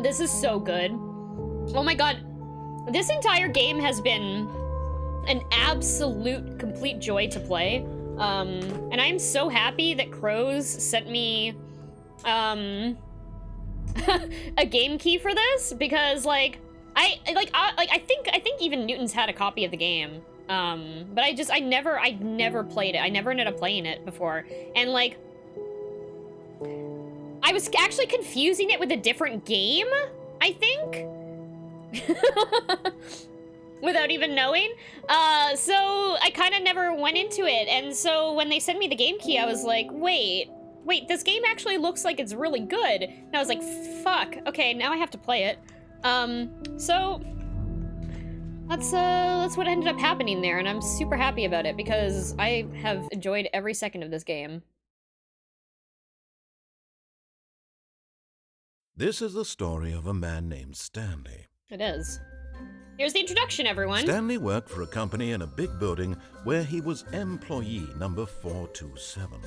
This is so good. Oh my god. This entire game has been an absolute complete joy to play. And I'm so happy that Crows sent me a game key for this, because like I think even Newton's had a copy of the game. But I never played it. I never ended up playing it before. And like I was actually confusing it with a different game, I think. Without even knowing. So I kind of never went into it. And so when they sent me the game key, I was like, wait, this game actually looks like it's really good. And I was like, fuck, okay, now I have to play it. So that's what ended up happening there, and I'm super happy about it because I have enjoyed every second of this game. This is the story of a man named Stanley. It is. Here's the introduction, everyone. Stanley worked for a company in a big building where he was employee number 427.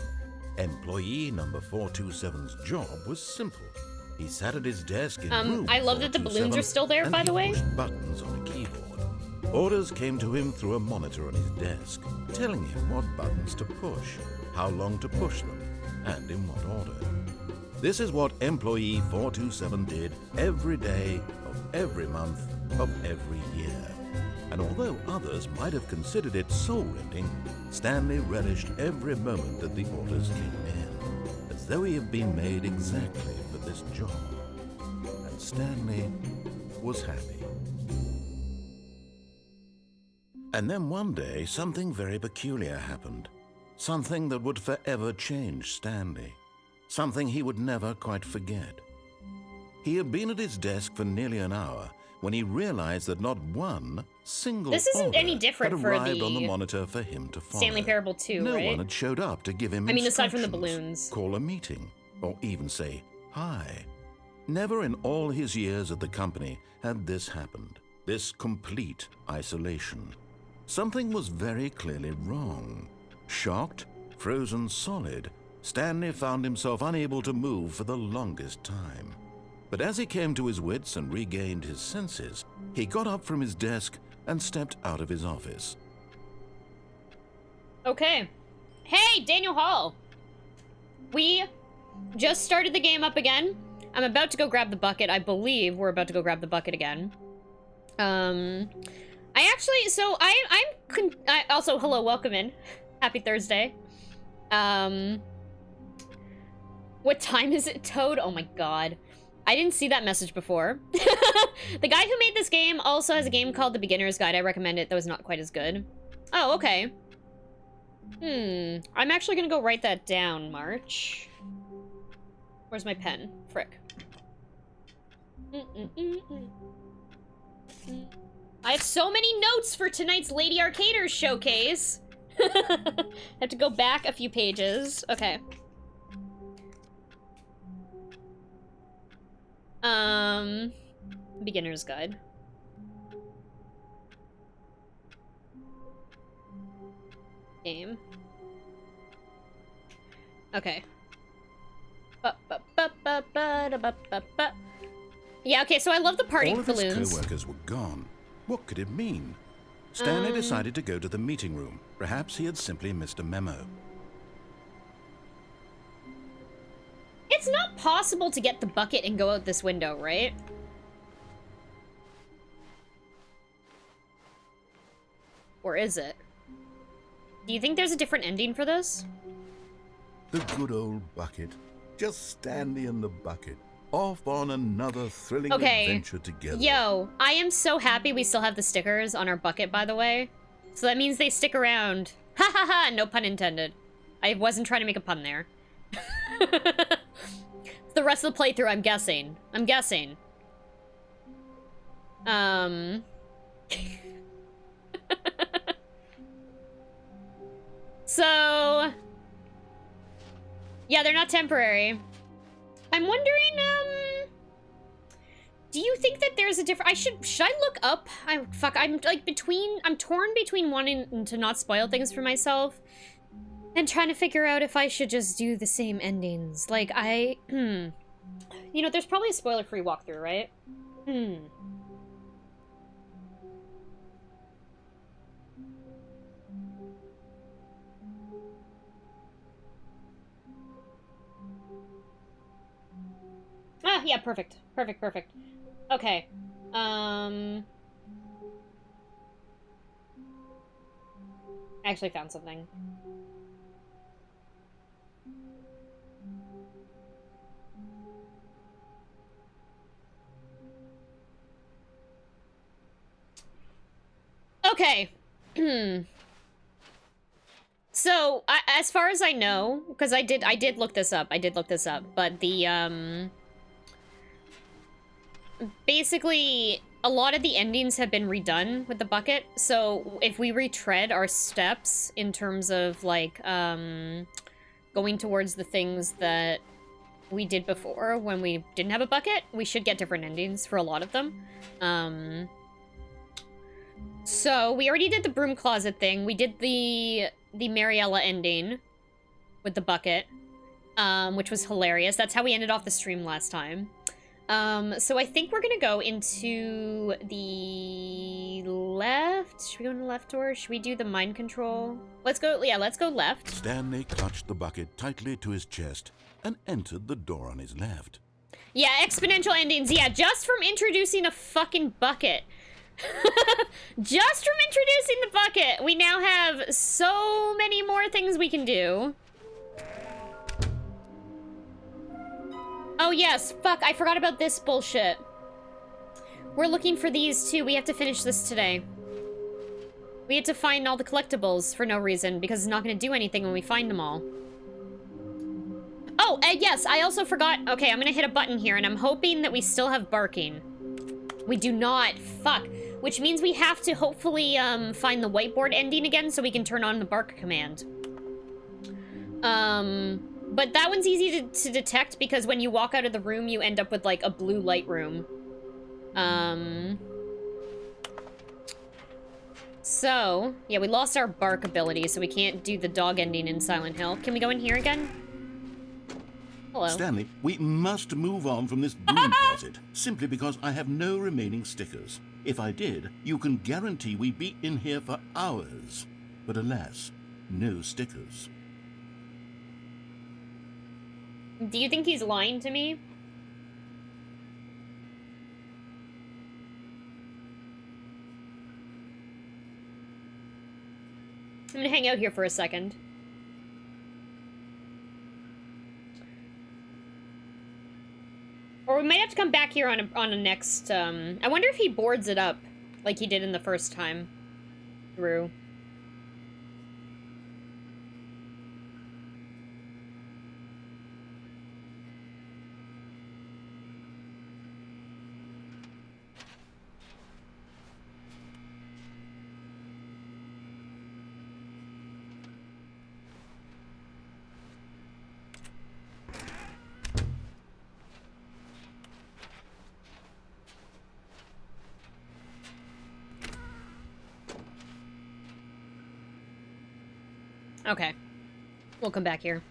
Employee number 427's job was simple. He sat at his desk in room I love that the balloons are still there, by the way. Pushed buttons on a keyboard. Orders came to him through a monitor on his desk, telling him what buttons to push, how long to push them, and in what order. This is what employee 427 did every day of every month of every year. And although others might have considered it soul-rending, Stanley relished every moment that the orders came in, as though he had been made exactly for this job. And Stanley was happy. And then one day, something very peculiar happened. Something that would forever change Stanley. Something he would never quite forget. He had been at his desk for nearly an hour when he realized that not one single This isn't order any different had for arrived the on the monitor for him to follow. Stanley Parable 2, no right? one had showed up to give him I mean, aside from the instructions, balloons. call a meeting, or even say hi. Never in all his years at the company had this happened. This complete isolation. Something was very clearly wrong. Shocked, frozen solid, Stanley found himself unable to move for the longest time. But as he came to his wits and regained his senses, he got up from his desk and stepped out of his office. Okay. Hey, Daniel Hall! We just started the game up again. I'm about to go grab the bucket. I believe we're about to go grab the bucket again. I actually, so I also, hello, welcome in. Happy Thursday. What time is it, Toad? Oh my god. I didn't see that message before. The guy who made this game also has a game called The Beginner's Guide. I recommend it, though it's not quite as good. Oh, okay. I'm actually gonna go write that down, March. Where's my pen? Frick. I have so many notes for tonight's Lady Arcaders showcase. I have to go back a few pages. Okay. Beginner's Guide. Game. Okay. Yeah, okay, so I love the party All of balloons. his co-workers were gone. What could it mean? Stanley decided to go to the meeting room. Perhaps he had simply missed a memo. It's not possible to get the bucket and go out this window, right? Or is it? Do you think there's a different ending for this? The good old bucket. Just Stanley and the bucket. Off on another thrilling adventure together. Yo, I am so happy we still have the stickers on our bucket, by the way. So that means they stick around. Ha ha ha, no pun intended. I wasn't trying to make a pun there. The rest of the playthrough, I'm guessing. So... yeah, they're not temporary. I'm wondering, do you think that there's a different... should I look up? I'm like I'm torn between wanting to not spoil things for myself and trying to figure out if I should just do the same endings. Like, you You know, there's probably a spoiler-free walkthrough, right? Ah, yeah, perfect. Perfect, perfect. Okay. I actually found something. Okay. So, as far as I know, because I did look this up. But the, basically, a lot of the endings have been redone with the bucket. So, if we retread our steps in terms of, like, going towards the things that we did before when we didn't have a bucket, we should get different endings for a lot of them. So, we already did the broom closet thing. We did the Mariella ending with the bucket, which was hilarious. That's how we ended off the stream last time. So I think we're gonna go into the left. Should we go in the left door? Should we do the mind control? Let's go, yeah, let's go left. Stanley clutched the bucket tightly to his chest and entered the door on his left. Yeah, exponential endings. Yeah, just from introducing a fucking bucket. Just from introducing the bucket, we now have so many more things we can do. Oh yes, fuck, I forgot about this bullshit. We're looking for these too. We have to finish this today. We had to find all the collectibles for no reason, because it's not going to do anything when we find them all. Oh, yes, I also forgot. Okay, I'm going to hit a button here, and I'm hoping that we still have barking. We do not. Fuck. Which means we have to hopefully find the whiteboard ending again so we can turn on the bark command. But that one's easy to detect because when you walk out of the room, you end up with, like, a blue light room. So, yeah, we lost our bark ability, so we can't do the dog ending in Silent Hill. Can we go in here again? Hello. Stanley, we must move on from this broom closet, simply because I have no remaining stickers. If I did, you can guarantee we'd be in here for hours. But alas, no stickers. Do you think he's lying to me? I'm gonna hang out here for a second. Or we might have to come back here on a next, I wonder if he boards it up like he did in the first time through. Okay. We'll come back here.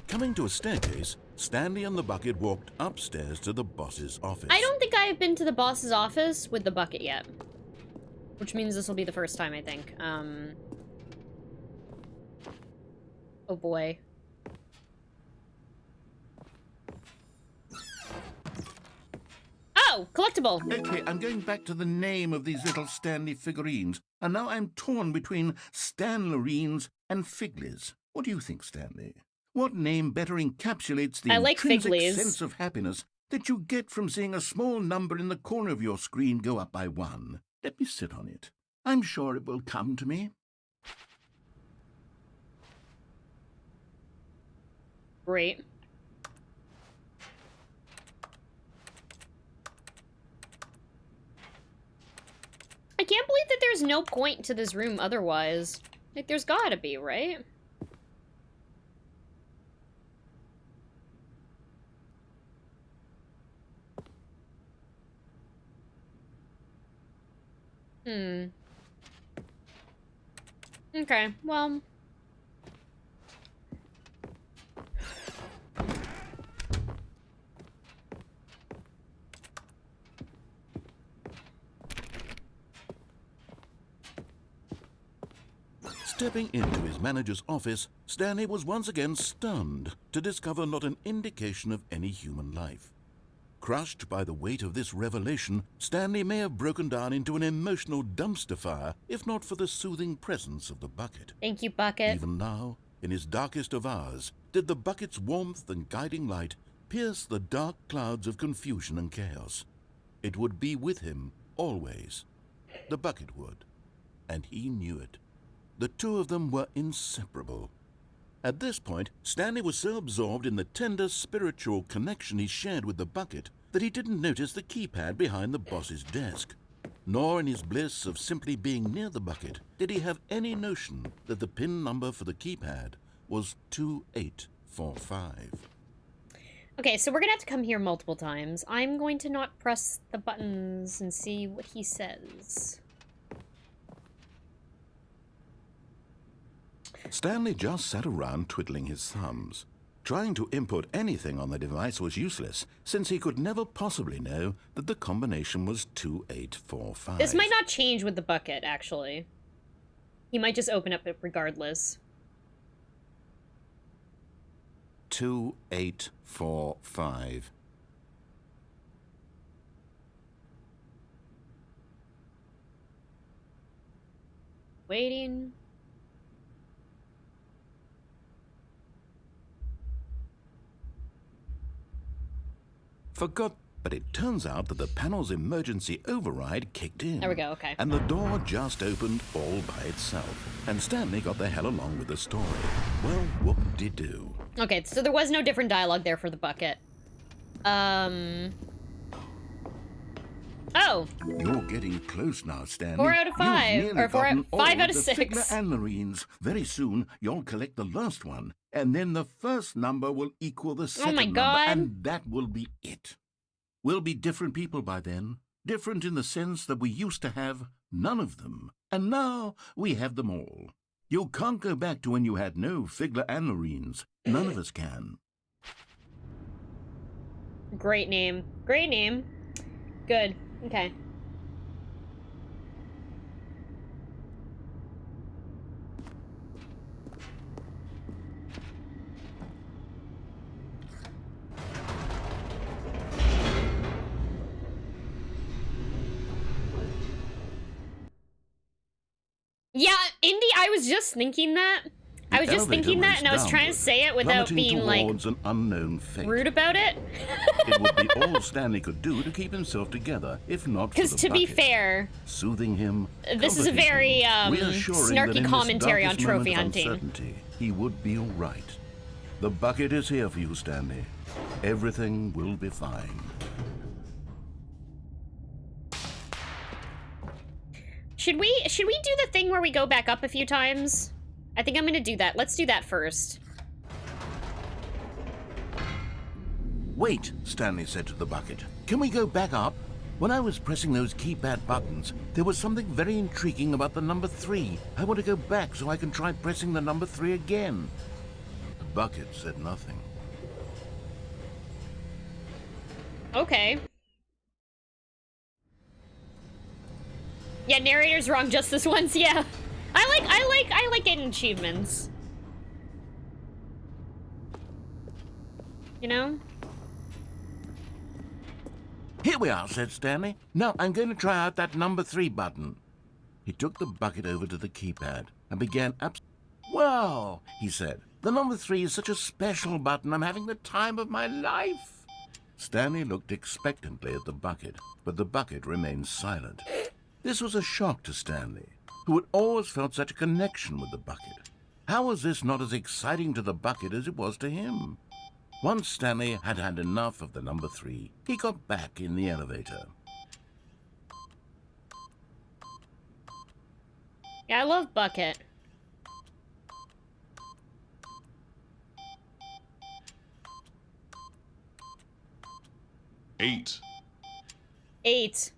Coming to a staircase, Stanley and the bucket walked upstairs to the boss's office. I don't think I have been to the boss's office with the bucket yet. Which means this will be the first time, I think. Oh boy. Oh, collectible! Okay, I'm going back to the name of these little Stanley figurines, and now I'm torn between Stanlerines and Figlies. What do you think, Stanley? What name better encapsulates the intrinsic sense of happiness that you get from seeing a small number in the corner of your screen go up by 1? Let me sit on it. I'm sure it will come to me. Great. I can't believe that there's no point to this room otherwise. Like, there's gotta be, right? Okay, well... Stepping into his manager's office, Stanley was once again stunned to discover not an indication of any human life. Crushed by the weight of this revelation, Stanley may have broken down into an emotional dumpster fire if not for the soothing presence of the bucket. Thank you, bucket. Even now, in his darkest of hours, did the bucket's warmth and guiding light pierce the dark clouds of confusion and chaos. It would be with him always. The bucket would, and he knew it. The two of them were inseparable. At this point, Stanley was so absorbed in the tender spiritual connection he shared with the bucket that he didn't notice the keypad behind the boss's desk. Nor in his bliss of simply being near the bucket did he have any notion that the PIN number for the keypad was 2845. Okay, so we're gonna have to come here multiple times. I'm going to not press the buttons and see what he says. Stanley just sat around twiddling his thumbs. Trying to input anything on the device was useless, since he could never possibly know that the combination was 2845. This might not change with the bucket, actually. He might just open up it regardless. 2845. Waiting. Forgot, but it turns out that the panel's emergency override kicked in. There we go, okay. And the door just opened all by itself. And Stanley got the hell along with the story. Well, whoop-de-doo. Okay, so there was no different dialogue there for the bucket. Oh. You're getting close now, Stanley. 4 out of 5. You've Or nearly gotten 5 all out of the 6. Figure and Marines. Very soon, you'll collect the last one. And then the first number will equal the second my number. God. And that will be it. We'll be different people by then. Different in the sense that we used to have none of them. And now we have them all. You can't go back to when you had no Figure and Marines. None of us can. Great name. Great name. Good. Okay. Yeah, Indy, I was just thinking that. I was just thinking that, and I was trying to say it without being, like, an unknown fate. rude about it. It would be all Stanley could do to keep himself together, if not for the Because to be bucket. fair, Soothing him, this is a comforting very him, reassuring that snarky in this commentary on darkest moment trophy of hunting. uncertainty, he would be all right. The bucket is here for you, Stanley. Everything will be fine. Should we do the thing where we go back up a few times? I think I'm gonna do that. Let's do that first. Wait, Stanley said to the bucket. Can we go back up? When I was pressing those keypad buttons, there was something very intriguing about the number 3. I want to go back so I can try pressing the number 3 again. The bucket said nothing. Okay. Yeah, narrator's wrong just this once, yeah. I like getting achievements. You know? Here we are, said Stanley. Now I'm going to try out that number 3 button. He took the bucket over to the keypad and began Wow, he said. The number 3 is such a special button. I'm having the time of my life. Stanley looked expectantly at the bucket, but the bucket remained silent. This was a shock to Stanley, who had always felt such a connection with the bucket. How was this not as exciting to the bucket as it was to him? Once Stanley had had enough of the number 3, he got back in the elevator. Yeah, I love Bucket. Eight. 8.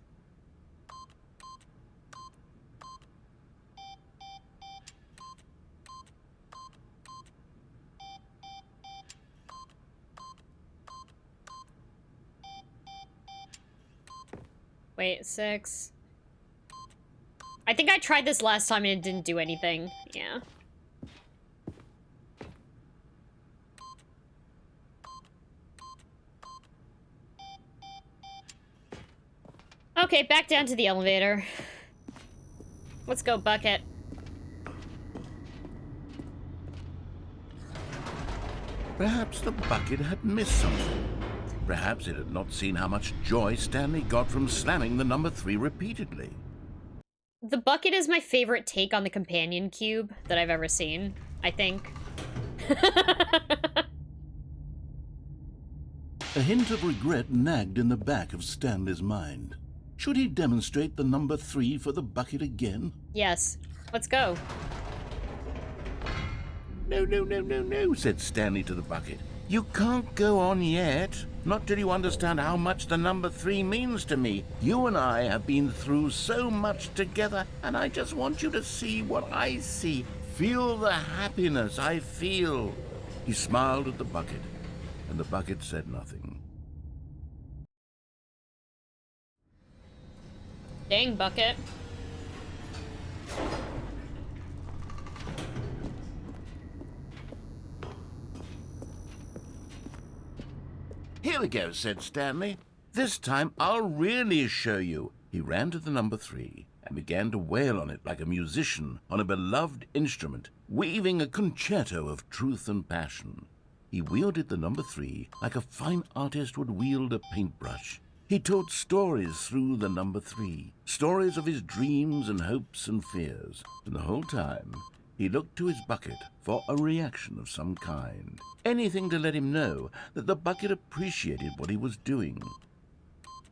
Wait, 6. I think I tried this last time and it didn't do anything. Yeah. Okay, back down to the elevator. Let's go, Bucket. Perhaps the bucket had missed something. Perhaps it had not seen how much joy Stanley got from slamming the number 3 repeatedly. The bucket is my favorite take on the companion cube that I've ever seen, I think. A hint of regret nagged in the back of Stanley's mind. Should he demonstrate the number 3 for the bucket again? Yes. Let's go. No, no, no, no, no, said Stanley to the bucket. You can't go on yet. Not till you understand how much the number 3 means to me. You and I have been through so much together, and I just want you to see what I see. Feel the happiness I feel. He smiled at the bucket, and the bucket said nothing. Dang, Bucket. Here we go, said Stanley. This time I'll really show you. He ran to the number 3 and began to wail on it like a musician on a beloved instrument, weaving a concerto of truth and passion. He wielded the number 3 like a fine artist would wield a paintbrush. He told stories through the number 3, stories of his dreams and hopes and fears. And the whole time, he looked to his bucket for a reaction of some kind. Anything to let him know that the bucket appreciated what he was doing.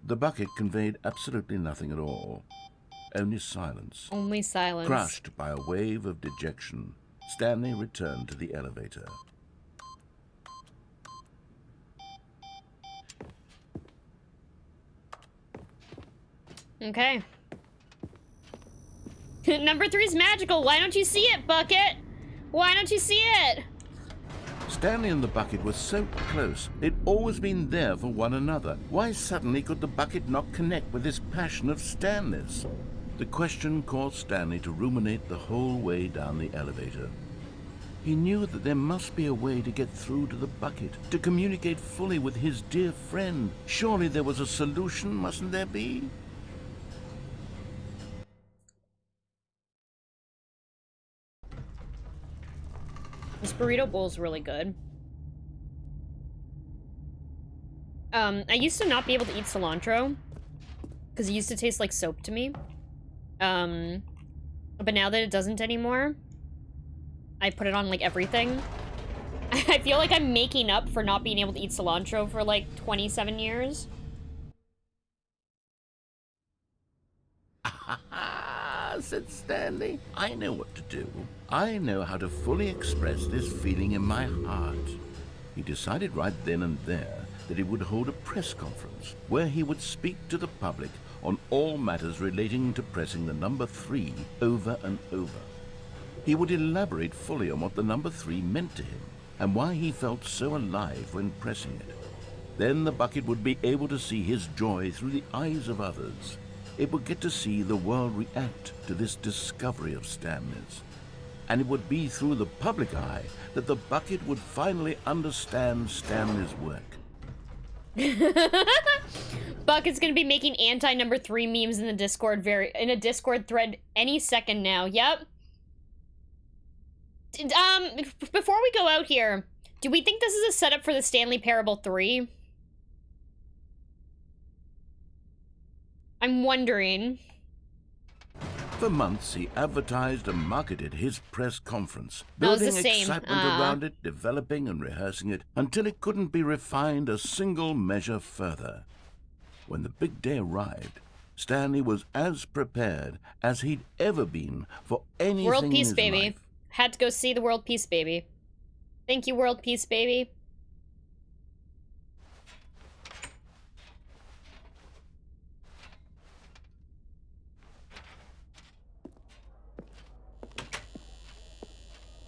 The bucket conveyed absolutely nothing at all. Only silence. Only silence. Crushed by a wave of dejection, Stanley returned to the elevator. Okay. Number 3's magical. Why don't you see it, Bucket? Why don't you see it? Stanley and the bucket were so close. They'd always been there for one another. Why suddenly could the bucket not connect with this passion of Stanley's? The question caused Stanley to ruminate the whole way down the elevator. He knew that there must be a way to get through to the bucket, to communicate fully with his dear friend. Surely there was a solution, mustn't there be? This burrito bowl's really good. I used to not be able to eat cilantro because it used to taste like soap to me. But now that it doesn't anymore, I put it on like everything. I feel like I'm making up for not being able to eat cilantro for like 27 years. Said Stanley. I know what to do. I know how to fully express this feeling in my heart. He decided right then and there that he would hold a press conference where he would speak to the public on all matters relating to pressing the number 3 over and over. He would elaborate fully on what the number 3 meant to him and why he felt so alive when pressing it. Then the bucket would be able to see his joy through the eyes of others. It would get to see the world react to this discovery of Stanley's. And it would be through the public eye that the bucket would finally understand Stanley's work. Bucket's gonna be making anti-number 3 memes in the Discord in a Discord thread any second now. Yep. Before we go out here, do we think this is a setup for the Stanley Parable 3? I'm wondering. For months, he advertised and marketed his press conference, That was the building same. excitement around it, developing and rehearsing it, until it couldn't be refined a single measure further. When the big day arrived, Stanley was as prepared as he'd ever been for anything World Peace, in his baby. life. Had to go see the World Peace, baby. Thank you, World Peace, baby.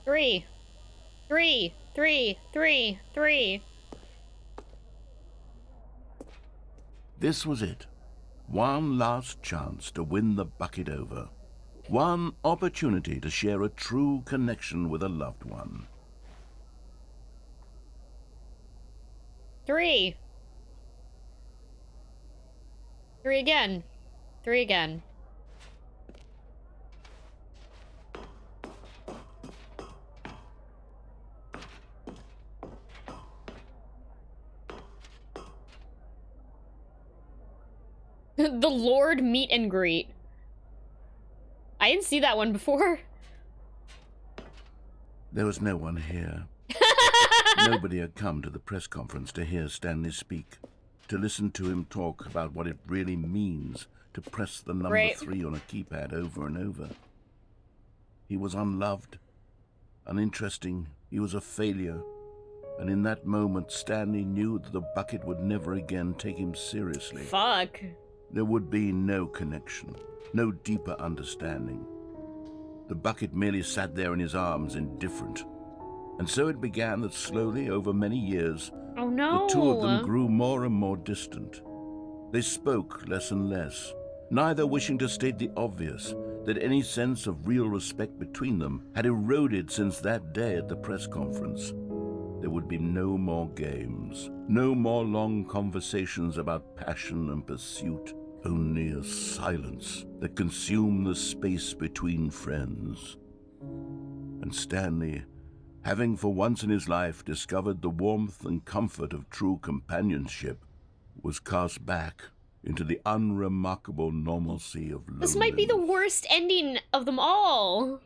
Three. This was it. One last chance to win the bucket over. One opportunity to share a true connection with a loved one. 3. 3 again. 3 again. The Lord meet and greet. I didn't see that one before. There was no one here. Nobody had come to the press conference to hear Stanley speak, to listen to him talk about what it really means to press the number 3 on a keypad over and over. He was unloved, uninteresting, he was a failure. And in that moment, Stanley knew that the bucket would never again take him seriously. Fuck. There would be no connection, no deeper understanding. The bucket merely sat there in his arms, indifferent. And so it began that slowly, over many years, oh no, the two of them grew more and more distant. They spoke less and less, neither wishing to state the obvious, that any sense of real respect between them had eroded since that day at the press conference. There would be no more games, no more long conversations about passion and pursuit, only a silence that consumed the space between friends. And Stanley, having for once in his life discovered the warmth and comfort of true companionship, was cast back into the unremarkable normalcy of loneliness. This might be the worst ending of them all.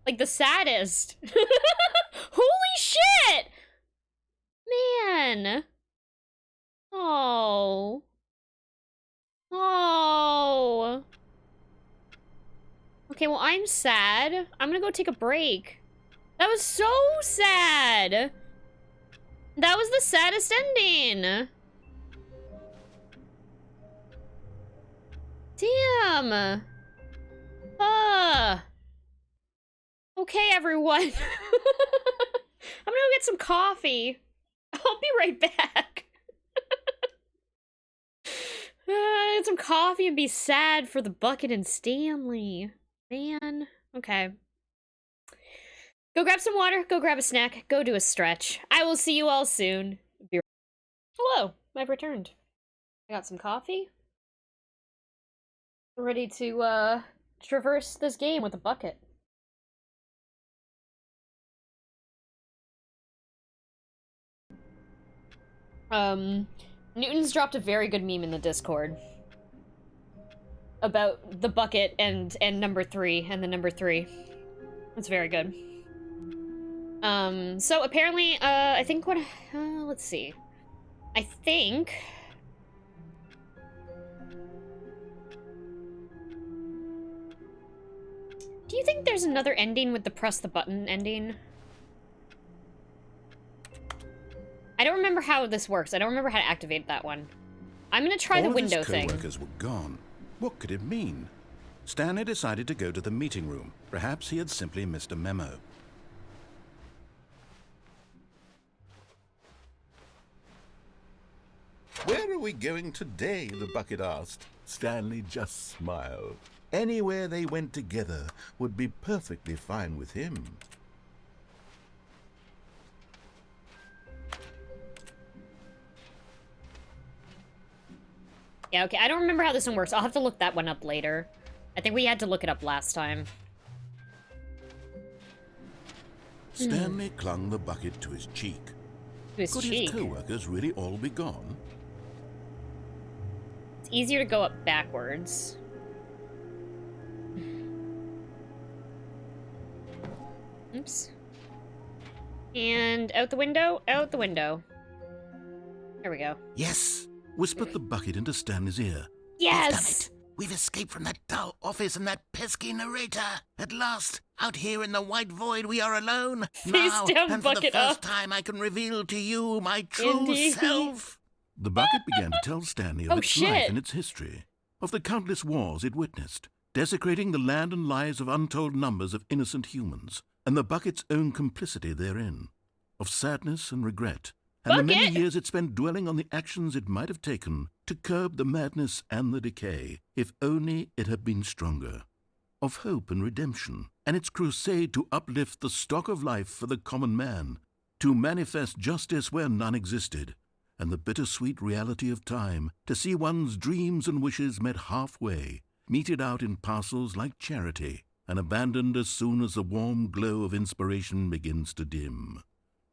Like, the saddest. Holy shit! Man. Oh. Oh. Okay, well, I'm sad. I'm gonna go take a break. That was so sad. That was the saddest ending. Damn. Okay, everyone. I'm gonna go get some coffee. I'll be right back. Get some coffee and be sad for the bucket and Stanley. Man. Okay. Go grab some water, go grab a snack, go do a stretch. I will see you all soon. Hello, I've returned. I got some coffee. Ready to, traverse this game with a bucket. Newton's dropped a very good meme in the Discord about the bucket and number 3 and the number 3. It's very good. So apparently, I think what, let's see. I think... Do you think there's another ending with the press the button ending? I don't remember how this works. I don't remember how to activate that one. I'm gonna try the window thing. All of his co-workers were gone. What could it mean? Stanley decided to go to the meeting room. Perhaps he had simply missed a memo. Where are we going today? The bucket asked. Stanley just smiled. Anywhere they went together would be perfectly fine with him. Yeah, okay, I don't remember how this one works. I'll have to look that one up later. I think we had to look it up last time. Stanley clung the bucket to his cheek. To his Could cheek? his co-workers really all be gone? It's easier to go up backwards. Oops. And out the window, out the window. There we go. Yes! Whispered the bucket into Stanley's ear. Yes! We've done it. We've escaped from that dull office and that pesky narrator. At last, out here in the white void, we are alone. Now, down, and for the bucket first up. time, I can reveal to you my true Indeed. self. The bucket began to tell Stanley of Oh, its shit. life and its history, of the countless wars it witnessed, desecrating the land and lives of untold numbers of innocent humans, and the bucket's own complicity therein, of sadness and regret, and the many Bucket! years it spent dwelling on the actions it might have taken to curb the madness and the decay, if only it had been stronger, of hope and redemption, and its crusade to uplift the stock of life for the common man, to manifest justice where none existed, and the bittersweet reality of time, to see one's dreams and wishes met halfway, meted out in parcels like charity, and abandoned as soon as the warm glow of inspiration begins to dim.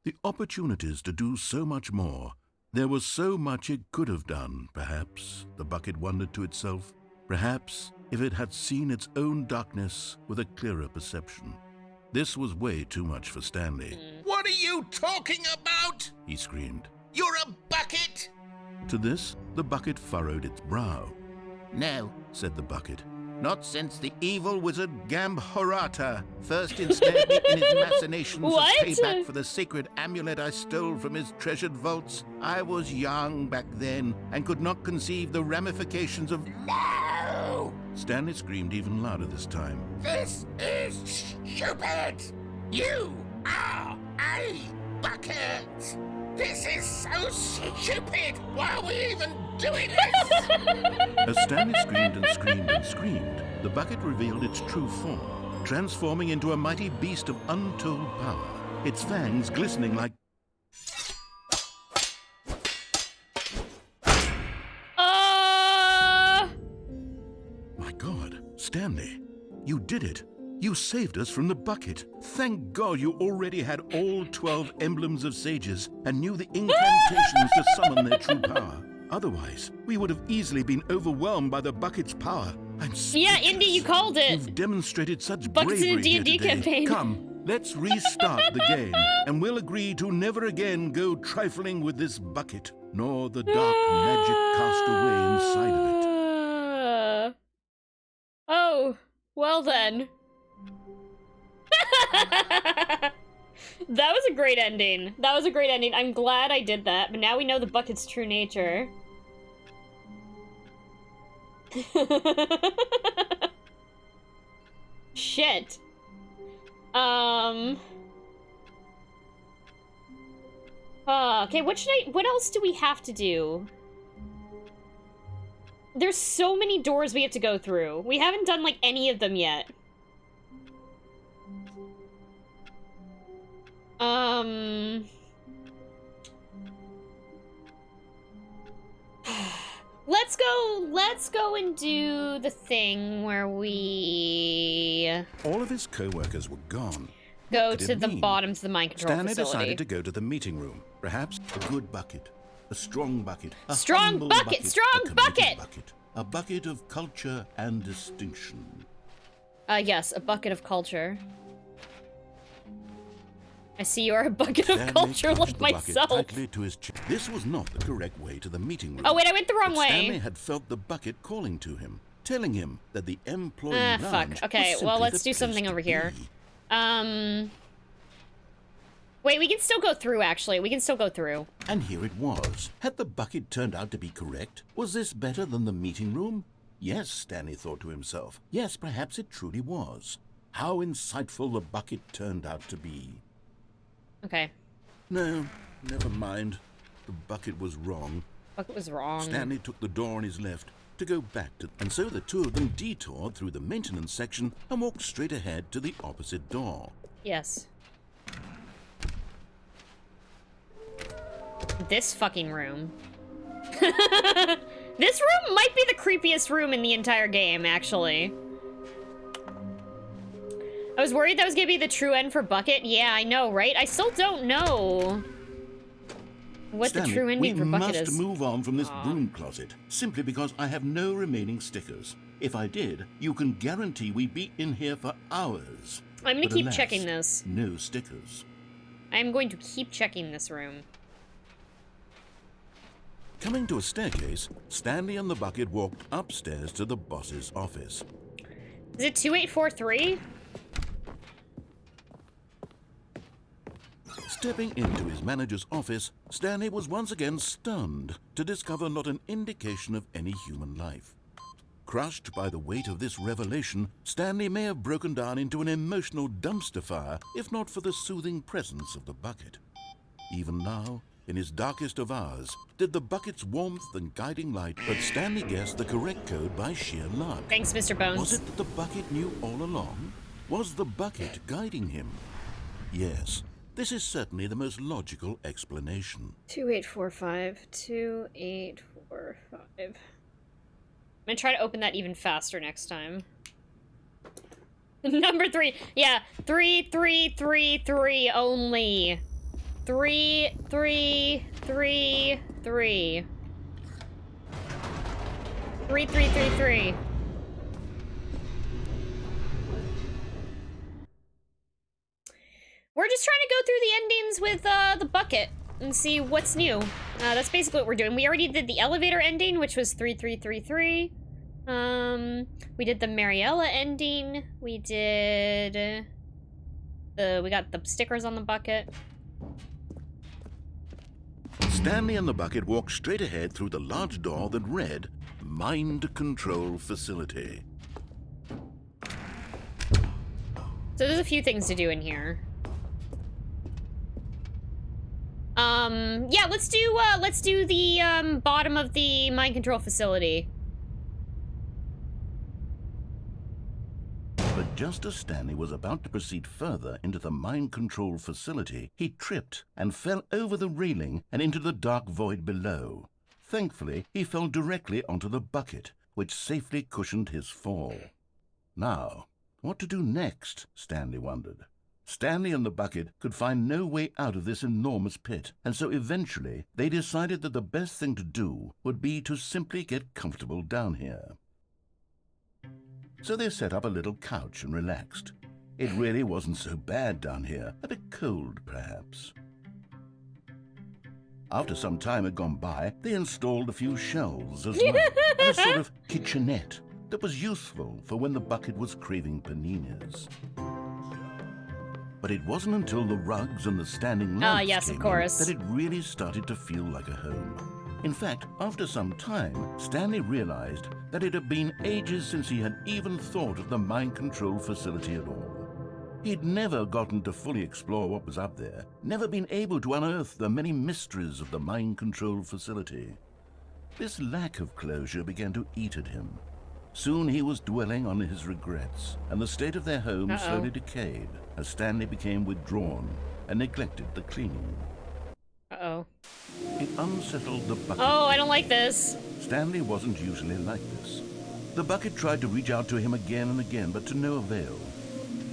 The opportunities to do so much more. There was so much it could have done, perhaps, the bucket wondered to itself. Perhaps if it had seen its own darkness with a clearer perception. This was way too much for Stanley. What are you talking about? He screamed. You're a bucket! To this, the bucket furrowed its brow. No, Said the bucket. not since the evil wizard Gambhorata first ensnared me in his machinations What? as payback for the sacred amulet I stole from his treasured vaults. I was young back then and could not conceive the ramifications of... No! Stanley screamed even louder this time. This is stupid! You are a bucket! This is so stupid! Why are we even doing this? As Stanley screamed and screamed and screamed, the bucket revealed its true form, transforming into a mighty beast of untold power, its fangs glistening like... My God, Stanley, you did it. You saved us from the bucket. Thank God you already had all 12 emblems of sages and knew the incantations to summon their true power. Otherwise, we would have easily been overwhelmed by the bucket's power. I'm speechless. Yeah, Indy, you called it. You've demonstrated such Buckets in a bravery here D&D today. campaign. Come, let's restart the game, and we'll agree to never again go trifling with this bucket, nor the dark magic cast away inside of it. Oh, well then. That was a great ending. That was a great ending. I'm glad I did that, but now we know the bucket's true nature. Shit. Okay, what else do we have to do? There's so many doors we have to go through. We haven't done, like, any of them yet. Let's go and do the thing where we All of his co-workers were gone. go What could to it the mean? bottom to the mind control Stanley facility. decided to go to the meeting room. Perhaps a good bucket, a strong bucket, a Strong humble bucket, strong a committed bucket! a bucket of culture and distinction. Yes, a bucket of culture. I see you are a bucket of Stanley culture clutched like the bucket myself. tightly to his chest. This was not the correct way to the meeting room. Oh wait, I went the wrong But way. Stanley had felt the bucket calling to him, telling him that the employee Ah, lounge fuck. Okay, was well, simply let's the do something place to over here. be. Wait, we can still go through, actually. We can still go through. And here it was. Had the bucket turned out to be correct? Was this better than the meeting room? Yes, Stanley thought to himself. Yes, perhaps it truly was. How insightful the bucket turned out to be. Okay. No, never mind. The bucket was wrong. Bucket was wrong. Stanley took the door on his left to go back to... And so the two of them detoured through the maintenance section and walked straight ahead to the opposite door. Yes. This fucking room. This room might be the creepiest room in the entire game, actually. I was worried that was gonna be the true end for Bucket. Yeah, I know, right? I still don't know what Stanley, the true ending for Bucket we is. must move on from this broom closet, simply because I have no remaining stickers. If I did, you can guarantee we'd be in here for hours. I'm gonna But keep alas, checking this. No stickers. I'm going to keep checking this room. Coming to a staircase, Stanley and the bucket walked upstairs to the boss's office. Is it 2843? Stepping into his manager's office, Stanley was once again stunned to discover not an indication of any human life. Crushed by the weight of this revelation, Stanley may have broken down into an emotional dumpster fire if not for the soothing presence of the bucket. Even now, in his darkest of hours, did the bucket's warmth and guiding light, but Stanley guessed the correct code by sheer luck. Thanks, Mr. Bones. Was it that the bucket knew all along? Was the bucket guiding him? Yes, this is certainly the most logical explanation. 2845. 2845. gonna try to open that even faster next time. Number 3. Yeah, 3, 3, 3, 3 only. 3, 3, 3, 3. 3, 3, 3, 3. We're just trying to go through the endings with the bucket and see what's new. That's basically what we're doing. We already did the elevator ending, which was 3, 3, 3, 3. We did the Mariella ending. We did we got the stickers on the bucket. Stanley and the bucket walked straight ahead through the large door that read, Mind Control Facility. So there's a few things to do in here. Yeah, let's do the bottom of the mind control facility. But just as Stanley was about to proceed further into the mind control facility, he tripped and fell over the railing and into the dark void below. Thankfully, he fell directly onto the bucket, which safely cushioned his fall. Now, what to do next, Stanley wondered. Stanley and the bucket could find no way out of this enormous pit, and so eventually they decided that the best thing to do would be to simply get comfortable down here. So they set up a little couch and relaxed. It really wasn't so bad down here, a bit cold perhaps. After some time had gone by, they installed a few shelves as well, and a sort of kitchenette that was useful for when the bucket was craving paninis. But it wasn't until the rugs and the standing lamps yes, came of course. in that it really started to feel like a home. In fact, after some time, Stanley realized that it had been ages since he had even thought of the mind control facility at all. He'd never gotten to fully explore what was up there, never been able to unearth the many mysteries of the mind control facility. This lack of closure began to eat at him. Soon he was dwelling on his regrets, and the state of their home slowly decayed as Stanley became withdrawn and neglected the cleaning. Uh-oh. It unsettled the bucket. Oh, I don't like this. Stanley wasn't usually like this. The bucket tried to reach out to him again and again, but to no avail.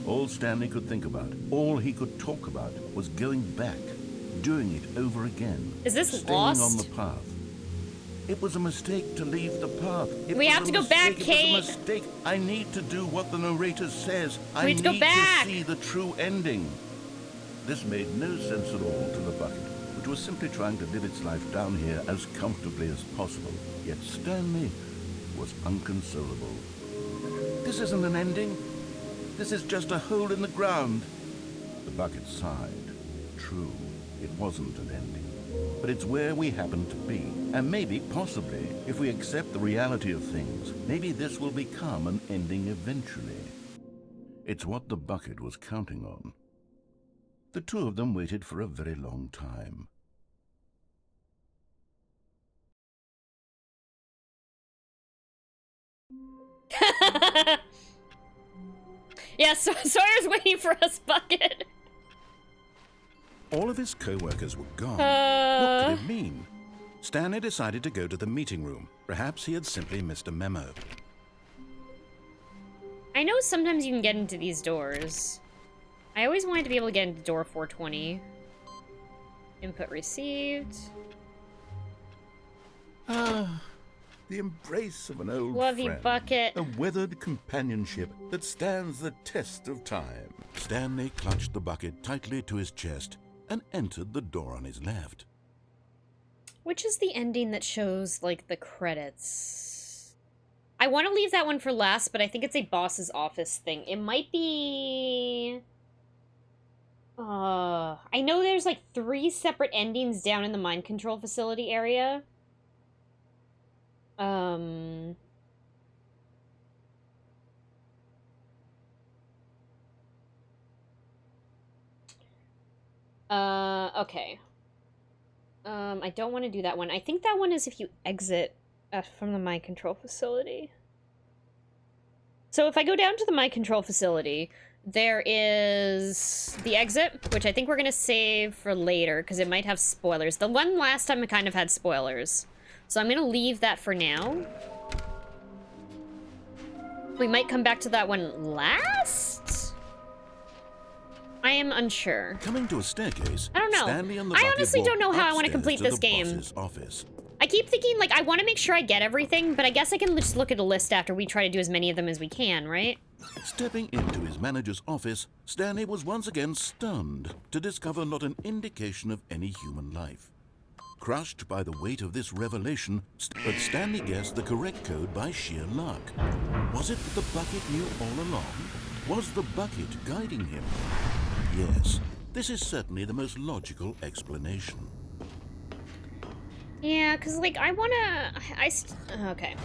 All Stanley could think about, all he could talk about, was going back, doing it over again. Is this staying lost? on the path. It was a mistake to leave the path. We have to go back, Kate. It was a mistake. I need to do what the narrator says. I need to go back. To see the true ending. This made no sense at all to the bucket, which was simply trying to live its life down here as comfortably as possible. Yet Stanley was inconsolable. This isn't an ending. This is just a hole in the ground. The bucket sighed. True, it wasn't an ending. But it's where we happen to be. And maybe, possibly, if we accept the reality of things, maybe this will become an ending eventually. It's what the bucket was counting on. The two of them waited for a very long time. Yeah, so Sawyer's waiting for us, bucket. All of his co-workers were gone. What could it mean? Stanley decided to go to the meeting room. Perhaps he had simply missed a memo. I know sometimes you can get into these doors. I always wanted to be able to get into door 420. Input received. Ah, the embrace of an old Love friend. you, bucket. A weathered companionship that stands the test of time. Stanley clutched the bucket tightly to his chest and entered the door on his left. Which is the ending that shows, like, the credits? I want to leave that one for last, but I think it's a boss's office thing. It might be... I know there's, like, 3 separate endings down in the mind control facility area. Okay. I don't want to do that one. I think that one is if you exit from the mind control facility. So if I go down to the mind control facility, there is the exit, which I think we're going to save for later because it might have spoilers. The one last time it kind of had spoilers. So I'm going to leave that for now. We might come back to that one last? I am unsure. Coming to a staircase, I don't know. Stanley and the I bucket honestly don't know how I want to upstairs complete to this the game. boss's office. I keep thinking, like, I want to make sure I get everything, but I guess I can just look at a list after we try to do as many of them as we can, right? Stepping into his manager's office, Stanley was once again stunned to discover not an indication of any human life. Crushed by the weight of this revelation, but Stanley guessed the correct code by sheer luck. Was it that the bucket knew all along? Was the bucket guiding him? Yes, this is certainly the most logical explanation. Yeah, because, like, I want to... Okay.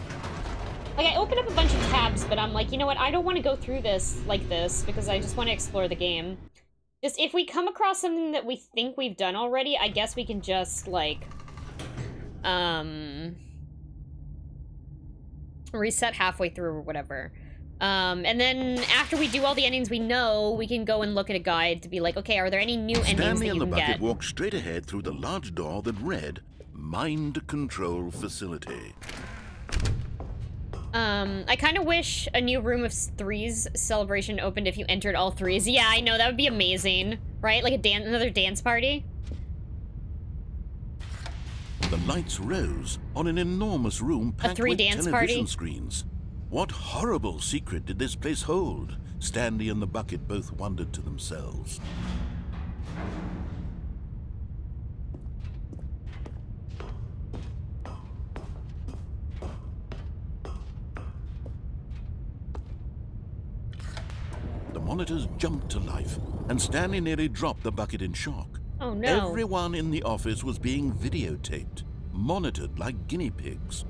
Like, I open up a bunch of tabs, but I'm like, you know what? I don't want to go through this like this, because I just want to explore the game. Just, if we come across something that we think we've done already, I guess we can just, like... reset halfway through or whatever. And then after we do all the endings we know, we can go and look at a guide to be like, okay, are there any new endings Stanley that you and the can bucket get? walked straight ahead through the large door that read, Mind Control Facility. I kind of wish a new Room of Threes celebration opened if you entered all threes. Yeah, I know, that would be amazing. Right? Like another dance party? The lights rose on an enormous room packed with dance television party? screens. What horrible secret did this place hold? Stanley and the bucket both wondered to themselves. The monitors jumped to life, and Stanley nearly dropped the bucket in shock. Oh no. Everyone in the office was being videotaped, monitored like guinea pigs.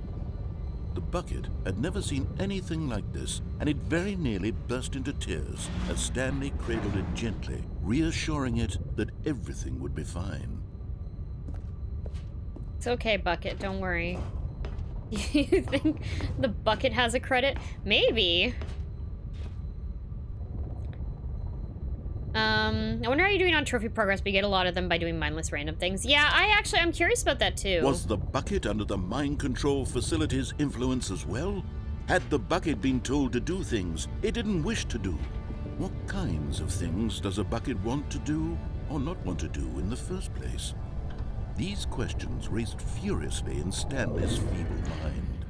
The bucket had never seen anything like this, and it very nearly burst into tears as Stanley cradled it gently, reassuring it that everything would be fine. It's okay, Bucket, don't worry. You think the bucket has a credit? Maybe. I wonder how you're doing on trophy progress, but you get a lot of them by doing mindless random things. Yeah, I'm curious about that too. Was the bucket under the mind control facility's influence as well? Had the bucket been told to do things it didn't wish to do? What kinds of things does a bucket want to do or not want to do in the first place? These questions raced furiously in Stanley's feeble mind.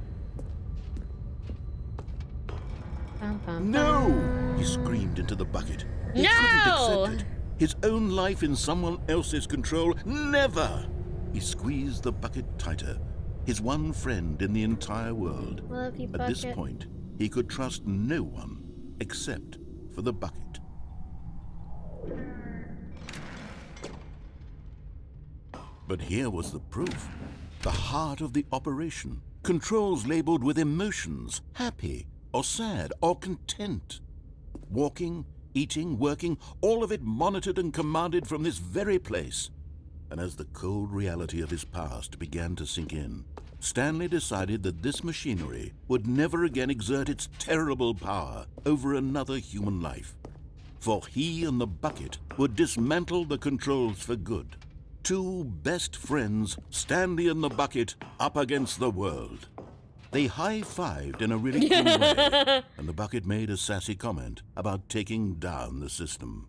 No! He screamed into the bucket. He couldn't accept it. His own life in someone else's control, never! He squeezed the bucket tighter. His one friend in the entire world. Love you, Bucket. At this point, he could trust no one except for the bucket. But here was the proof. The heart of the operation. Controls labeled with emotions, happy or sad or content. Walking, eating, working, all of it monitored and commanded from this very place. And as the cold reality of his past began to sink in, Stanley decided that this machinery would never again exert its terrible power over another human life. For he and the bucket would dismantle the controls for good. Two best friends, Stanley and the bucket, up against the world. They high-fived in a really cool way, and the bucket made a sassy comment about taking down the system.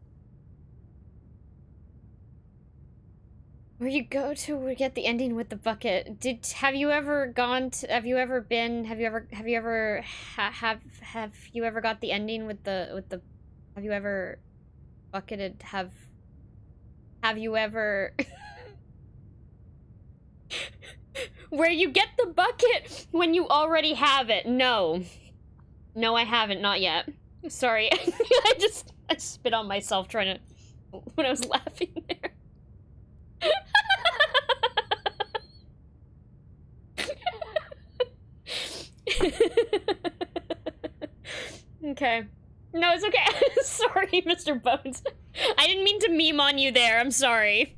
Where you go to get the ending with the bucket? Have you ever got the ending with the have you ever bucketed have you ever where you get the bucket when you already have it? No, I haven't, not yet. Sorry. I spit on myself trying to when I was laughing there. Okay. No, it's okay. Sorry, Mr. Bones. I didn't mean to meme on you there. I'm sorry.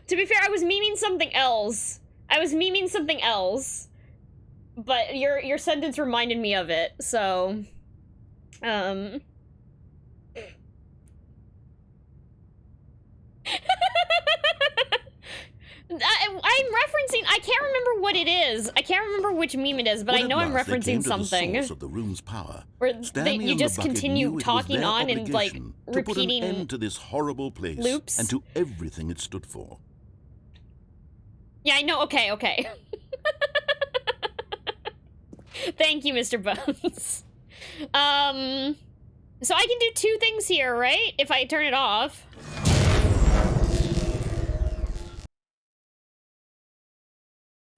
To be fair, I was memeing something else. But your sentence reminded me of it, so... I'm referencing, I can't remember what it is. I can't remember which meme it is, but I know I'm referencing something. The source of the room's power, where you just continue talking on and like repeating to put an end to this horrible place loops and to everything it stood for. Yeah, I know. Okay. Thank you, Mr. Bones. So I can do two things here, right? If I turn it off.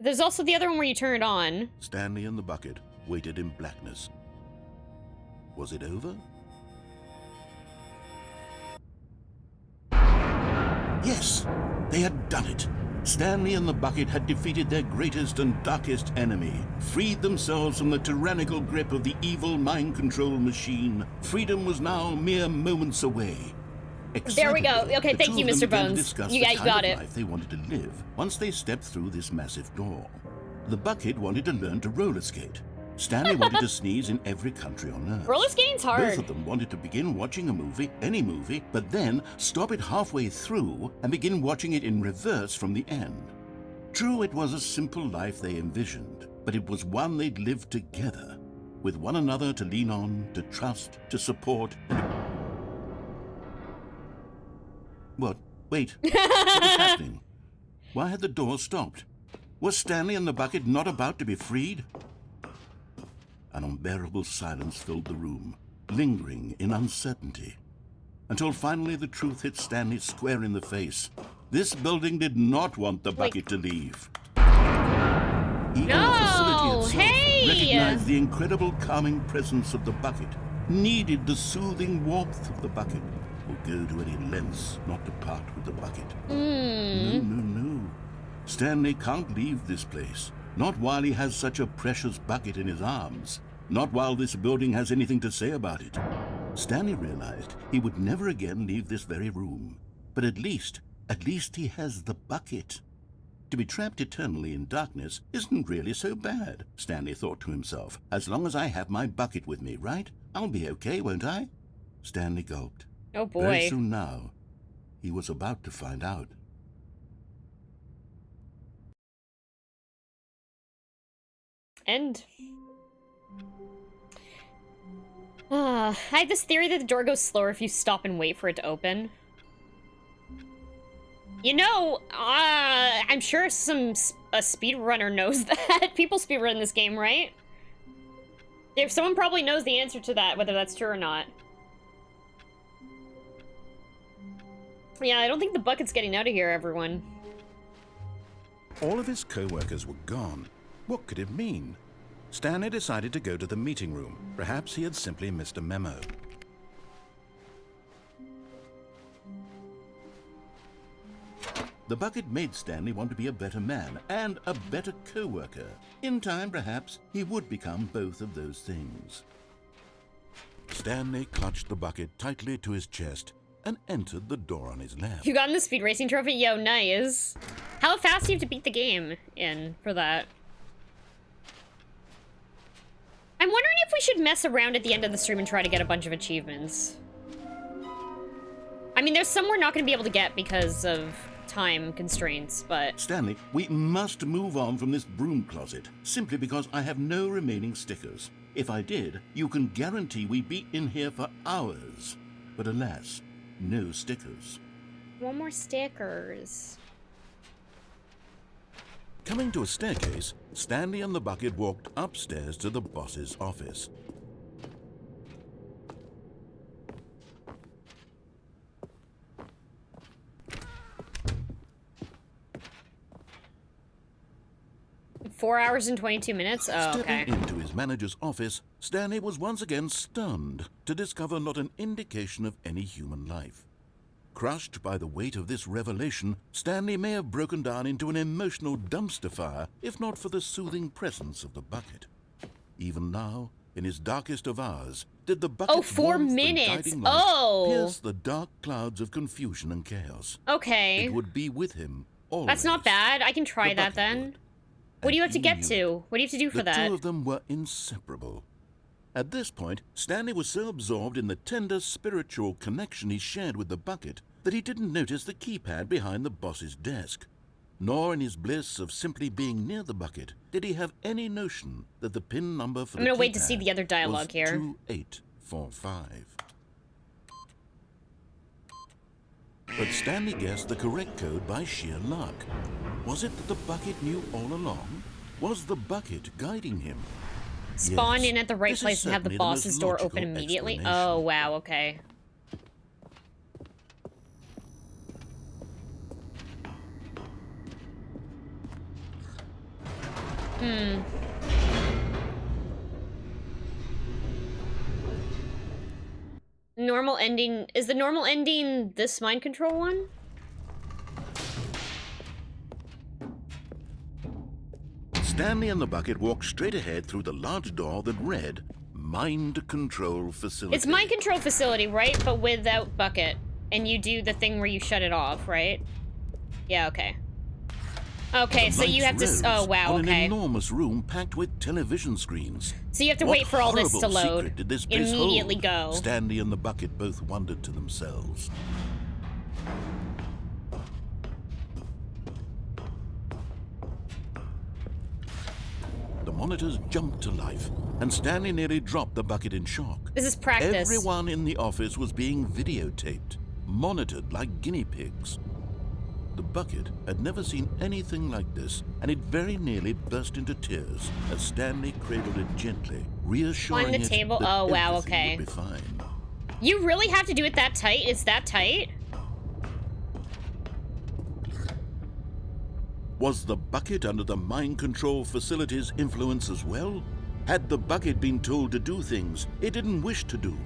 There's also the other one where you turn it on. Stanley and the bucket waited in blackness. Was it over? Yes, they had done it. Stanley and the bucket had defeated their greatest and darkest enemy, freed themselves from the tyrannical grip of the evil mind control machine. Freedom was now mere moments away. There we go. Okay, thank you, Mr. Bones. You got it. Life they wanted to live once they stepped through this massive door. The bucket wanted to learn to roller skate. Stanley wanted to sneeze in every country on Earth. Roller skating's hard. Both of them wanted to begin watching a movie, any movie, but then stop it halfway through and begin watching it in reverse from the end. True, it was a simple life they envisioned, but it was one they'd lived together, with one another to lean on, to trust, to support. What? Wait. What was happening? Why had the door stopped? Was Stanley and the bucket not about to be freed? An unbearable silence filled the room, lingering in uncertainty, until finally the truth hit Stanley square in the face. This building did not want the bucket to leave. Even the facility itself recognized the incredible calming presence of the bucket, needed the soothing warmth of the bucket, would go to any lengths not to part with the bucket. No. Stanley can't leave this place. Not while he has such a precious bucket in his arms. Not while this building has anything to say about it. Stanley realized he would never again leave this very room. But at least he has the bucket. To be trapped eternally in darkness isn't really so bad, Stanley thought to himself. As long as I have my bucket with me, right? I'll be okay, won't I? Stanley gulped. Oh boy. Very soon now, he was about to find out. End. I had this theory that the door goes slower if you stop and wait for it to open. You know, I'm sure a speedrunner knows that. People speedrun this game, right? If someone probably knows the answer to that, whether that's true or not. Yeah, I don't think the bucket's getting out of here, everyone. All of his co-workers were gone. What could it mean? Stanley decided to go to the meeting room. Perhaps he had simply missed a memo. The bucket made Stanley want to be a better man and a better co-worker. In time, perhaps, he would become both of those things. Stanley clutched the bucket tightly to his chest and entered the door on his left. You got the speed racing trophy? Yo, nice. How fast do you have to beat the game in for that? I'm wondering if we should mess around at the end of the stream and try to get a bunch of achievements. I mean, there's some we're not going to be able to get because of time constraints, but... Stanley, we must move on from this broom closet, simply because I have no remaining stickers. If I did, you can guarantee we'd be in here for hours. But alas, no stickers. One more stickers. Coming to a staircase, Stanley and the bucket walked upstairs to the boss's office. Four hours and 22 minutes? Oh, okay. Stepping into his manager's office, Stanley was once again stunned to discover not an indication of any human life. Crushed by the weight of this revelation, Stanley may have broken down into an emotional dumpster fire if not for the soothing presence of the bucket. Even now, in his darkest of hours, did the bucket's 4 warmth and minutes. guiding light Oh, pierce the dark clouds of confusion and chaos. Okay. It would be with him always. That's not bad. I can try The that bucket then. would. What do you And have to he get knew to? it. What do you have to do for that? The two of them were inseparable. At this point, Stanley was so absorbed in the tender spiritual connection he shared with the bucket that he didn't notice the keypad behind the boss's desk. nor in his bliss of simply being near the bucket did he have any notion that the pin number for I'm gonna wait to see the other dialogue here. 2845. But Stanley guessed the correct code by sheer luck. Was it that the bucket knew all along? Was the bucket guiding him? Spawn Yes, in at the right this is place and have the certainly boss's most door logical open immediately? explanation. Oh, wow, okay. Normal ending... Is the normal ending this mind control one? Stanley and the bucket walked straight ahead through the large door that read, Mind Control Facility. It's mind control facility, right? But without bucket. And you do the thing where you shut it off, right? Yeah, okay. Okay, so you have to... Oh, wow, on okay. an enormous room packed with television screens. So you have to wait for all this to load. Did this place Immediately hold? go. Stanley and the bucket both wondered to themselves. The monitors jumped to life, and Stanley nearly dropped the bucket in shock. This is practice. Everyone in the office was being videotaped, monitored like guinea pigs. The bucket had never seen anything like this, and it very nearly burst into tears as Stanley cradled it gently, reassuring Climb the it table. that Oh, wow, everything okay. would be fine. You really have to do it that tight? It's that tight? Was the bucket under the mind control facility's influence as well? Had the bucket been told to do things it didn't wish to do?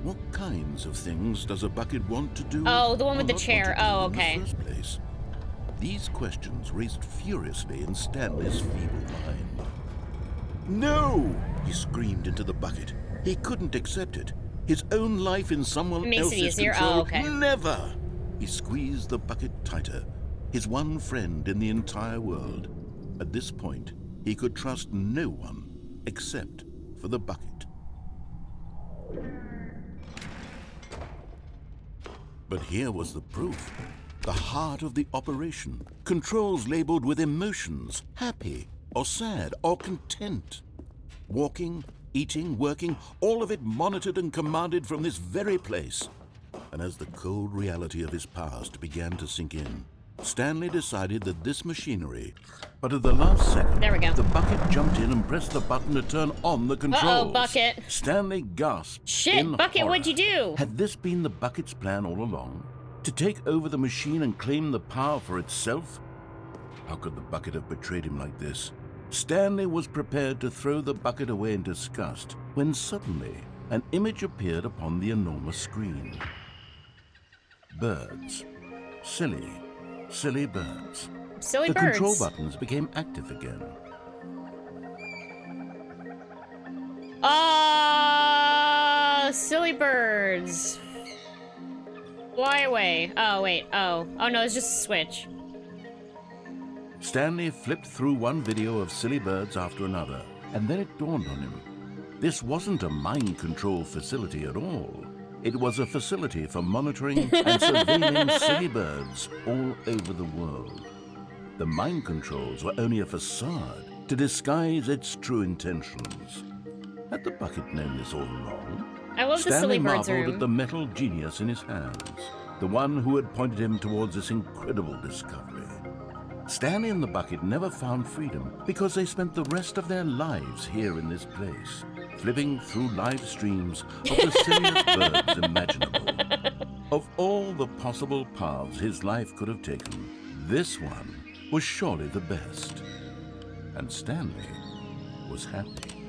What kinds of things does a bucket want to do? Oh, the one with or the not chair. want to do Oh, in the okay. first place? These questions raced furiously in Stanley's feeble mind. No! He screamed into the bucket. He couldn't accept it. His own life in someone Makes it else's easier? control. Oh, okay. Never! He squeezed the bucket tighter. His one friend in the entire world. At this point, he could trust no one except for the bucket. But here was the proof. The heart of the operation. Controls labeled with emotions, happy or sad or content. Walking, eating, working, all of it monitored and commanded from this very place. And as the cold reality of his past began to sink in, Stanley decided that this machinery... But at the last second, There we go. the bucket jumped in and pressed the button to turn on the controls. Uh-oh, bucket. Stanley gasped. Shit, in bucket, horror. what'd you do? Had this been the bucket's plan all along? To take over the machine and claim the power for itself? How could the bucket have betrayed him like this? Stanley was prepared to throw the bucket away in disgust when suddenly an image appeared upon the enormous screen. Birds. Silly, silly birds. Silly The birds. control buttons became active again. Silly birds. Fly away. Oh, wait. Oh. Oh, no, it's just a switch. Stanley flipped through one video of silly birds after another, and then it dawned on him. This wasn't a mind control facility at all. It was a facility for monitoring and surveilling silly birds all over the world. The mind controls were only a facade to disguise its true intentions. Had the bucket known this all along? I love the Stanley silly birds marveled room. at the metal genius in his hands, the one who had pointed him towards this incredible discovery. Stanley and the bucket never found freedom because they spent the rest of their lives here in this place, flipping through live streams of the silliest birds imaginable. Of all the possible paths his life could have taken, this one was surely the best. And Stanley was happy.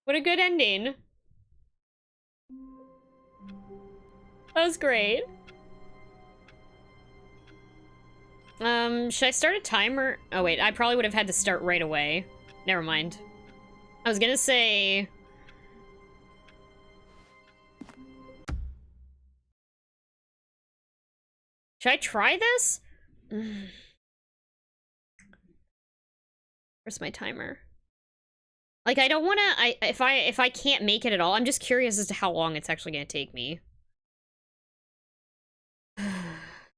What a good ending. That was great. Should I start a timer? Oh wait, I probably would have had to start right away. Never mind. I was gonna say... Should I try this? Where's my timer? Like, I don't wanna, if I can't make it at all, I'm just curious as to how long it's actually gonna take me.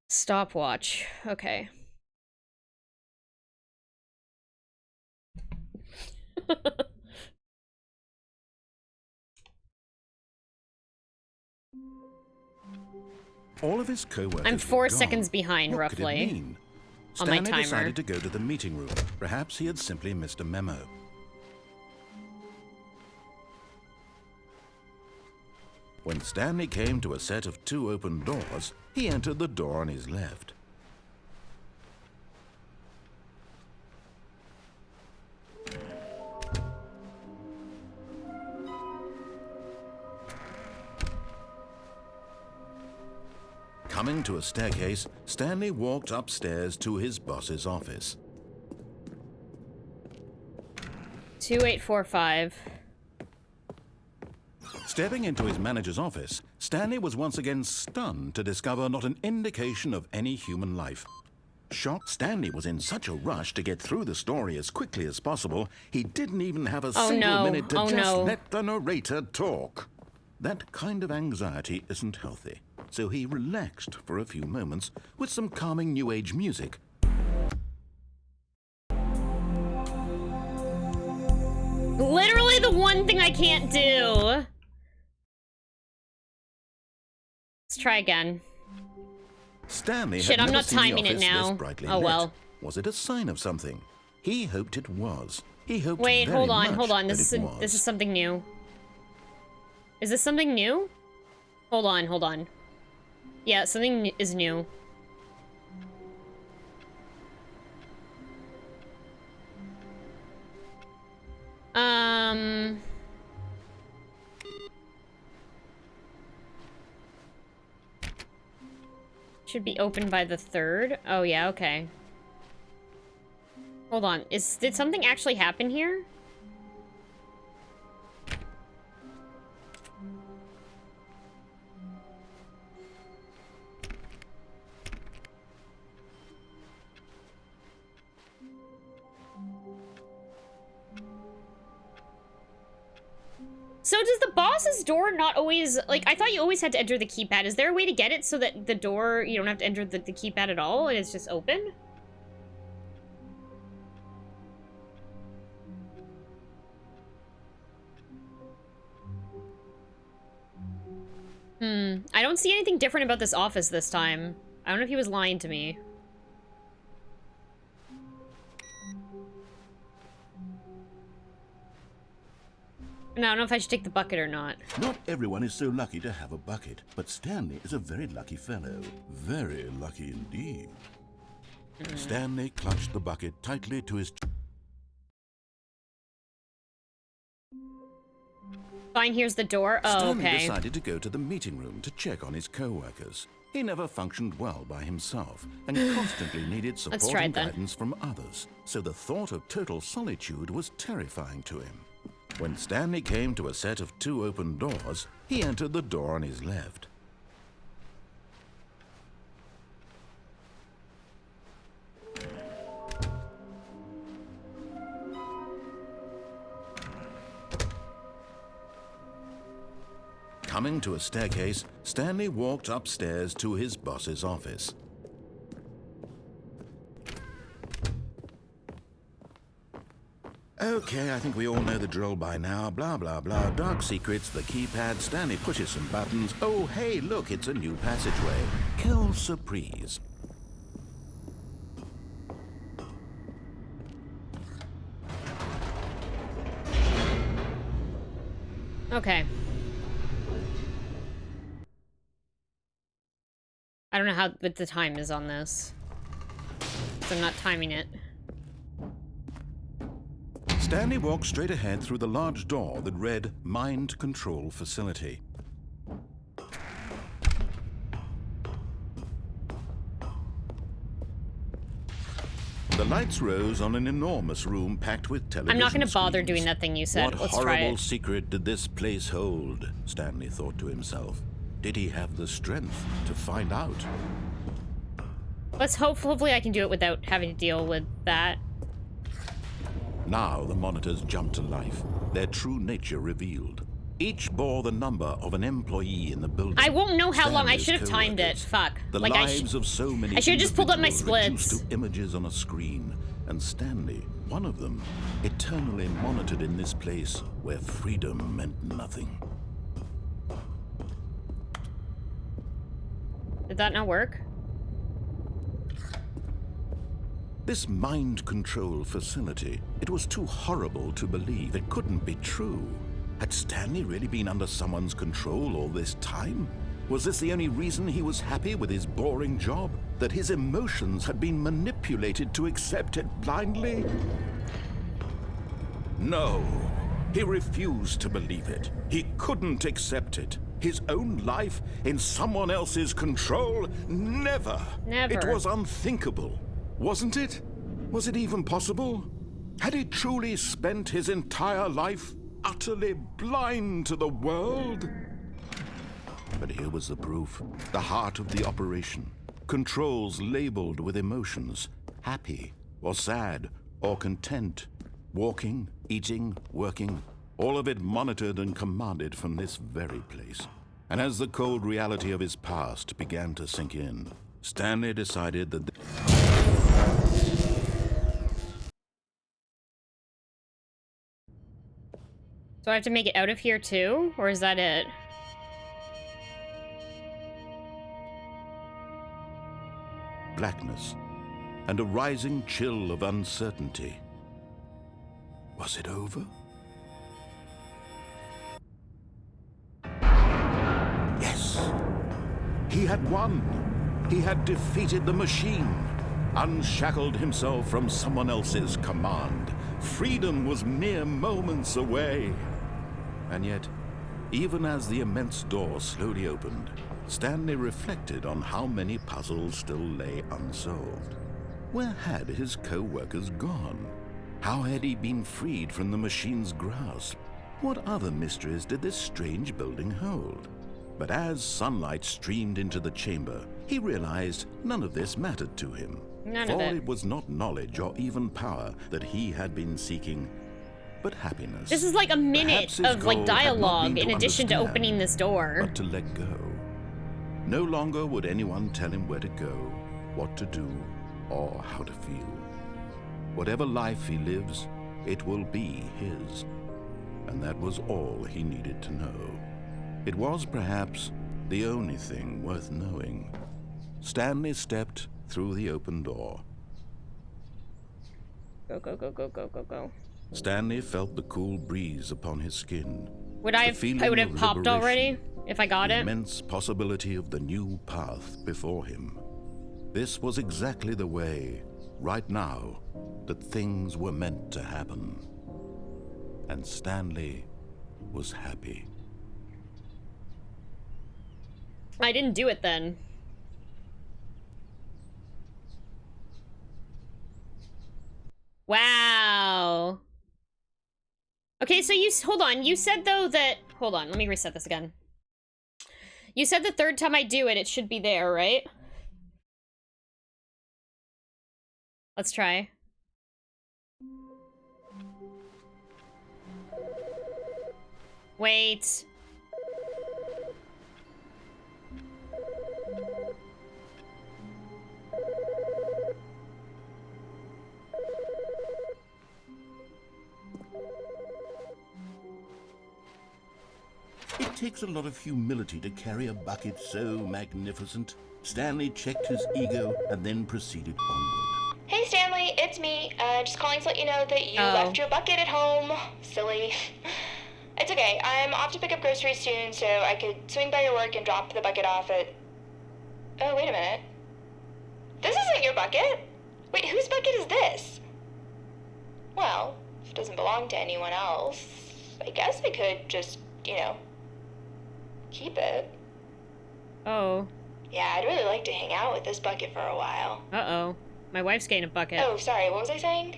Stopwatch. Okay. All of his co-workers I'm 4 were seconds gone. behind, What roughly, could it mean? on my Stanley timer. decided to go to the meeting room. Perhaps he had simply missed a memo. When Stanley came to a set of 2 open doors, he entered the door on his left. Coming to a staircase, Stanley walked upstairs to his boss's office. 2845. Stepping into his manager's office, Stanley was once again stunned to discover not an indication of any human life. Shocked, Stanley was in such a rush to get through the story as quickly as possible, he didn't even have a single minute to let the narrator talk. That kind of anxiety isn't healthy, so he relaxed for a few moments with some calming New Age music. Literally the one thing I can't do. Let's try again. Stanley Shit, had I'm never not seen the timing it office now. less brightly Oh lit. well. Was it a sign of something? He hoped it was. He hoped Wait, very hold much on. that This it is something new. Is this something new? Hold on. Yeah, something is new. Should be open by the 3rd. Oh yeah, okay. Hold on. Did something actually happen here? So does the boss's door not always, like, I thought you always had to enter the keypad. Is there a way to get it so that the door, you don't have to enter the keypad at all and it's just open? I don't see anything different about this office this time. I don't know if he was lying to me. And I don't know if I should take the bucket or not. Not everyone is so lucky to have a bucket, but Stanley is a very lucky fellow. Very lucky indeed. Stanley clutched the bucket tightly to his... Fine, here's the door. Oh, Stanley okay. decided to go to the meeting room to check on his co-workers. He never functioned well by himself and constantly needed support and guidance from others, so the thought of total solitude was terrifying to him. When Stanley came to a set of 2 open doors, he entered the door on his left. Coming to a staircase, Stanley walked upstairs to his boss's office. Okay, I think we all know the drill by now. Blah, blah, blah. Dark secrets, the keypad, Stanley pushes some buttons. Oh, hey, look, it's a new passageway. Quelle surprise. Okay. I don't know how what the time is on this. So I'm not timing it. Stanley walked straight ahead through the large door that read Mind Control Facility. The lights rose on an enormous room packed with television I'm not going to bother screens. doing that thing you said. What Let's try horrible it. secret did this place hold? Stanley thought to himself. Did he have the strength to find out? Let's hopefully I can do it without having to deal with that. Now the monitors jumped to life, their true nature revealed. Each bore the number of an employee in the building. I won't know how long. I Stanley's should have timed it. co-workers. Fuck. The Like lives of so many I should have just pulled up my individuals reduced splits. to images on a screen, and Stanley, one of them, eternally monitored in this place where freedom meant nothing. Did that not work? This mind control facility, it was too horrible to believe. It couldn't be true. Had Stanley really been under someone's control all this time? Was this the only reason he was happy with his boring job? That his emotions had been manipulated to accept it blindly? No, he refused to believe it. He couldn't accept it. His own life in someone else's control? Never. Never. It was unthinkable, wasn't it? Was it even possible? Had he truly spent his entire life utterly blind to the world? But here was the proof. The heart of the operation. Controls labeled with emotions. Happy, or sad, or content. Walking, eating, working. All of it monitored and commanded from this very place. And as the cold reality of his past began to sink in, Stanley decided that... So I have to make it out of here too? Or is that it? Blackness, and a rising chill of uncertainty. Was it over? Yes! He had won! He had defeated the machine, unshackled himself from someone else's command. Freedom was mere moments away. And yet, even as the immense door slowly opened, Stanley reflected on how many puzzles still lay unsolved. Where had his co-workers gone? How had he been freed from the machine's grasp? What other mysteries did this strange building hold? But as sunlight streamed into the chamber, he realized none of this mattered to him. None For of it. it was not knowledge or even power that he had been seeking, but happiness. This is like a minute Perhaps his of like goal had not dialogue been in addition to understand, opening this door. but to let go. No longer would anyone tell him where to go, what to do, or how to feel. Whatever life he lives, it will be his. And that was all he needed to know. It was perhaps the only thing worth knowing. Stanley stepped through the open door. Go, go, go, go, go, go, go. Stanley felt the cool breeze upon his skin. Would I would have of popped already liberation, if I got the it? immense possibility of the new path before him. This was exactly the way, right now, that things were meant to happen. And Stanley was happy. I didn't do it then. Wow. Okay, so hold on. You said though that, hold on, let me reset this again. You said the third time I do it, it should be there, right? Let's try. Wait. It takes a lot of humility to carry a bucket so magnificent. Stanley checked his ego and then proceeded onward. Hey Stanley, it's me. Just calling to let you know that you Oh. left your bucket at home. Silly. It's okay. I'm off to pick up groceries soon, so I could swing by your work and drop the bucket off at... Oh, wait a minute. This isn't your bucket. Wait, whose bucket is this? Well, if it doesn't belong to anyone else, I guess I could just, keep it. Oh. Yeah, I'd really like to hang out with this bucket for a while. Uh-oh. My wife's getting a bucket. Oh, sorry, what was I saying?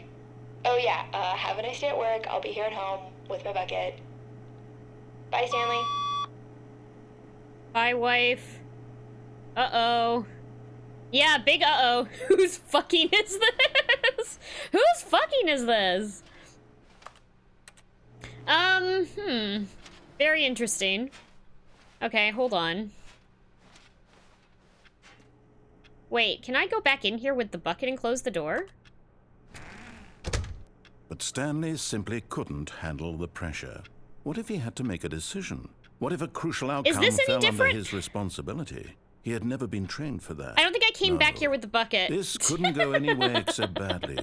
Oh yeah, have a nice day at work. I'll be here at home with my bucket. Bye, Stanley. Bye, wife. Uh-oh. Yeah, big uh-oh. Whose fucking is this? Whose fucking is this? Very interesting. Okay, hold on. Wait, can I go back in here with the bucket and close the door? But Stanley simply couldn't handle the pressure. What if he had to make a decision? What if a crucial outcome fell under his responsibility? He had never been trained for that. I don't think I came back here with the bucket. This couldn't go anywhere except badly.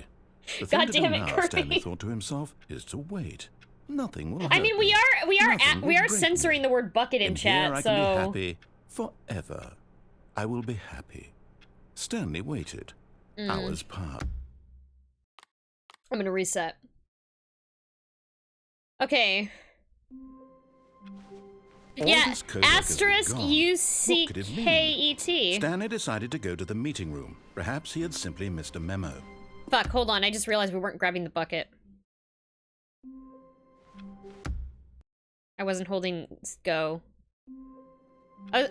The thing to do now, Stanley thought to himself, is to wait. Nothing will happen. I mean, we are censoring the word bucket in chat, I so... can be happy forever. I will be happy. Stanley waited. Hours passed. I'm gonna reset. Okay. Yeah, asterisk UCKET. Stanley decided to go to the meeting room. Perhaps he had simply missed a memo. Fuck, hold on. I just realized we weren't grabbing the bucket. I wasn't holding go.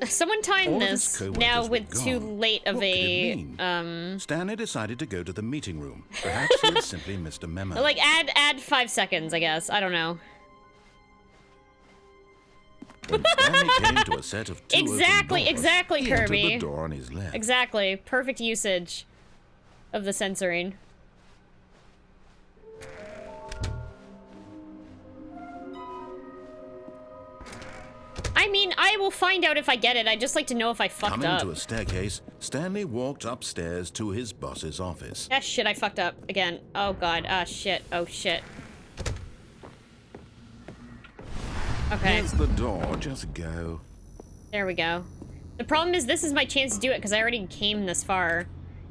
Someone timed this now with too late of Stanley decided to go to the meeting room. Perhaps he had simply missed a memo. Like, add 5 seconds, I guess. I don't know. When Stanley came to a set of two exactly, open doors, exactly, he Kirby. entered the door on his left. Exactly. Perfect usage of the censoring. I mean, I will find out if I get it. I'd just like to know if I fucked up. Coming to a staircase, Stanley walked upstairs to his boss's office. Ah, shit, I fucked up again. Oh, God. Ah, shit. Oh, shit. Okay. Here's the door. Just go. There we go. The problem is this is my chance to do it because I already came this far.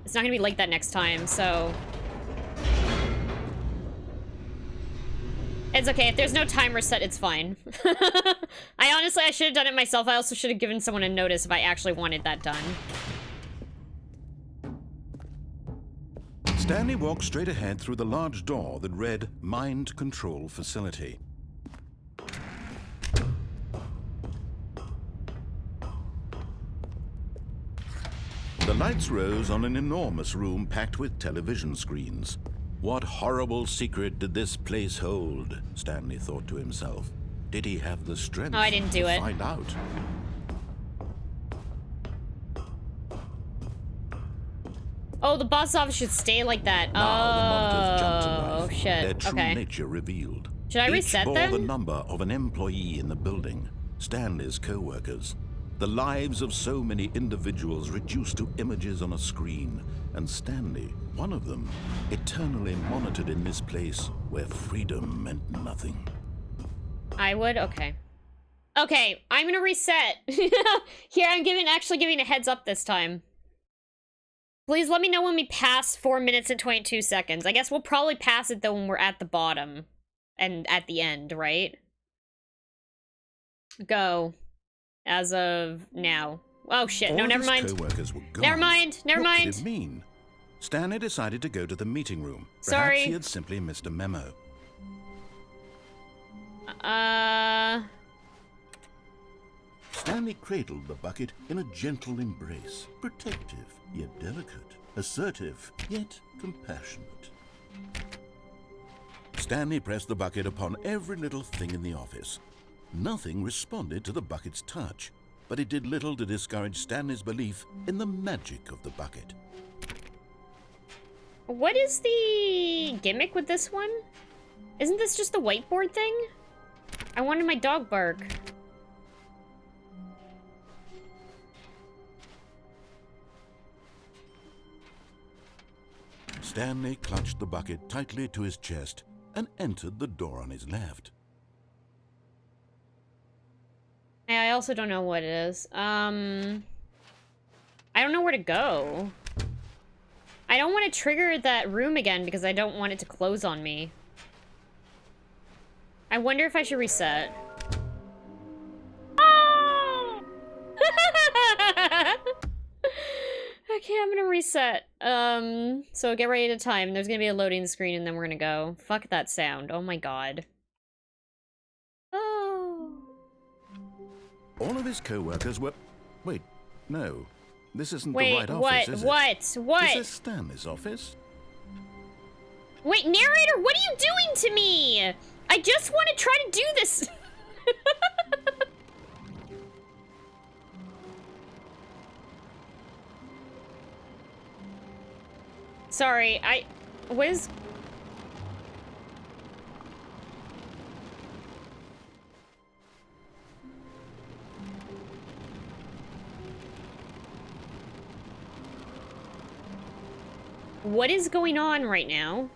It's not gonna be like that next time, so... It's okay. If there's no timer set, it's fine. I should have done it myself. I also should have given someone a notice if I actually wanted that done. Stanley walked straight ahead through the large door that read Mind Control Facility. The lights rose on an enormous room packed with television screens. What horrible secret did this place hold? Stanley thought to himself. Did he have the strength to find out? Oh, the boss office should stay like that. Now the monitors jumped to life. Oh, shit. Their true nature revealed. Should I reset them? Each bore the number of an employee in the building. Stanley's co-workers. The lives of so many individuals reduced to images on a screen, and Stanley, one of them, eternally monitored in this place where freedom meant nothing. I would? Okay. Okay, I'm gonna reset. Here, I'm actually giving a heads up this time. Please let me know when we pass 4 minutes and 22 seconds. I guess we'll probably pass it, though, when we're at the bottom. And at the end, right? Go. As of now. Oh shit, no, never mind. Co-workers were gone. Never mind, never mind. What did it mean? Stanley decided to go to the meeting room. Sorry. Perhaps he had simply missed a memo. Stanley cradled the bucket in a gentle embrace. Protective, yet delicate. Assertive, yet compassionate. Stanley pressed the bucket upon every little thing in the office. Nothing responded to the bucket's touch, but it did little to discourage Stanley's belief in the magic of the bucket. What is the gimmick with this one? Isn't this just the whiteboard thing? I wanted my dog bark. Stanley clutched the bucket tightly to his chest and entered the door on his left. I also don't know what it is. I don't know where to go. I don't want to trigger that room again because I don't want it to close on me. I wonder if I should reset. Oh! Okay, I'm gonna reset. So get ready to time. There's gonna be a loading screen and then we're gonna go. Fuck that sound. Oh my god. Oh. All of his co-workers were... Wait, no. This isn't the right office, is it? What? Is this Stanley's office? Wait, narrator, what are you doing to me? I just want to try to do this. Sorry, what is... What is going on right now?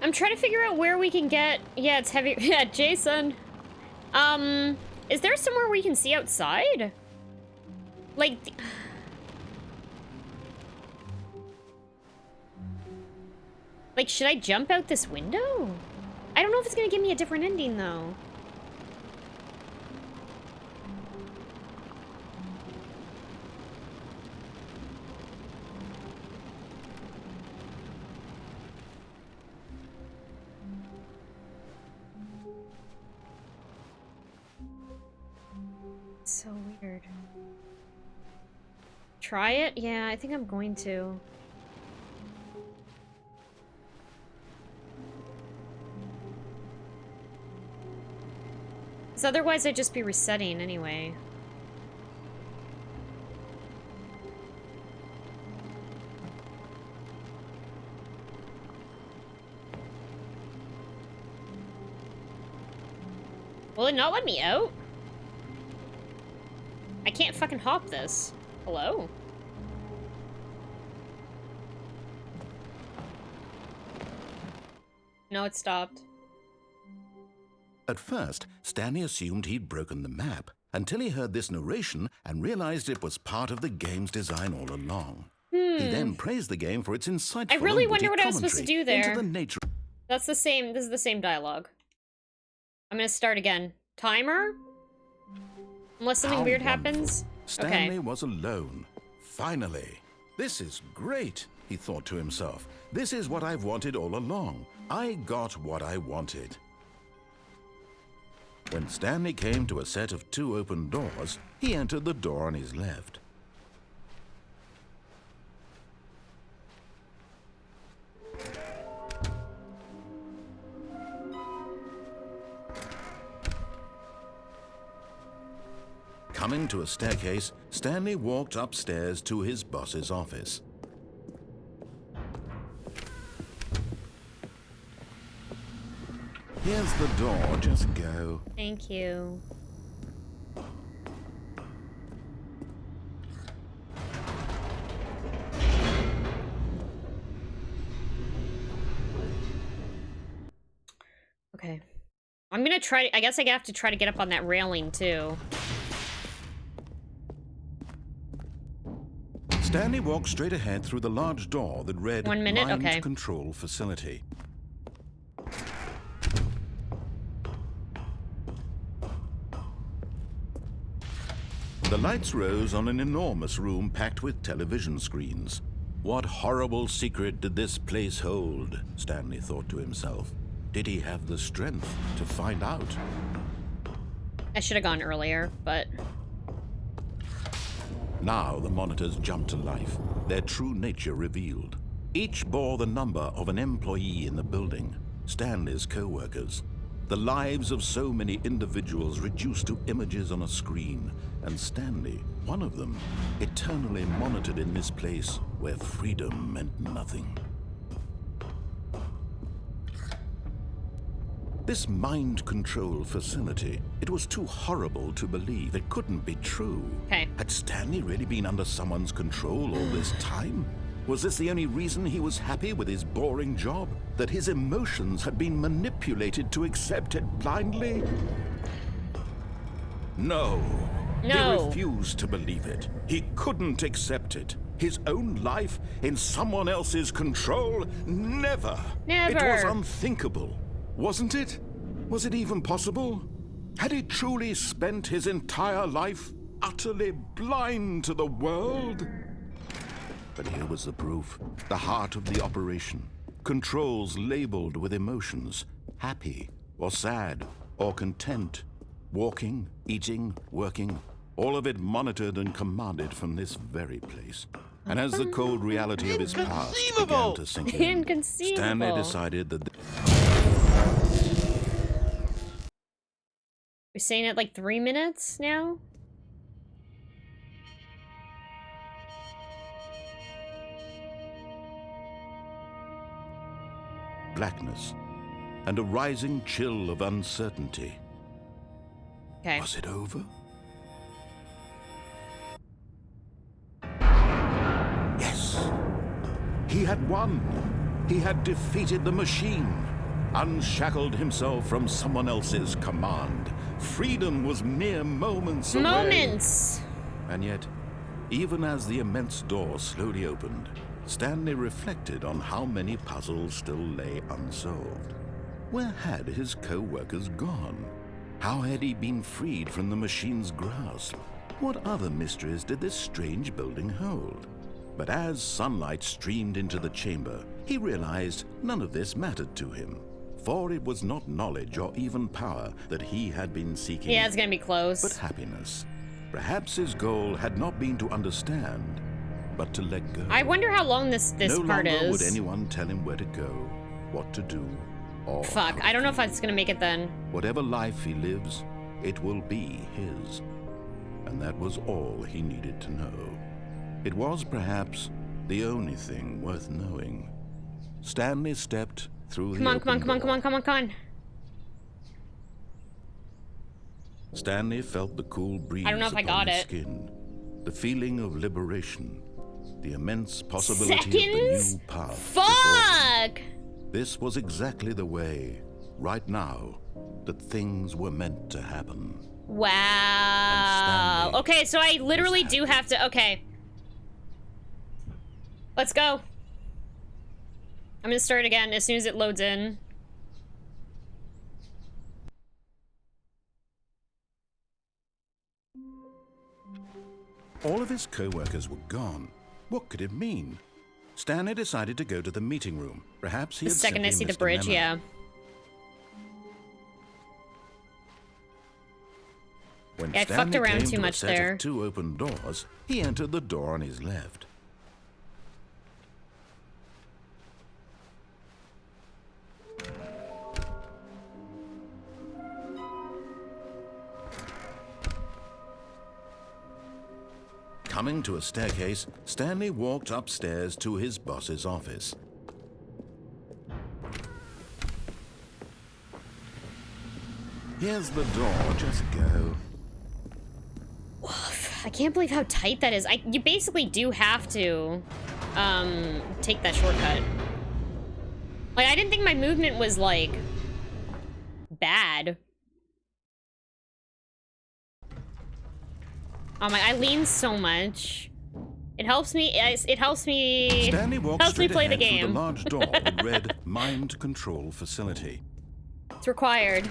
I'm trying to figure out where we can get... Yeah, it's heavy. Yeah, Jason. Is there somewhere we can see outside? Like... Like, should I jump out this window? I don't know if it's gonna give me a different ending, though. So weird. Try it? Yeah, I think I'm going to. Because otherwise I'd just be resetting anyway. Will it not let me out? I can't fucking hop this. Hello? No, it stopped. At first, Stanley assumed he'd broken the map, until he heard this narration and realized it was part of the game's design all along. He then praised the game for its insightful I really and witty wonder what I was supposed to do commentary there. into the nature. That's the same, this is the same dialogue. I'm gonna start again. Timer? Unless something How weird wonderful. happens. Stanley was alone. Finally. This is great, he thought to himself. This is what I've wanted all along. I got what I wanted. When Stanley came to a set of 2 open doors, he entered the door on his left. Coming to a staircase, Stanley walked upstairs to his boss's office. Here's the door, just go. Thank you. Okay. I'm gonna try, I guess I have to try to get up on that railing too. Stanley walked straight ahead through the large door that read 1 minute, Mind okay. Control Facility. The lights rose on an enormous room packed with television screens. What horrible secret did this place hold? Stanley thought to himself. Did he have the strength to find out? I should have gone earlier, but... Now the monitors jumped to life, their true nature revealed. Each bore the number of an employee in the building, Stanley's co-workers. The lives of so many individuals reduced to images on a screen, and Stanley, one of them, eternally monitored in this place where freedom meant nothing. This mind control facility, it was too horrible to believe. It couldn't be true. Okay. Had Stanley really been under someone's control all this time? Was this the only reason he was happy with his boring job? That his emotions had been manipulated to accept it blindly? No. No. He refused to believe it. He couldn't accept it. His own life in someone else's control? Never. Never. It was unthinkable. Wasn't it? Was it even possible? Had he truly spent his entire life utterly blind to the world? But here was the proof. The heart of the operation. Controls labeled with emotions. Happy, or sad, or content. Walking, eating, working. all of it monitored and commanded from this very place. And as the cold reality of his past began to sink in, Inconceivable. Stanley decided that... We're saying it like 3 minutes now? Blackness and a rising chill of uncertainty. Okay. Was it over? Yes. He had won. He had defeated the machine, unshackled himself from someone else's command. Freedom was mere moments away. Moments! And yet, even as the immense door slowly opened, Stanley reflected on how many puzzles still lay unsolved. Where had his co-workers gone? How had he been freed from the machine's grasp? What other mysteries did this strange building hold? But as sunlight streamed into the chamber, he realized none of this mattered to him. For it was not knowledge or even power that he had been seeking. Yeah, it's gonna be close. But happiness. Perhaps his goal had not been to understand, but to let go. I wonder how long this part no longer is. would anyone tell him where to go, what to do, or Fuck, I don't know if it's gonna make it then. whatever life he lives, it will be his. And that was all he needed to know. It was perhaps the only thing worth knowing. Stanley stepped through Come on, come on, come on, come on, come on, come on. Stanley felt the cool breeze I don't know if I upon got his it. skin, the feeling of liberation, the immense possibility of Seconds? the new path before him. Fuck! This was exactly the way, right now, that things were meant to happen. Wow. Stanley Okay, so I literally do have to. Okay. Let's go. I'm gonna start again as soon as it loads in. All of his co-workers were gone. What could it mean? Stanley decided to go to the meeting room. Perhaps he The had second I simply see the missed a bridge, memo. yeah. When Yeah, I Stanley fucked around came too to much a set there. of 2 open doors, he entered the door on his left. Coming to a staircase, Stanley walked upstairs to his boss's office. Here's the door, just go. I can't believe how tight that is. You basically do have to, take that shortcut. Like, I didn't think my movement was, like, bad. Oh my, I lean so much. It helps me, it helps me, Stanley walked helps me straight play the ahead through game. the large door that read Mind Control Facility. It's required.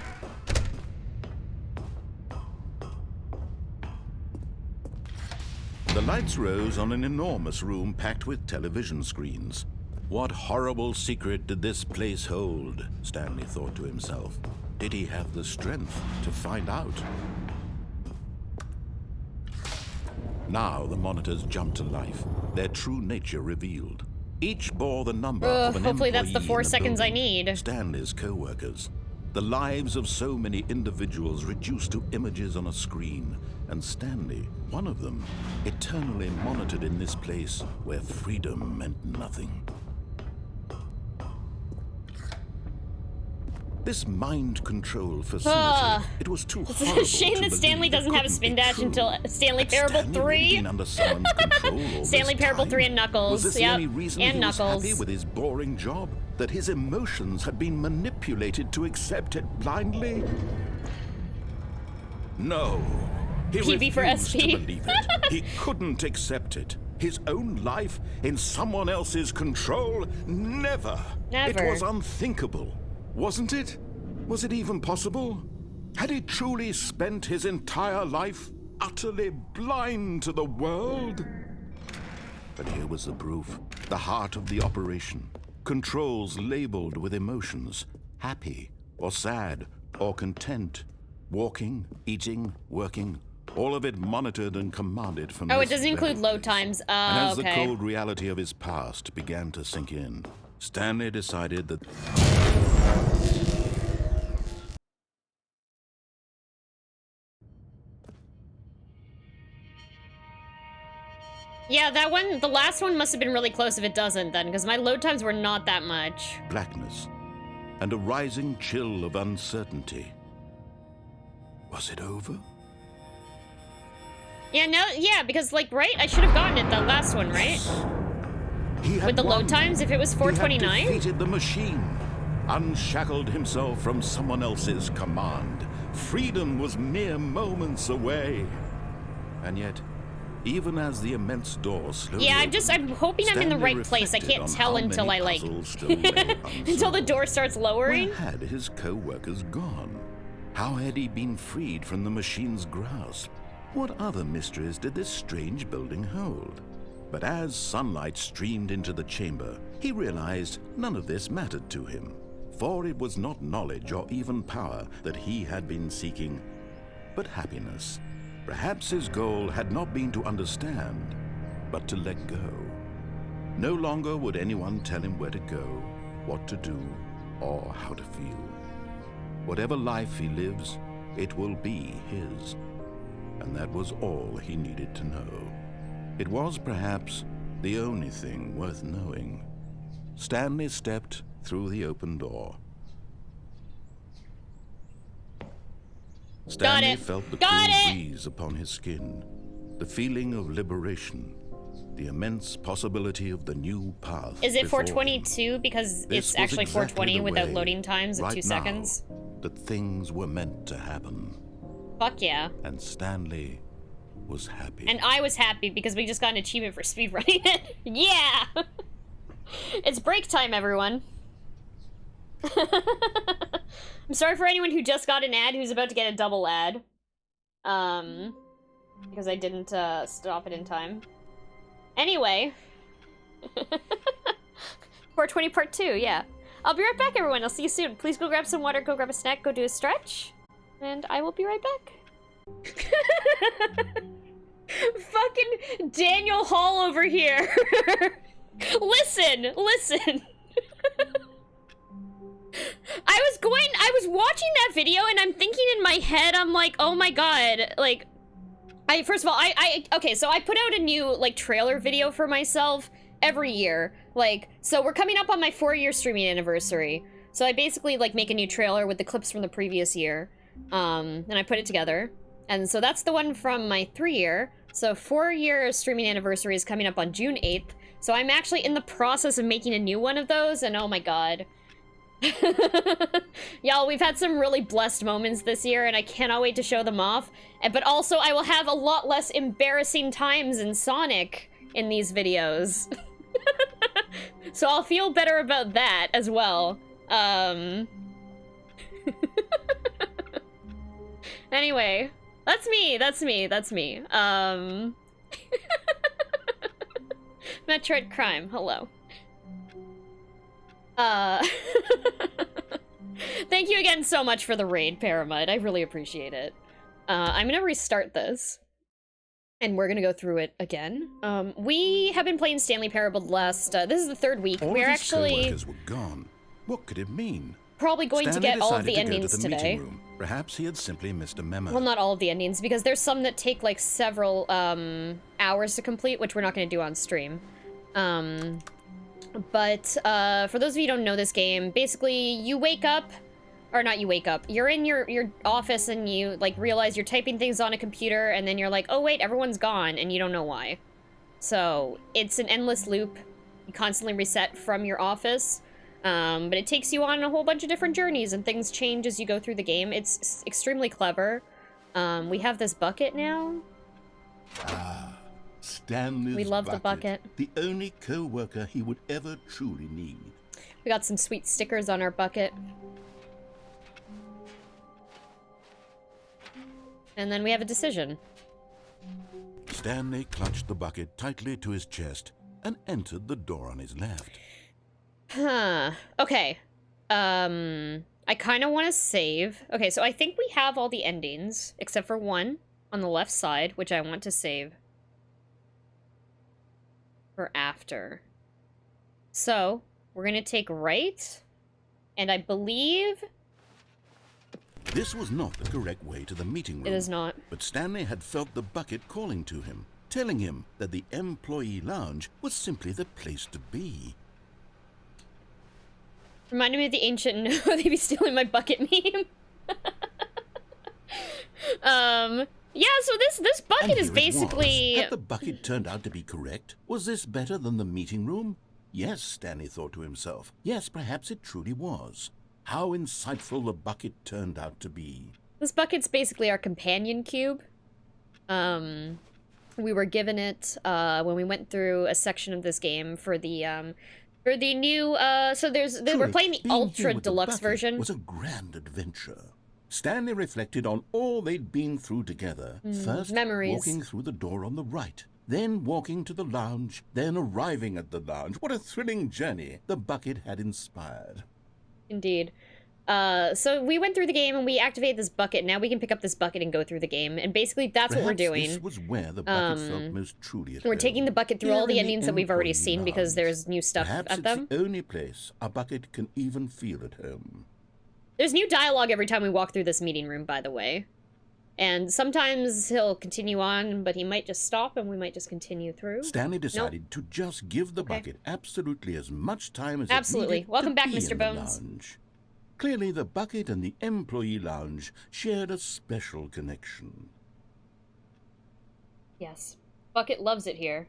The lights rose on an enormous room packed with television screens. What horrible secret did this place hold? Stanley thought to himself. Did he have the strength to find out? Now the monitors jumped to life, their true nature revealed. Each bore the number of an hopefully that's the employee 4 in the seconds I building, need. Stanley's co-workers. The lives of so many individuals reduced to images on a screen, and Stanley, one of them, eternally monitored in this place where freedom meant nothing. This mind control facility, it was too It's horrible a shame to that Stanley believe it doesn't have a couldn't spin be dash true. until Stanley Had Parable Stanley really 3. been under someone's control all Stanley this Parable time? 3 and Knuckles. Was this the Yep. only reason And he was Knuckles. happy with his boring job? That his emotions had been manipulated to accept it blindly? No. He PB for refused SP. to believe it. He couldn't accept it. His own life in someone else's control? Never. Never. It was unthinkable, wasn't it? Was it even possible? Had he truly spent his entire life utterly blind to the world? But here was the proof. The heart of the operation. Controls labeled with emotions. Happy or sad or content. Walking, eating, working, all of it monitored and commanded from Oh, this it doesn't include very load place. times. And as Okay. the cold reality of his past began to sink in, Stanley decided that Yeah, that one, the last one must have been really close if it doesn't then, because my load times were not that much. blackness and a rising chill of uncertainty. Was it over? Yeah, no, yeah, because like, right? I should have gotten it the last one, right? He had With the won. load times, if it was He 429? had defeated the machine, unshackled himself from someone else's command. Freedom was mere moments away. And yet, even as the immense door slowly Yeah, opened, I'm hoping I'm in the Stanley right place. I reflected can't on tell how until many I like puzzles still lay until the unsolved. door starts lowering. Where had his co-workers gone? How had he been freed from the machine's grasp? What other mysteries did this strange building hold? But as sunlight streamed into the chamber, he realized none of this mattered to him. For it was not knowledge or even power that he had been seeking, but happiness. Perhaps his goal had not been to understand, but to let go. No longer would anyone tell him where to go, what to do, or how to feel. Whatever life he lives, it will be his. And that was all he needed to know. It was perhaps the only thing worth knowing. Stanley stepped through the open door. Stanley felt the cool breeze upon his skin, the feeling of liberation, the immense possibility of the new path. Is it before him. 422 because This it's was actually exactly 420 the without way, loading times of right 2 now, seconds? that things were meant to happen. Fuck yeah. And Stanley was happy. And I was happy because we just got an achievement for speedrunning it. Yeah! It's break time, everyone. I'm sorry for anyone who just got an ad who's about to get a double ad. Because I didn't stop it in time. Anyway. 420 part 2, yeah. I'll be right back, everyone. I'll see you soon. Please go grab some water, go grab a snack, go do a stretch. And I will be right back. Fucking Daniel Hall over here. Listen. I was watching that video and I'm thinking in my head, I'm like, oh my god, like, first of all, okay, so I put out a new, like, trailer video for myself every year. Like, so we're coming up on my 4-year streaming anniversary. So I basically, like, make a new trailer with the clips from the previous year. And I put it together. And so that's the one from my 3-year. So 4-year streaming anniversary is coming up on June 8th. So I'm actually in the process of making a new one of those, and oh my god. Y'all, we've had some really blessed moments this year, and I cannot wait to show them off. But also, I will have a lot less embarrassing times in Sonic in these videos. So I'll feel better about that as well. Anyway, that's me. Metroid Crime, hello. Thank you again so much for the raid, Paramud. I really appreciate it. I'm gonna restart this. And we're gonna go through it again. We have been playing Stanley Parable the last, this is the 3rd week. All We're of his actually co-workers were gone. What could it mean? probably going Stanley to get all of the decided to endings go to the today. meeting room. Perhaps he had simply missed a memo. Well, not all of the endings, because there's some that take, like, several, hours to complete, which we're not gonna do on stream. But, for those of you who don't know this game, basically, you wake up, or not you wake up, you're in your office and you, like, realize you're typing things on a computer, and then you're like, oh wait, everyone's gone, and you don't know why. So, it's an endless loop. You constantly reset from your office. But it takes you on a whole bunch of different journeys, and things change as you go through the game. It's extremely clever. We have this bucket now. Ah, Stanley's We love the bucket. The only co-worker he would ever truly need. We got some sweet stickers on our bucket. And then we have a decision. Stanley clutched the bucket tightly to his chest and entered the door on his left. Huh. Okay. I kind of want to save. Okay, so I think we have all the endings, except for one on the left side, which I want to save for after. So, we're gonna take right, and I believe... This was not the correct way to the meeting room. It is not. But Stanley had felt the bucket calling to him, telling him that the employee lounge was simply the place to be. Reminded me of the ancient "no, they be stealing my bucket" meme. Yeah, so this bucket is basically... Had the bucket turned out to be correct? Was this better than the meeting room? Yes, Stanley thought to himself. Yes, perhaps it truly was. How insightful the bucket turned out to be. This bucket's basically our companion cube. We were given it when we went through a section of this game for the new so we're playing the Ultra Deluxe version. It was a grand adventure. Stanley reflected on all they'd been through together. First, memories. Walking through the door on the right, then walking to the lounge, then arriving at the lounge. What a thrilling journey the bucket had inspired. Indeed. So we went through the game and we activated this bucket. Now we can pick up this bucket and go through the game. And basically that's what we're doing. This was where the bucket felt most truly at We're home. taking the bucket through all the endings that we've already seen because there's new stuff Perhaps at them. it's the only place a bucket can even feel at home. There's new dialogue every time we walk through this meeting room, by the way. And sometimes he'll continue on, but he might just stop and we might just continue through. Stanley decided to just give the bucket absolutely as much time as Absolutely. it needed Welcome to back, be Mr. in the Bones. lounge. Clearly, the bucket and the employee lounge shared a special connection. Yes. Bucket loves it here.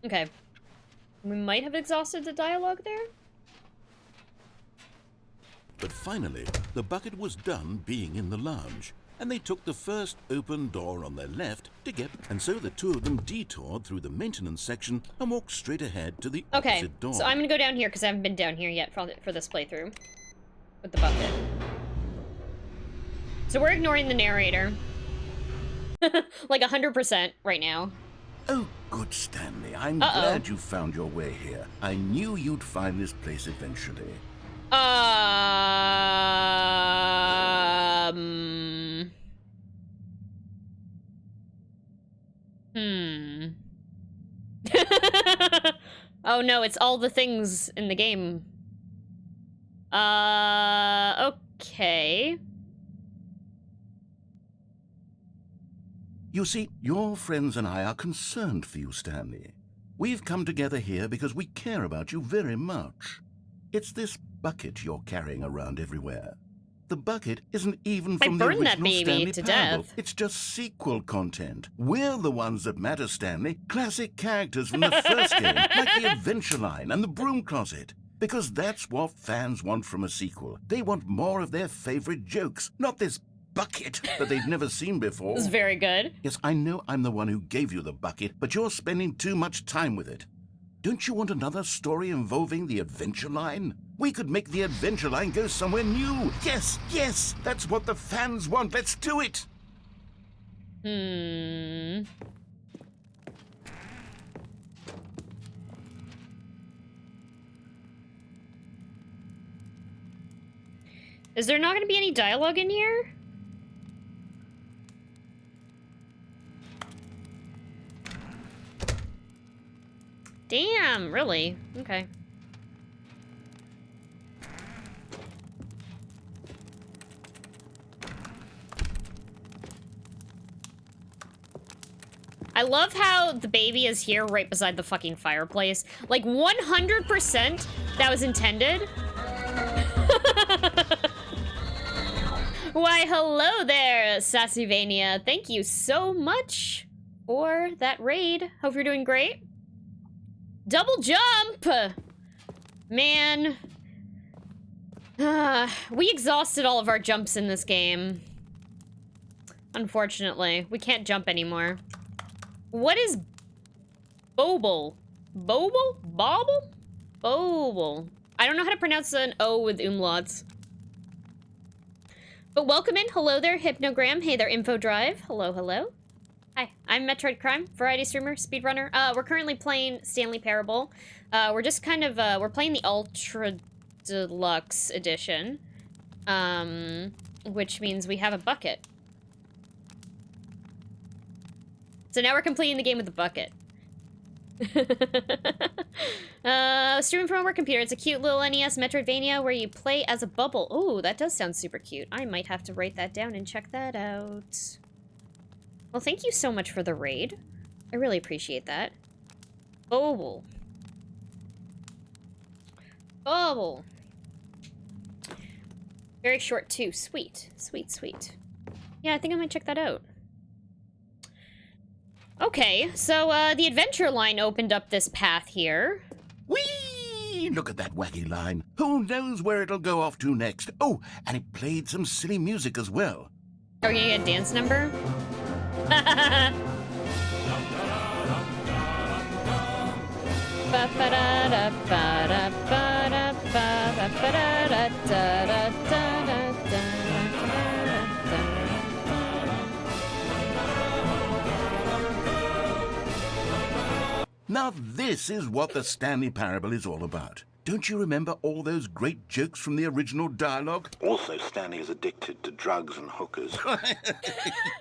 Okay. We might have exhausted the dialogue there. But finally, the bucket was done being in the lounge, and they took the first open door on their left to get... And so the two of them detoured through the maintenance section and walked straight ahead to the opposite door. So I'm gonna go down here because I haven't been down here yet for this playthrough. With the bucket. So we're ignoring the narrator. Like 100% right now. Oh, good, Stanley. I'm glad you found your way here. I knew you'd find this place eventually. Oh no, it's all the things in the game. Okay. You see, your friends and I are concerned for you, Stanley. We've come together here because we care about you very much. It's this bucket you're carrying around everywhere. The bucket isn't even from the original Stanley Parable. It's just sequel content. We're the ones that matter, Stanley. Classic characters from the first game, like the Adventure Line and the Broom Closet. Because that's what fans want from a sequel. They want more of their favorite jokes, not this bucket that they've never seen before. This is very good. Yes, I know I'm the one who gave you the bucket, but you're spending too much time with it. Don't you want another story involving the Adventure Line? We could make the Adventure Line go somewhere new. Yes, yes, that's what the fans want. Let's do it. Is there not going to be any dialogue in here? Damn, really? Okay. I love how the baby is here right beside the fucking fireplace. Like 100% that was intended. Why, hello there, Sassyvania. Thank you so much for that raid. Hope you're doing great. Double jump! Man. We exhausted all of our jumps in this game. Unfortunately. We can't jump anymore. What is Bobble? Bobble? Bobble? Bobble. I don't know how to pronounce an O with umlauts. But welcome in. Hello there, Hypnogram. Hey there, Info Drive. Hello, hello. Hi, I'm Metroid Crime, variety streamer, speedrunner. We're currently playing Stanley Parable. We're just kind of, we're playing the Ultra Deluxe edition. Which means we have a bucket. So now we're completing the game with a bucket. Streaming from a work computer. It's a cute little NES Metroidvania where you play as a bubble. Oh, that does sound super cute. I might have to write that down and check that out. Well, thank you so much for the raid. I really appreciate that. Bubble. Bubble. Very short too. Sweet. Sweet, sweet. Yeah, I think I might check that out. Okay, so the adventure line opened up this path here. Whee! Look at that wacky line. Who knows where it'll go off to next? Oh, and it played some silly music as well. Are we gonna get a dance number? Now this is what the Stanley Parable is all about. Don't you remember all those great jokes from the original dialogue? Also, Stanley is addicted to drugs and hookers.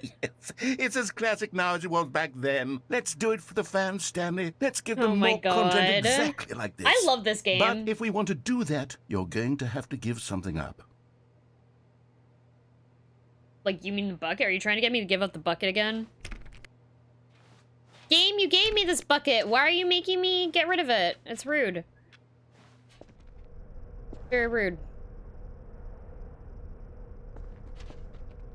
Yes, it's as classic now as it was back then. Let's do it for the fans, Stanley. Let's give them more content exactly like this. I love this game. But if we want to do that, you're going to have to give something up. Like, you mean the bucket? Are you trying to get me to give up the bucket again? Game, you gave me this bucket. Why are you making me get rid of it? It's rude. Very rude.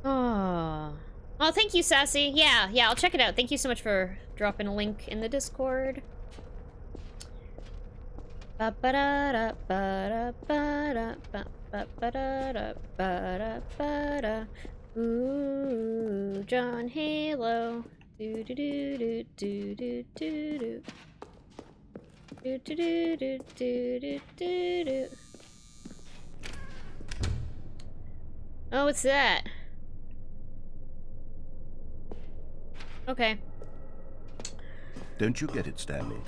Oh. Oh, thank you, Sassy. Yeah, I'll check it out. Thank you so much for dropping a link in the Discord. Ooh, John Halo. Do do do do do do do do do do do do do do. Oh, what's that? Okay. Don't you get it, Stanley?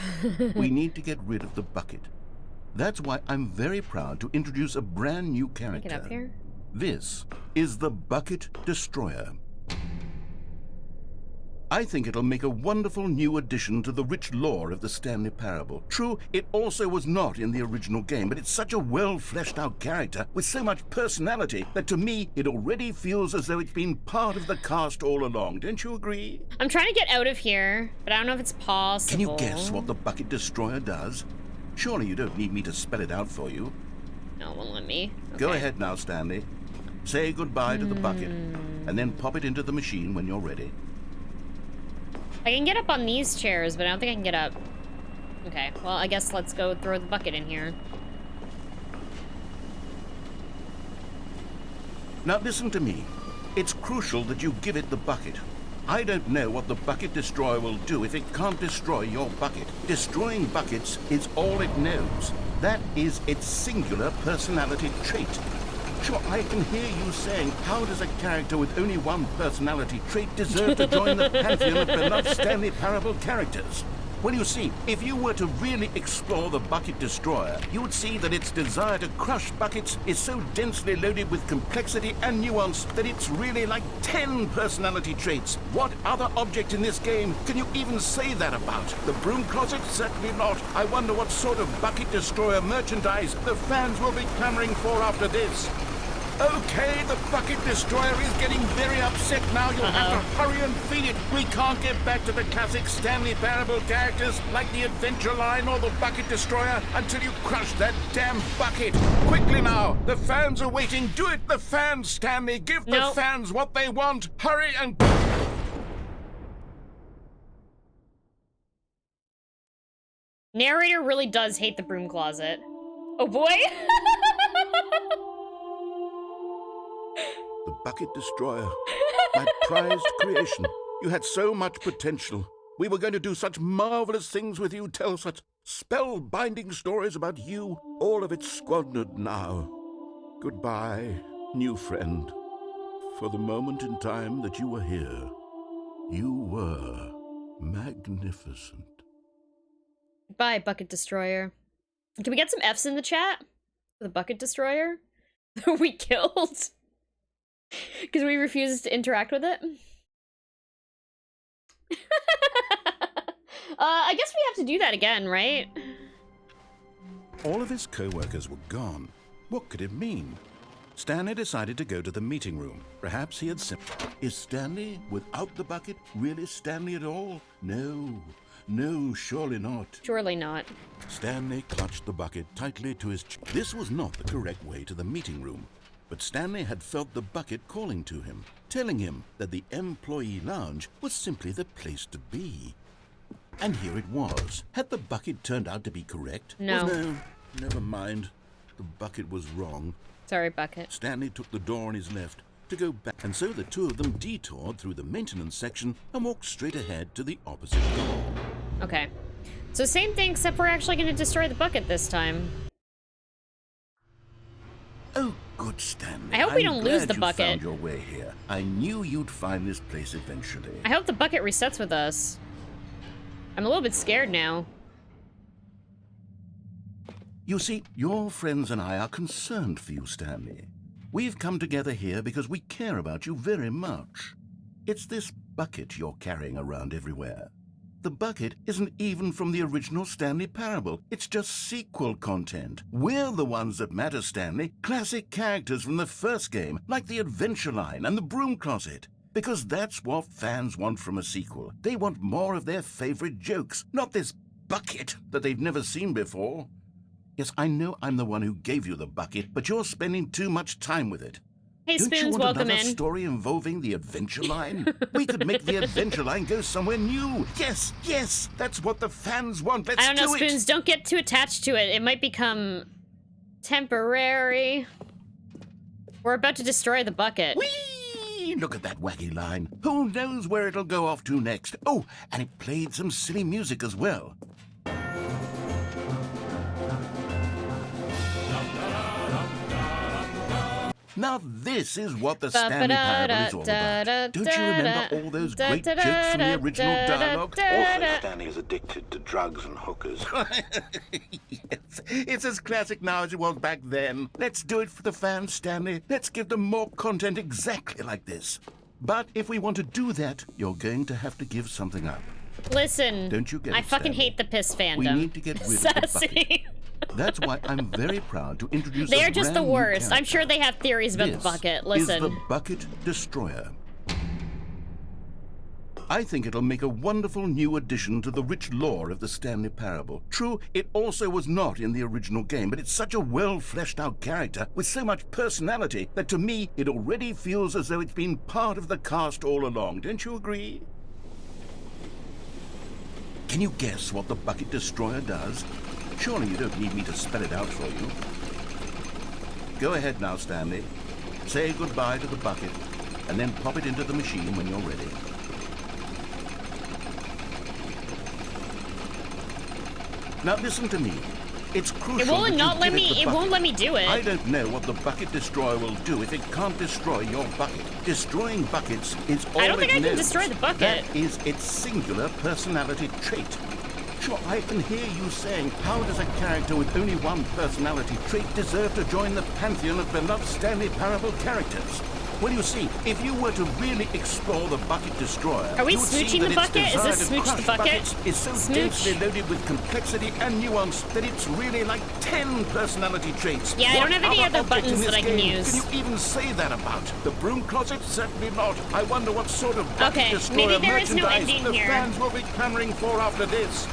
We need to get rid of the bucket. That's why I'm very proud to introduce a brand new character. Get up here. This is the Bucket Destroyer. I think it'll make a wonderful new addition to the rich lore of the Stanley Parable. True, it also was not in the original game, but it's such a well-fleshed-out character with so much personality that to me, it already feels as though it's been part of the cast all along. Don't you agree? I'm trying to get out of here, but I don't know if it's possible. Can you guess what the Bucket Destroyer does? Surely you don't need me to spell it out for you. No, it won't let me. Okay. Go ahead now, Stanley. Say goodbye to the bucket, and then pop it into the machine when you're ready. I can get up on these chairs, but I don't think I can get up. Okay, well, I guess let's go throw the bucket in here. Now listen to me. It's crucial that you give it the bucket. I don't know what the Bucket Destroyer will do if it can't destroy your bucket. Destroying buckets is all it knows. That is its singular personality trait. Sure, I can hear you saying, how does a character with only one personality trait deserve to join the pantheon of beloved Stanley Parable characters? Well, you see, if you were to really explore the Bucket Destroyer, you would see that its desire to crush buckets is so densely loaded with complexity and nuance that it's really like 10 personality traits. What other object in this game can you even say that about? The broom closet? Certainly not. I wonder what sort of Bucket Destroyer merchandise the fans will be clamoring for after this. Okay, the Bucket Destroyer is getting very upset now. You'll have to hurry and feed it. We can't get back to the classic Stanley Parable characters like the Adventure Line or the Bucket Destroyer until you crush that damn bucket. Quickly now, the fans are waiting. Do it, the fans, Stanley. Give the fans what they want. Hurry and... Narrator really does hate the broom closet. Oh boy! The Bucket Destroyer, my prized creation. You had so much potential. We were going to do such marvelous things with you, tell such spellbinding stories about you. All of it squandered now. Goodbye, new friend. For the moment in time that you were here, You were magnificent. Bye, Bucket Destroyer. Can we get some F's in the chat? For the Bucket Destroyer? We killed? Because we refused to interact with it? I guess we have to do that again, right? All of his co-workers were gone. What could it mean? Stanley decided to go to the meeting room. Perhaps he had Is Stanley without the bucket really Stanley at all? No. No, surely not. Surely not. Stanley clutched the bucket tightly to his This was not the correct way to the meeting room. But Stanley had felt the bucket calling to him, telling him that the employee lounge was simply the place to be. And here it was. Had the bucket turned out to be correct? No. No, never mind. The bucket was wrong. Sorry, Bucket. Stanley took the door on his left to go back, and so the two of them detoured through the maintenance section and walked straight ahead to the opposite door. Okay. So same thing, except we're actually going to destroy the bucket this time. Oh, good, Stanley. I hope we don't I'm lose glad the you bucket. found your way here. I knew you'd find this place eventually. I hope the bucket resets with us. I'm a little bit scared now. You see, your friends and I are concerned for you, Stanley. We've come together here because we care about you very much. It's this bucket you're carrying around everywhere. The bucket isn't even from the original Stanley Parable. It's just sequel content. We're the ones that matter, Stanley. Classic characters from the first game, like the Adventure Line and the Broom Closet. Because that's what fans want from a sequel. They want more of their favorite jokes, not this bucket that they've never seen before. Yes, I know I'm the one who gave you the bucket, but you're spending too much time with it. Hey, Don't you Spoons, want welcome another in. story involving the Adventure Line? We could make the Adventure Line go somewhere new. Yes, yes, that's what the fans want. Let's I don't know, do Spoons, it. don't get too attached to it. It might become temporary. We're about to destroy the bucket. Whee! Look at that wacky line. Who knows where it'll go off to next? Oh, and it played some silly music as well. Now this is what the Stanley Parable is all about. Don't you remember all those great jokes from the original dialogue? Also, Stanley is addicted to drugs and hookers. Yes, it's as classic now as it was back then. Let's do it for the fans, Stanley. Let's give them more content exactly like this. But if we want to do that, you're going to have to give something up. Listen, Don't you get I it, fucking Stanley? hate the piss fandom. We need to get rid of the bucket. Sassy. That's why I'm very proud to introduce They a are just the brand new worst. I'm character. sure they have theories about the This bucket. is Listen. the Bucket Destroyer. I think it'll make a wonderful new addition to the rich lore of the Stanley Parable. True, it also was not in the original game, but it's such a well-fleshed-out character with so much personality that to me, it already feels as though it's been part of the cast all along. Don't you agree? Can you guess what the Bucket Destroyer does? Surely you don't need me to spell it out for you. Go ahead now, Stanley. Say goodbye to the bucket, and then pop it into the machine when you're ready. Now listen to me. It's crucial It won't that not you let give me. the It bucket. won't let me do it. I don't know what the Bucket Destroyer will do if it can't destroy your bucket. Destroying buckets is all I don't think it I can knows. destroy the bucket. That is its singular personality trait. Sure, I can hear you saying, how does a character with only one personality trait deserve to join the pantheon of beloved Stanley Parable characters? Well, you see, if you were to really explore the Bucket Destroyer, Are we you would see smooching that the its bucket? Is desire this to smooch the crush bucket? buckets is so Smooch? densely loaded with complexity and nuance that it's really like 10 personality traits. Yeah, I don't have any What other object in buttons this that I can game use. Can you even say that about? The Broom Closet? Certainly not. I wonder what sort of Bucket Okay, Destroyer maybe there is no merchandise ending the here. fans will be clamoring for after this.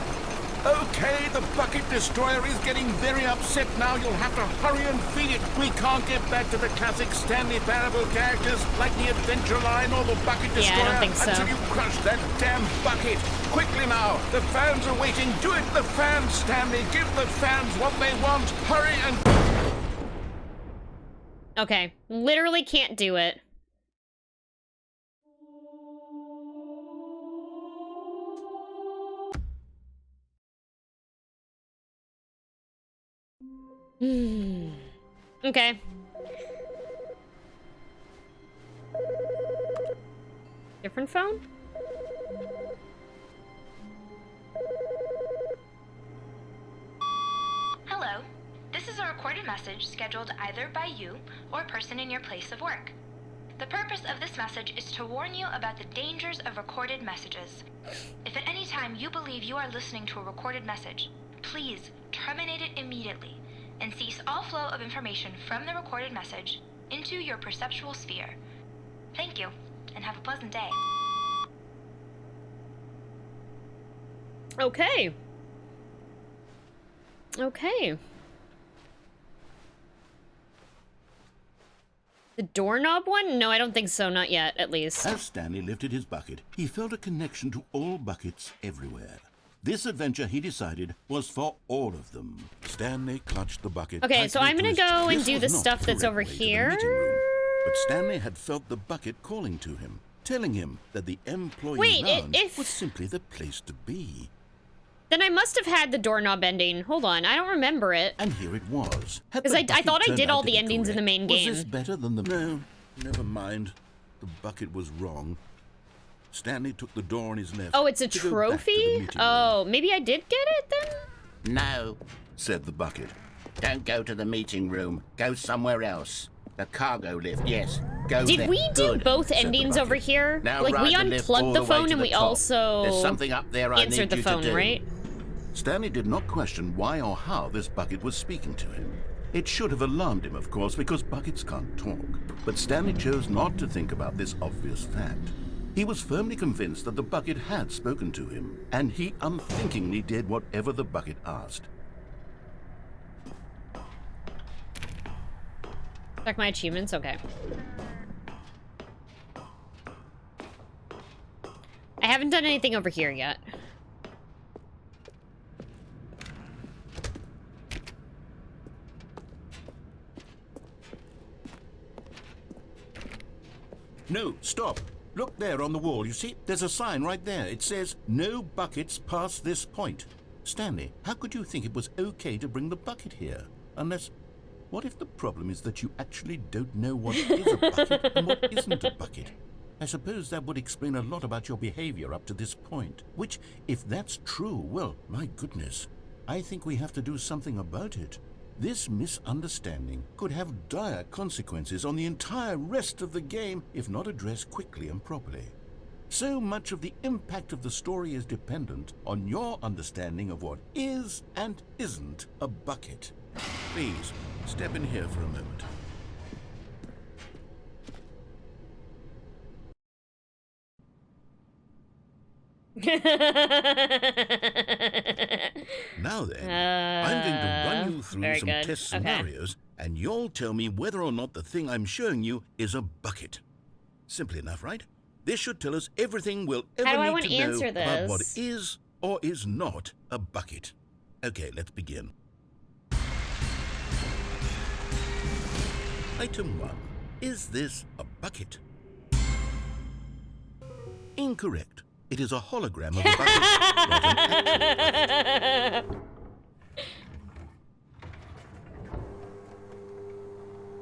Okay, the Bucket Destroyer is getting very upset now. You'll have to hurry and feed it. We can't get back to the classic Stanley Parable characters like the Adventure Line or the Bucket Yeah, I Destroyer don't think so. until you crush that damn bucket. Quickly now, the fans are waiting. Do it, the fans, Stanley. Give the fans what they want. Hurry and... Okay, literally can't do it. Okay. Different phone? is a recorded message scheduled either by you or a person in your place of work. The purpose of this message is to warn you about the dangers of recorded messages. If at any time you believe you are listening to a recorded message, please terminate it immediately and cease all flow of information from the recorded message into your perceptual sphere. Thank you, and have a pleasant day. Okay. Okay. The doorknob one? No, I don't think so. Not yet, at least. As Stanley lifted his bucket, he felt a connection to all buckets everywhere. This adventure, he decided, was for all of them. Stanley clutched the bucket. Okay, so I'm gonna go and do the stuff that's over here. But Stanley had felt the bucket calling to him, telling him that the employee Wait, lounge was simply the place to be. Then I must have had the doorknob ending. Hold on, I don't remember it. And here it was. Because I thought I did all the endings in the main game. Was this better than the... No, never mind. The bucket was wrong. Stanley took the door on his left. Oh, it's a trophy? Oh, maybe I did get it then? No, said the bucket. Don't go to the meeting room. Go somewhere else. The cargo lift, yes. Go there. Did we do both endings over here? Now like, we unplugged the phone and we also There's something up there I answered the phone, right? Stanley did not question why or how this bucket was speaking to him. It should have alarmed him, of course, because buckets can't talk. But Stanley chose not to think about this obvious fact. He was firmly convinced that the bucket had spoken to him, and he unthinkingly did whatever the bucket asked. Check my achievements? Okay. I haven't done anything over here yet. No, stop. Look there on the wall, you see? There's a sign right there. It says, no buckets past this point. Stanley, how could you think it was okay to bring the bucket here? Unless, what if the problem is that you actually don't know what is a bucket and what isn't a bucket? I suppose that would explain a lot about your behavior up to this point. Which, if that's true, well, my goodness, I think we have to do something about it. This misunderstanding could have dire consequences on the entire rest of the game if not addressed quickly and properly. So much of the impact of the story is dependent on your understanding of what is and isn't a bucket. Please, step in here for a moment. Now then, I'm going to run you through some test scenarios, and you'll tell me whether or not the thing I'm showing you is a bucket. Simple enough, right? This should tell us everything we'll ever need to know about what is or is not a bucket. Okay, let's begin. Item 1. Is this a bucket? Incorrect. It is a hologram of a bucket, not an actual bucket.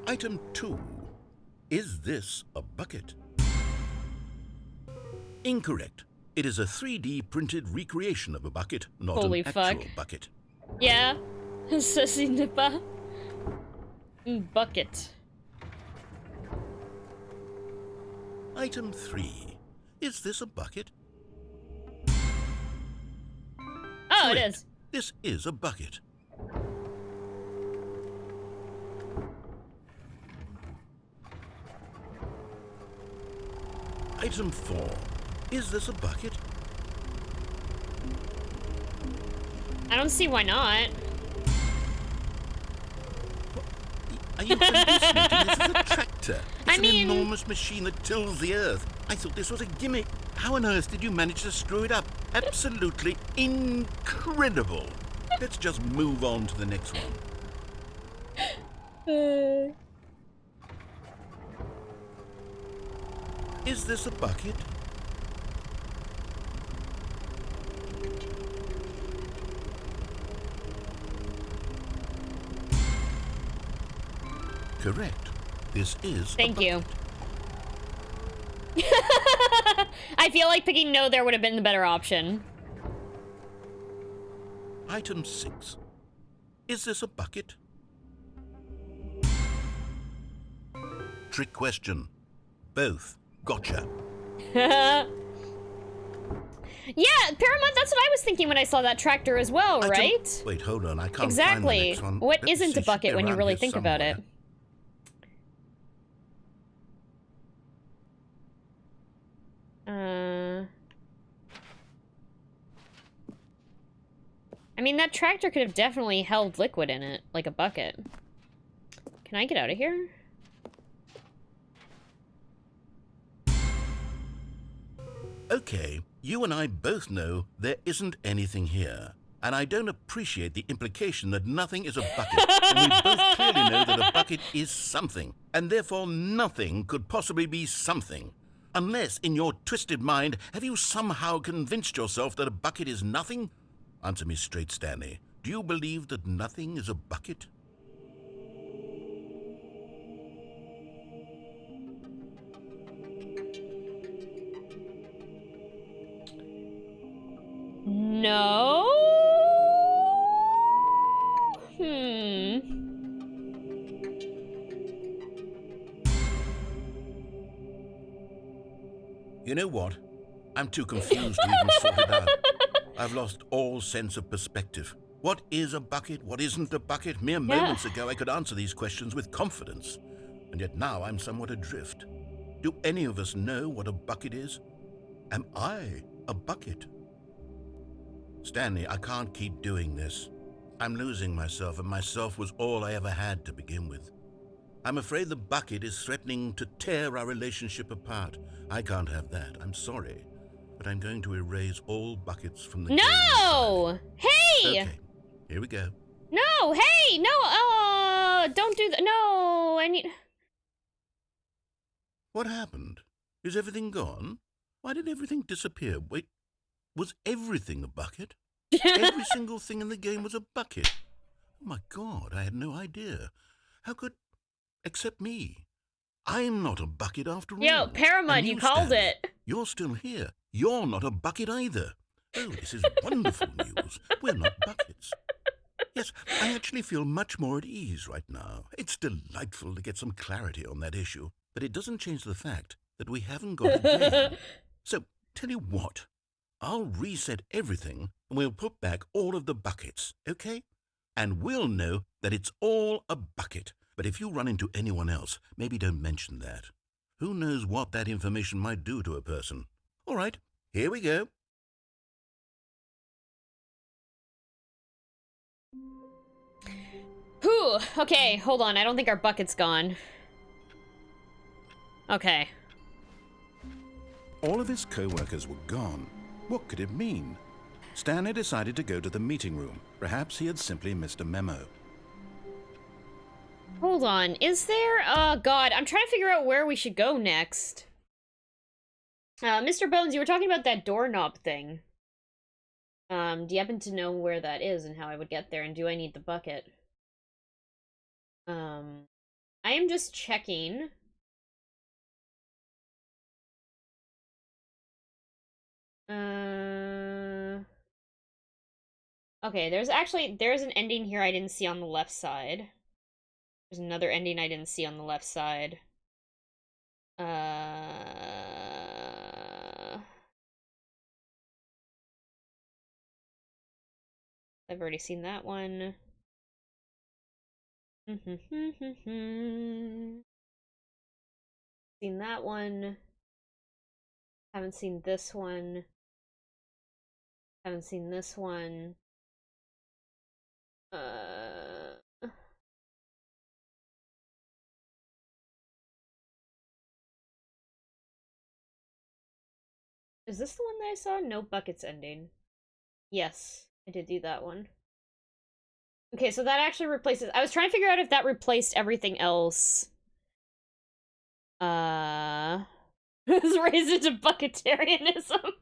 Item 2. Is this a bucket? Incorrect. It is a 3D printed recreation of a bucket, not an actual bucket. Yeah. Ceci n'est pas une bucket. Item 3. Is this a bucket? Oh, it is. This is a bucket. Item 4. Is this a bucket? I don't see why not. Are you hallucinating? This is a tractor. It's an enormous machine that tills the earth. I thought this was a gimmick. How on earth did you manage to screw it up? Absolutely incredible. Let's just move on to the next one. Is this a bucket? Correct. This is Thank you. I feel like picking no there would have been the better option. Item 6. Is this a bucket? trick question. Both. Gotcha. Yeah, Paramount, that's what I was thinking when I saw that tractor as well, right? Wait, hold on. I can't exactly. find the next one. What isn't a bucket when you really think about it? I mean, that tractor could have definitely held liquid in it, like a bucket. Can I get out of here? Okay, you and I both know there isn't anything here. And I don't appreciate the implication that nothing is a bucket. And we both clearly know that a bucket is something. And therefore nothing could possibly be something. Unless, in your twisted mind, have you somehow convinced yourself that a bucket is nothing? Answer me straight, Stanley. Do you believe that nothing is a bucket? No? You know what? I'm too confused to even sort it out. I've lost all sense of perspective. What is a bucket? What isn't a bucket? Mere moments ago, I could answer these questions with confidence. And yet now I'm somewhat adrift. Do any of us know what a bucket is? Am I a bucket? Stanley, I can't keep doing this. I'm losing myself, and myself was all I ever had to begin with. I'm afraid the bucket is threatening to tear our relationship apart. I can't have that. I'm sorry. But I'm going to erase all buckets from the game. No! Hey! Okay, here we go. No, hey! No, don't do that. No, I need... What happened? Is everything gone? Why did everything disappear? Wait, was everything a bucket? Every single thing in the game was a bucket. Oh my God, I had no idea. How could... Except me. I'm not a bucket after all. Yo, Paramount, you called Stanley, it. You're still here. You're not a bucket either. Oh, this is wonderful news. We're not buckets. Yes, I actually feel much more at ease right now. It's delightful to get some clarity on that issue, but it doesn't change the fact that we haven't got a game. So, tell you what, I'll reset everything and we'll put back all of the buckets, okay? And we'll know that it's all a bucket. But if you run into anyone else, maybe don't mention that. Who knows what that information might do to a person? All right, here we go. Whew, okay, hold on. I don't think our bucket's gone. Okay. All of his co-workers were gone. What could it mean? Stanley decided to go to the meeting room. Perhaps he had simply missed a memo. Hold on, is there? Oh God, I'm trying to figure out where we should go next. Mr. Bones, you were talking about that doorknob thing. Do you happen to know where that is and how I would get there, and do I need the bucket? I am just checking. Okay, there's an ending here I didn't see on the left side. There's another ending I didn't see on the left side. I've already seen that one. Seen that one. Haven't seen this one. Haven't seen this one. Is this the one that I saw? No buckets ending. Yes, I did do that one. Okay, so that actually replaces... I was trying to figure out if that replaced everything else. It was raised into bucketarianism.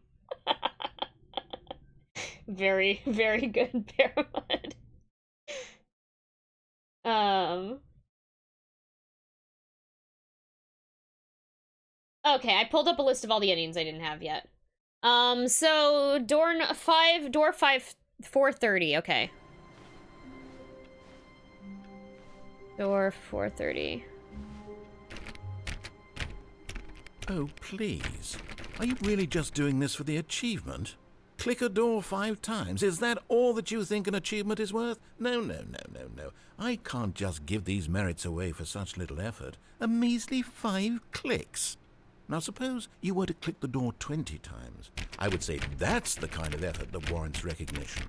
Very, very good, Paramount. Okay, I pulled up a list of all the endings I didn't have yet. So door 5, 430, okay. Door 430. Oh, please. Are you really just doing this for the achievement? Click a door 5 times. Is that all that you think an achievement is worth? No, no, no, no, no. I can't just give these merits away for such little effort. A measly 5 clicks. Now suppose you were to click the door 20 times. I would say that's the kind of effort that warrants recognition.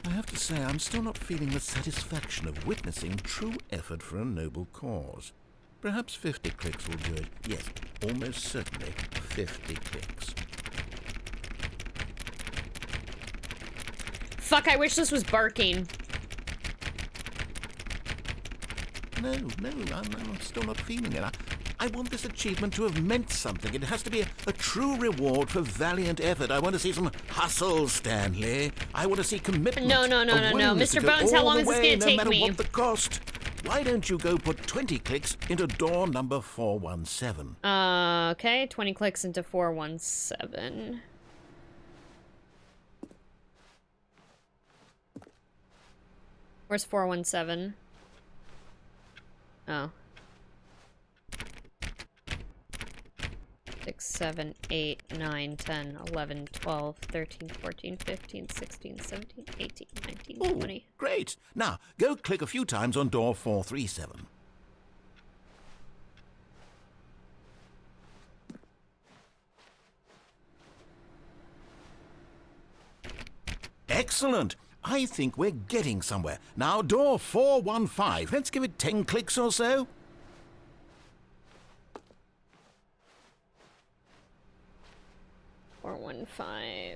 I have to say, I'm still not feeling the satisfaction of witnessing true effort for a noble cause. Perhaps 50 clicks will do it. Yes, almost certainly 50 clicks. Fuck, I wish this was barking. No, I'm still not feeling it. I want this achievement to have meant something. It has to be a true reward for valiant effort. I want to see some hustle, Stanley. I want to see commitment. No. Mr. Bones, how long is this going to take me? No matter what the cost. Why don't you go put 20 clicks into door number 417? Okay, 20 clicks into 417. Where's 417? Oh. 6, 7, 8, 9, 10, 11, 12, 13, 14, 15, 16, 17, 18, 19, 20. Oh, great. Now, go click a few times on door 437. Excellent. I think we're getting somewhere. Now, door 415. Let's give it 10 clicks or so. Or 1-5.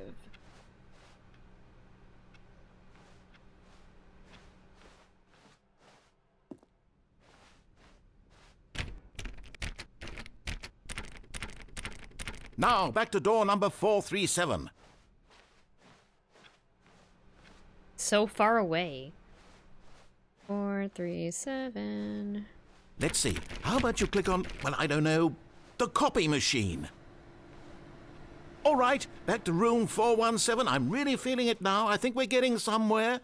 Now, back to door number 437. So far away. 437. Let's see. How about you click on, well, I don't know, the copy machine? All right, back to room 417. I'm really feeling it now. I think we're getting somewhere.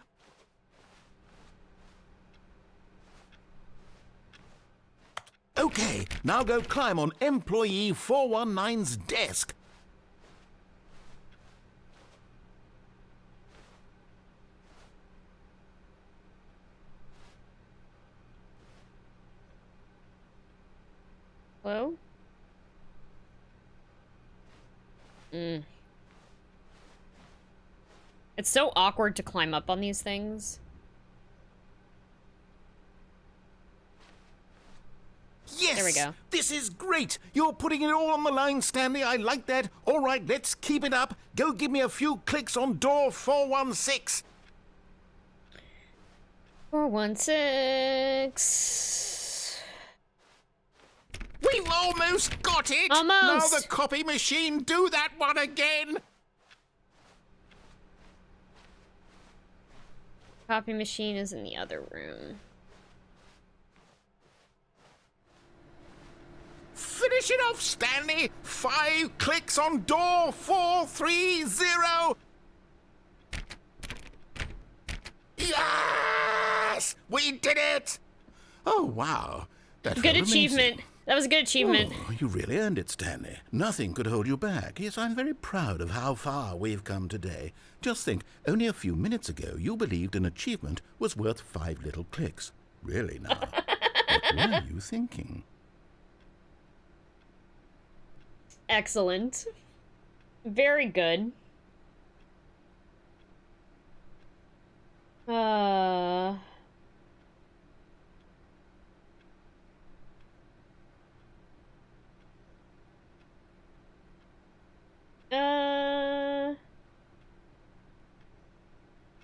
Okay, now go climb on employee 419's desk. Hello? It's so awkward to climb up on these things. Yes! There we go. This is great! You're putting it all on the line, Stanley. I like that. All right, let's keep it up. Go give me a few clicks on door 416. 416. We've almost got it! Almost! Now the copy machine, do that one again! Copy machine is in the other room. Finish it off, Stanley! 5 clicks on door 430! Yes! We did it! Oh, wow. That Good felt achievement. amazing. That was a good achievement. Oh, you really earned it, Stanley. Nothing could hold you back. Yes, I'm very proud of how far we've come today. Just think, only a few minutes ago, you believed an achievement was worth 5 little clicks. Really now? What were you thinking? Excellent. Very good.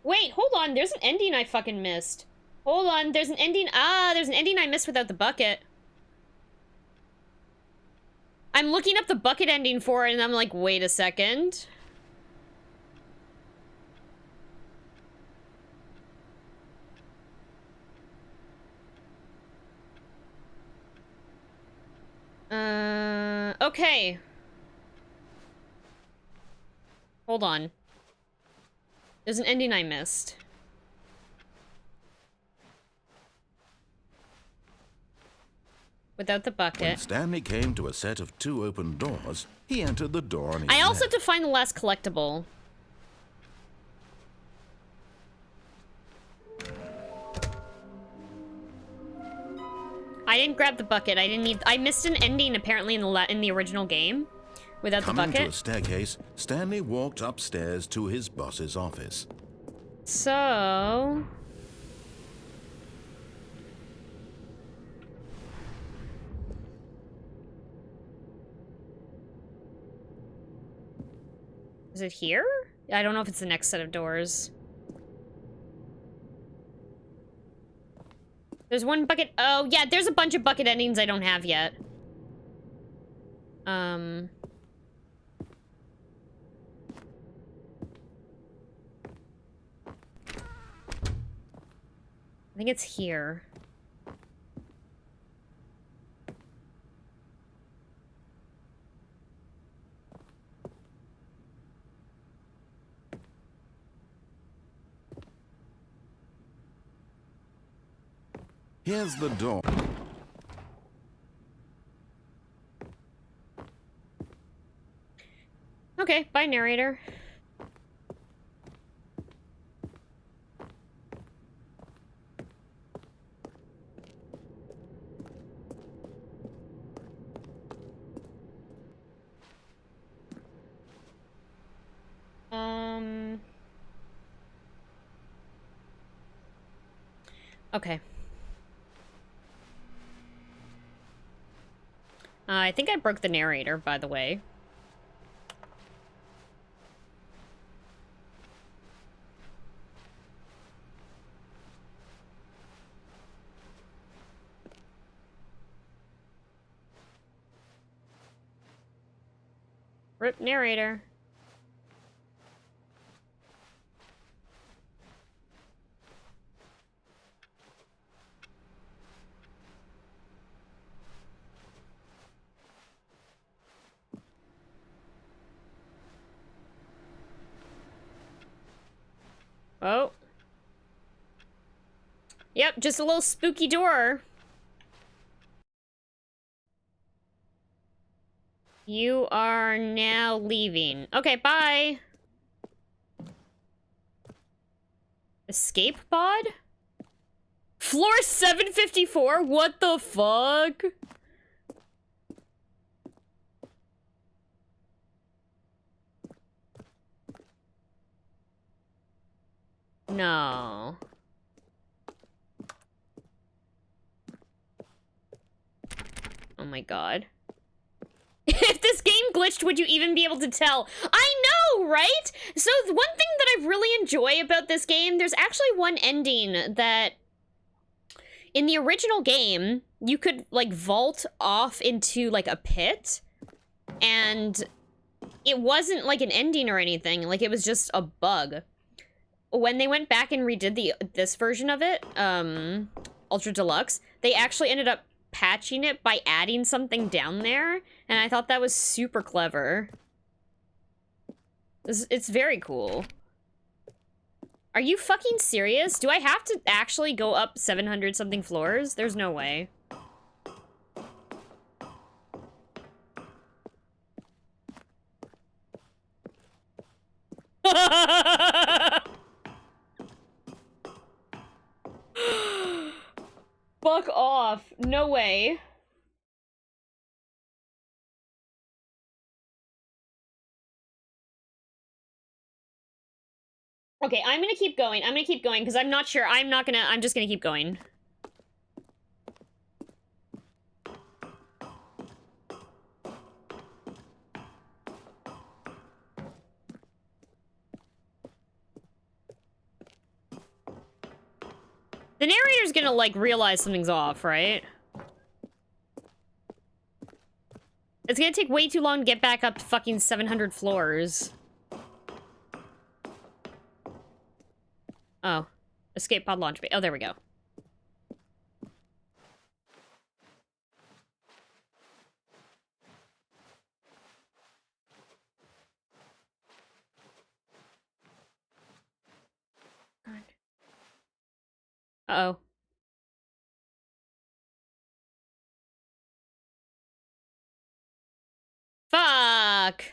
Wait, hold on. There's an ending I fucking missed. Hold on. There's an ending. There's an ending I missed without the bucket. I'm looking up the bucket ending for it, and I'm like, wait a second. Okay. Hold on. There's an ending I missed. Without the When bucket. Stanley came to a set of 2 open doors, he entered the door on his I also have left. to find the last collectible. I didn't grab the bucket. I missed an ending apparently in the original game without the Coming to a bucket. staircase, Stanley walked upstairs to his boss's office. So... Is it here? I don't know if it's the next set of doors. There's one bucket. Oh, yeah, there's a bunch of bucket endings I don't have yet. I think it's here. Here's the door. Okay, bye, narrator. Okay. I think I broke the narrator, by the way. Rip narrator. Oh. Yep, just a little spooky door. You are now leaving. Okay, bye. Escape pod? Floor 754? What the fuck? No. Oh my god. If this game glitched, would you even be able to tell? I know, right? So one thing that I really enjoy about this game, there's actually one ending that in the original game, you could like vault off into like a pit, and it wasn't like an ending or anything, like it was just a bug. When they went back and redid this version of it, Ultra Deluxe, they actually ended up patching it by adding something down there, and I thought that was super clever. It's very cool. Are you fucking serious? Do I have to actually go up 700 something floors? There's no way. Fuck off. No way. Okay, I'm gonna keep going. I'm gonna keep going because I'm not sure. I'm just gonna keep going. The narrator's gonna, like, realize something's off, right? It's gonna take way too long to get back up to fucking 700 floors. Oh. Escape pod launch bay. Oh, there we go. Uh-oh. fuck.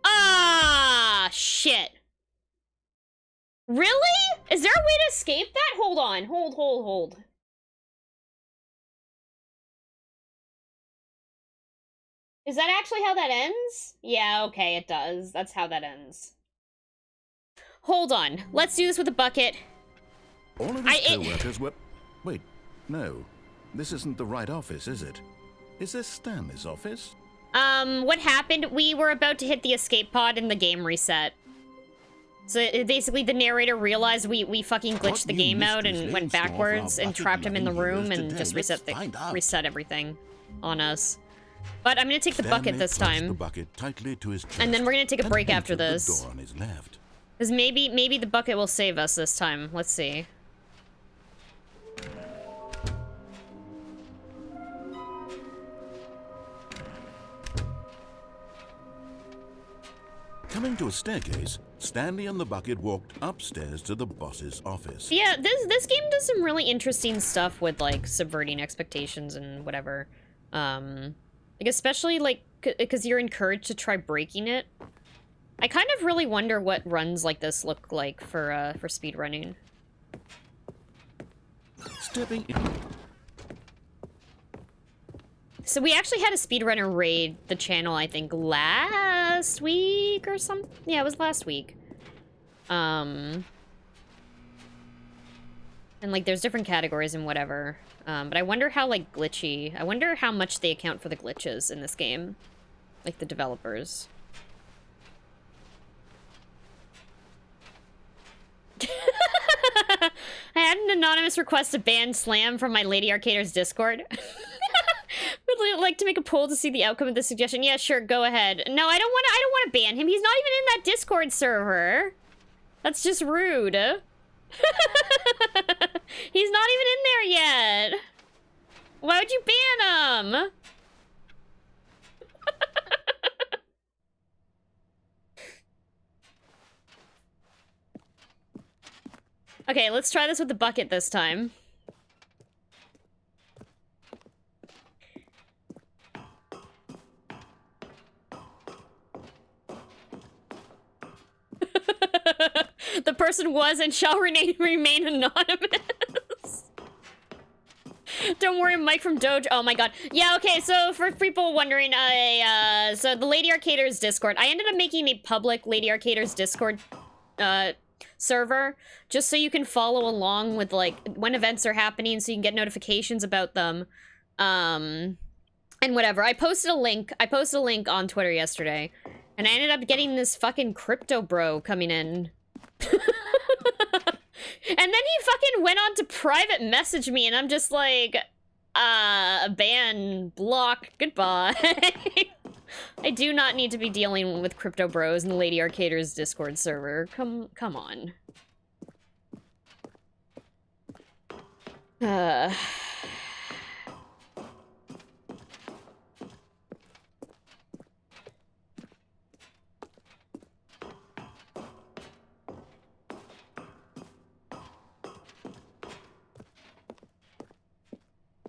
Ah, shit. Really? Is there a way to escape that? Hold on. Hold. Is that actually how that ends? Yeah, okay, it does. That's how that ends. Hold on. Let's do this with a bucket. All of his co-workers were... Wait, no. This isn't the right office, is it? Is this Stanley's office? What happened? We were about to hit the escape pod and the game reset. So basically the narrator realized we fucking glitched the game out and went backwards and trapped him in the room and just reset everything on us. But I'm gonna take the bucket this time. The bucket tightly to his chest and then we're gonna take a break after this. The door on his left. Because maybe the bucket will save us this time. Let's see. Coming to a staircase, Stanley and the bucket walked upstairs to the boss's office. Yeah, this game does some really interesting stuff with, like, subverting expectations and whatever. Like, especially, like, because you're encouraged to try breaking it. I kind of really wonder what runs like this look like for speedrunning. Stepping in. So we actually had a speedrunner raid the channel, I think, last week or something. Yeah, it was last week. And, like, there's different categories and whatever. But I wonder how, like, glitchy... I wonder how much they account for the glitches in this game. Like, the developers. I had an anonymous request to ban Slam from my Lady Arcader's Discord. Would like to make a poll to see the outcome of the suggestion. Yeah, sure, go ahead. No, I don't want to ban him. He's not even in that Discord server. That's just rude. He's not even in there yet. Why would you ban him? Okay, let's try this with the bucket this time. The person was and shall remain anonymous. Don't worry, Mike from Doge. Oh my god. Yeah, okay, so for people wondering, so the Lady Arcader's Discord, I ended up making a public Lady Arcader's Discord, server, just so you can follow along with, like, when events are happening, so you can get notifications about them, and whatever. I posted a link on Twitter yesterday, and I ended up getting this fucking crypto bro coming in. And then he fucking went on to private message me, and I'm just like, ban, block, goodbye. I do not need to be dealing with crypto bros in the Lady Arcader's Discord server. Come on.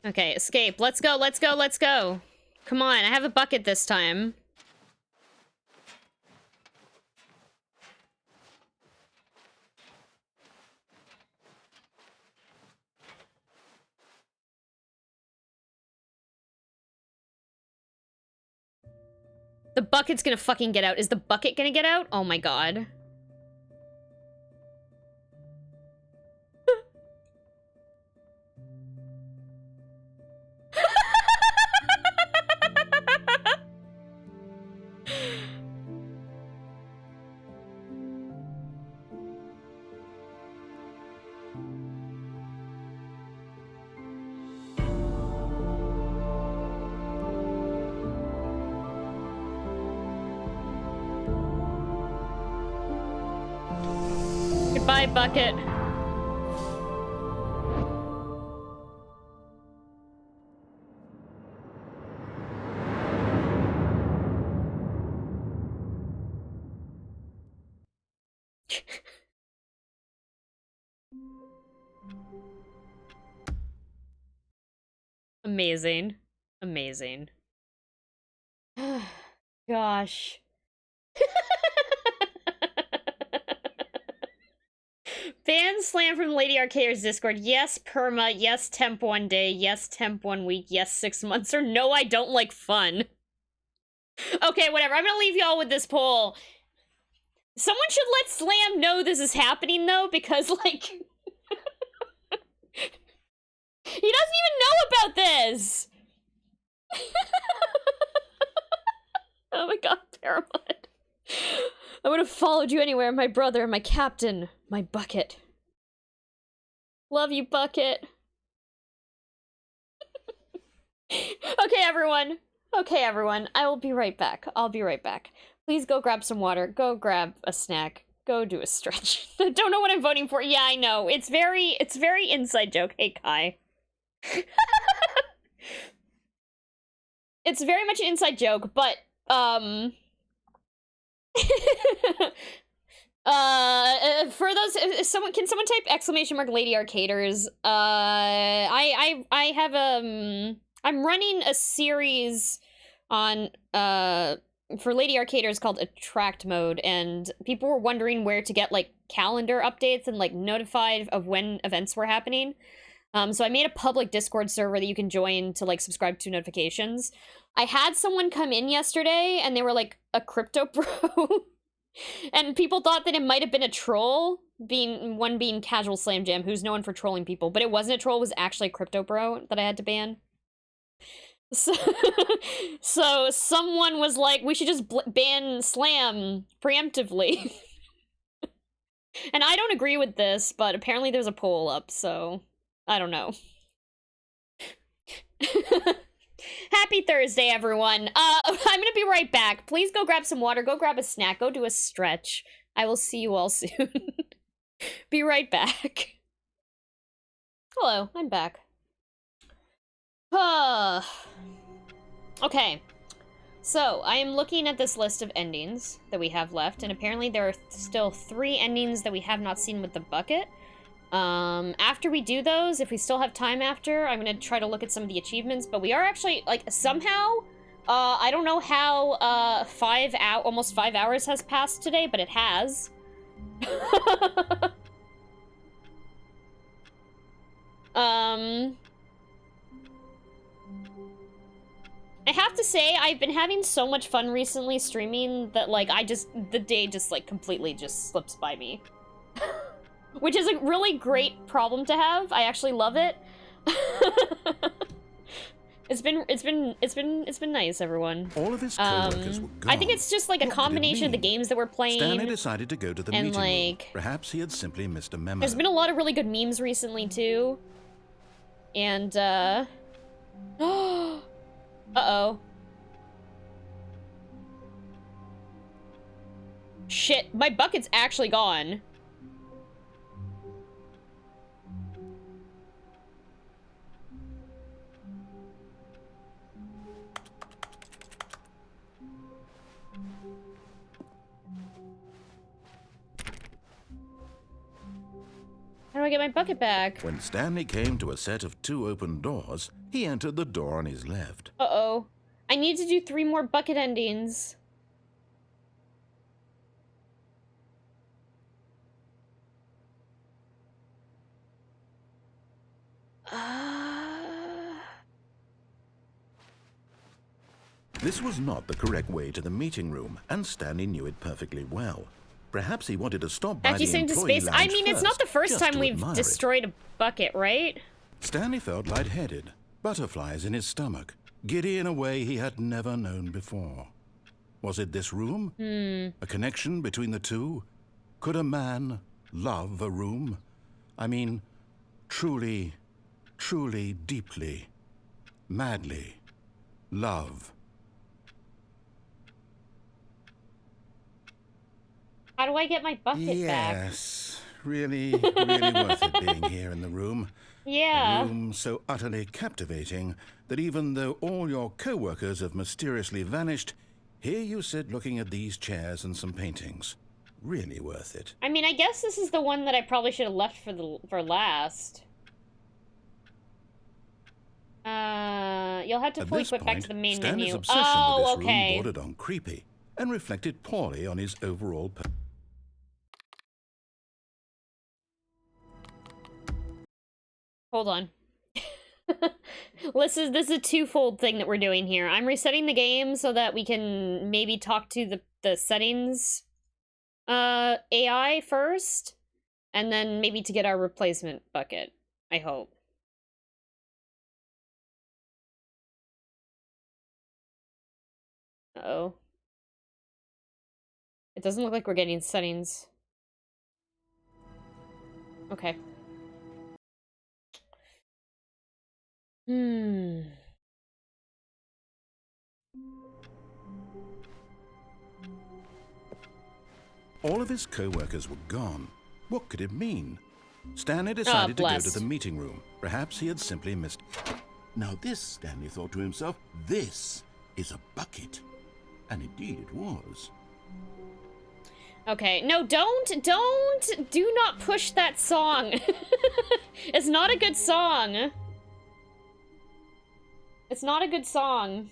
Okay, escape. Let's go, let's go, let's go. Come on, I have a bucket this time. The bucket's gonna fucking get out. Is the bucket gonna get out? Oh my god. Goodbye, bucket. Amazing. Amazing. Gosh. Ban Slam from Lady Arcader's Discord. Yes, perma. Yes, temp 1 day. Yes, temp 1 week. Yes, 6 months. Or no, I don't like fun. Okay, whatever. I'm gonna leave y'all with this poll. Someone should let Slam know this is happening, though, because, like... he doesn't even know about this! Oh my god, Paramount. I would have followed you anywhere, my brother, my captain, my Bucket. Love you, Bucket. Okay, everyone. Okay, everyone. I will be right back. I'll be right back. Please go grab some water. Go grab a snack. Go do a stretch. I don't know what I'm voting for. Yeah, I know. It's very inside joke. Hey, Kai. It's very much an inside joke, but, for those, can someone type exclamation mark Lady Arcaders? I have, I'm running a series on, for Lady Arcaders called Attract Mode, and people were wondering where to get, like, calendar updates and, like, notified of when events were happening. So I made a public Discord server that you can join to, like, subscribe to notifications. I had someone come in yesterday, and they were, like, a crypto bro. And people thought that it might have been a troll, being Casual Slam Jam, who's known for trolling people. But it wasn't a troll, it was actually a crypto bro that I had to ban. So, so someone was like, we should just ban Slam preemptively. And I don't agree with this, but apparently there's a poll up, so... I don't know. Happy Thursday, everyone. I'm gonna be right back. Please go grab some water, go grab a snack, go do a stretch. I will see you all soon. Be right back. Hello, I'm back. Okay. So, I am looking at this list of endings that we have left, and apparently there are still 3 endings that we have not seen with the bucket. After we do those, if we still have time after, I'm gonna try to look at some of the achievements, but we are actually, like, somehow, I don't know how, almost 5 hours has passed today, but it has. I have to say, I've been having so much fun recently streaming that, like, the day just, like, completely just slips by me. Which is a really great problem to have. I actually love it. It's been nice, everyone. All of his co-workers were gone. I think it's just like a combination of the games that we're playing. Stanley decided to go to the meeting room. Perhaps he had simply missed a memo. There's been a lot of really good memes recently too. And uh-oh. Shit, my bucket's actually gone. How do I get my bucket back? When Stanley came to a set of 2 open doors, he entered the door on his left. Uh-oh. I need to do 3 more bucket endings. This was not the correct way to the meeting room, and Stanley knew it perfectly well. Perhaps he wanted to stop by the employee lounge I mean, it's not the first time we've admire destroyed a bucket, right? Stanley felt lightheaded, butterflies in his stomach, giddy in a way he had never known before. Was it this room? A connection between the two? Could a man love a room? I mean, truly, truly, deeply, madly love. How do I get my bucket back? Yes, really, really worth it being here in the room. Yeah. A room so utterly captivating that even though all your co-workers have mysteriously vanished, here you sit looking at these chairs and some paintings. Really worth it. I mean, I guess this is the one that I probably should have left for last. You'll have to At fully this quit back point, to the main Stanley's menu. obsession Oh, with this okay. room bordered on creepy and reflected poorly on his overall Hold on. This is a twofold thing that we're doing here. I'm resetting the game so that we can maybe talk to the settings AI first, and then maybe to get our replacement bucket, I hope. Uh-oh. It doesn't look like we're getting settings. Okay. All of his co-workers were gone. What could it mean? Stanley decided to go to the meeting room. Perhaps he had simply missed... Now this, Stanley thought to himself, this is a bucket. And indeed it was. Okay, no, do not push that song. It's not a good song. It's not a good song.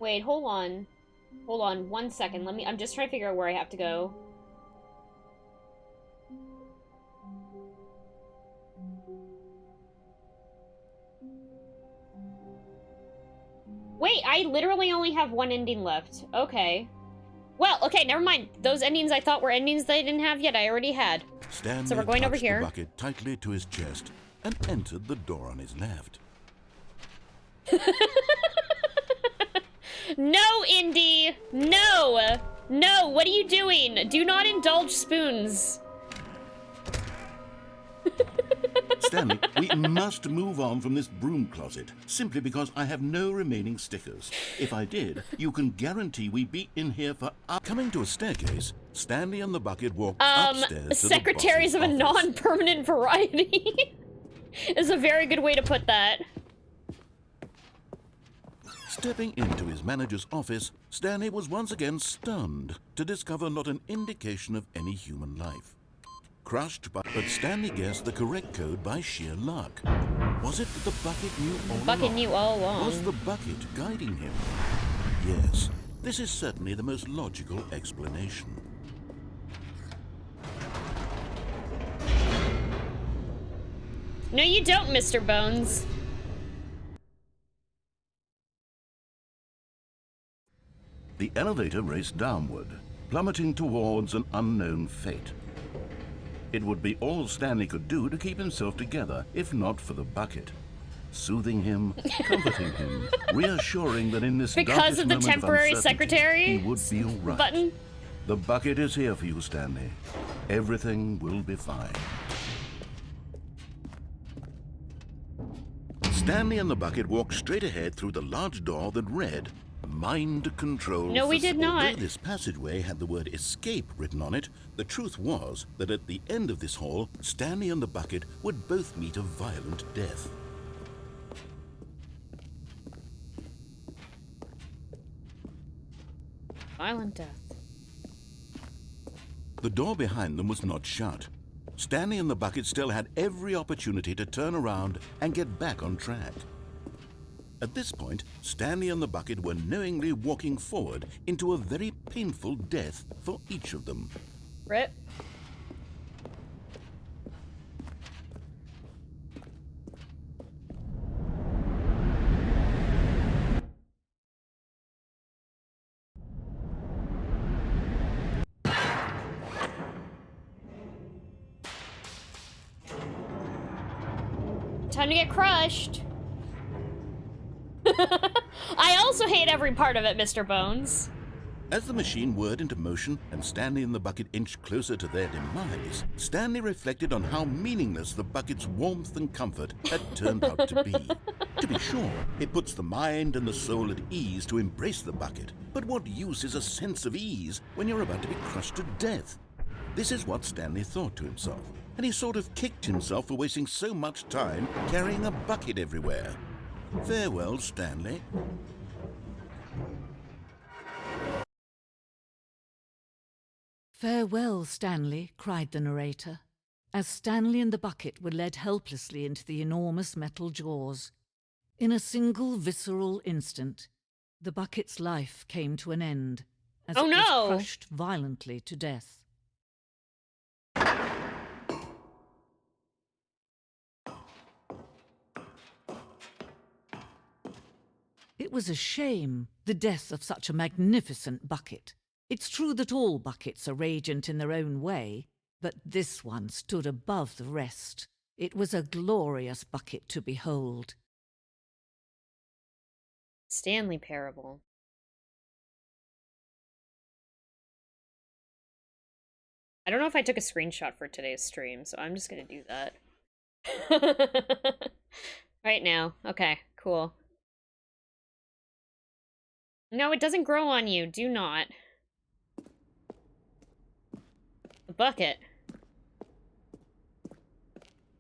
Wait, hold on. Hold on 1 second. I'm just trying to figure out where I have to go. Wait, I literally only have one ending left. Okay. Well, okay, never mind. Those endings I thought were endings that I didn't have yet, I already had. Stanley so we're going over here. The bucket tightly to his chest and entered the door on his left. No, Indy! No! No, what are you doing? Do not indulge spoons. Stanley, we must move on from this broom closet, simply because I have no remaining stickers. If I did, you can guarantee we'd be in here for hours. Coming to a staircase, Stanley and the bucket walked upstairs to secretaries the of a office. non-permanent variety is a very good way to put that. Stepping into his manager's office, Stanley was once again stunned to discover not an indication of any human life. Crushed by... But Stanley guessed the correct code by sheer luck. Was it that the bucket knew all along? The bucket knew all along. Was the bucket guiding him? Yes, this is certainly the most logical explanation. No, you don't, Mr. Bones. The elevator raced downward, plummeting towards an unknown fate. It would be all Stanley could do to keep himself together, if not for the bucket. Soothing him, comforting him, reassuring that in this because of the moment temporary of uncertainty, secretary he would be all right. button. The bucket is here for you, Stanley. Everything will be fine. Stanley and the bucket walked straight ahead through the large door that read, Mind Control. No, we did not. Although this passageway had the word escape written on it, the truth was that at the end of this hall, Stanley and the bucket would both meet a violent death. Violent death. The door behind them was not shut. Stanley and the bucket still had every opportunity to turn around and get back on track. At this point, Stanley and the bucket were knowingly walking forward into a very painful death for each of them. Rip. Time to get crushed. I also hate every part of it, Mr. Bones. As the machine whirred into motion and Stanley and the bucket inched closer to their demise, Stanley reflected on how meaningless the bucket's warmth and comfort had turned out to be. To be sure, it puts the mind and the soul at ease to embrace the bucket, but what use is a sense of ease when you're about to be crushed to death? This is what Stanley thought to himself. and he sort of kicked himself for wasting so much time carrying a bucket everywhere. Farewell, Stanley. "Farewell, Stanley," cried the narrator, as Stanley and the bucket were led helplessly into the enormous metal jaws. In a single visceral instant, the bucket's life came to an end, as it was crushed violently to death. It was a shame, the death of such a magnificent bucket. It's true that all buckets are radiant in their own way, but this one stood above the rest. It was a glorious bucket to behold. Stanley Parable. I don't know if I took a screenshot for today's stream, so I'm just gonna do that. Right now. Okay, cool. No, it doesn't grow on you. Do not. The bucket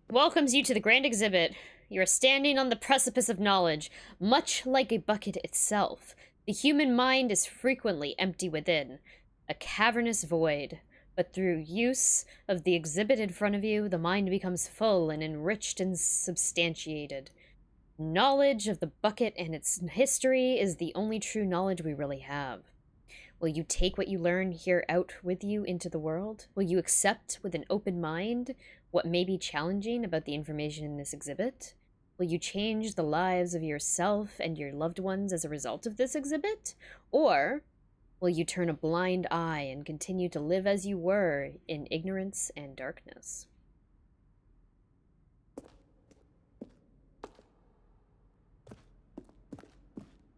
welcomes you to the grand exhibit. You are standing on the precipice of knowledge, much like a bucket itself. The human mind is frequently empty within, a cavernous void. But through use of the exhibit in front of you, the mind becomes full and enriched and substantiated. Knowledge of the bucket and its history is the only true knowledge we really have. Will you take what you learn here out with you into the world? Will you accept with an open mind what may be challenging about the information in this exhibit? Will you change the lives of yourself and your loved ones as a result of this exhibit? Or will you turn a blind eye and continue to live as you were in ignorance and darkness?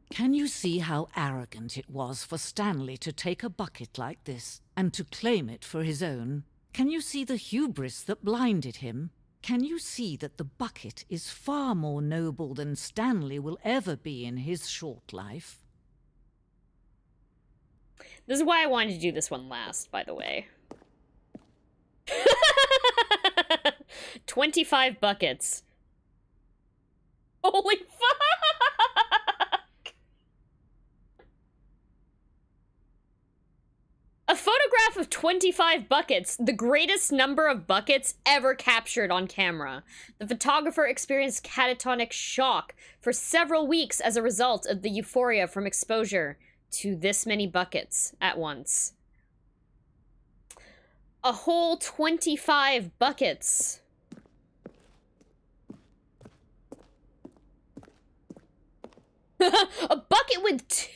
Can you see how arrogant it was for Stanley to take a bucket like this and to claim it for his own? Can you see the hubris that blinded him? Can you see that the bucket is far more noble than Stanley will ever be in his short life? This is why I wanted to do this one last, by the way. 25 buckets. Holy fuck! A photograph of 25 buckets, the greatest number of buckets ever captured on camera. The photographer experienced catatonic shock for several weeks as a result of the euphoria from exposure to this many buckets at once. A whole 25 buckets. A bucket with 2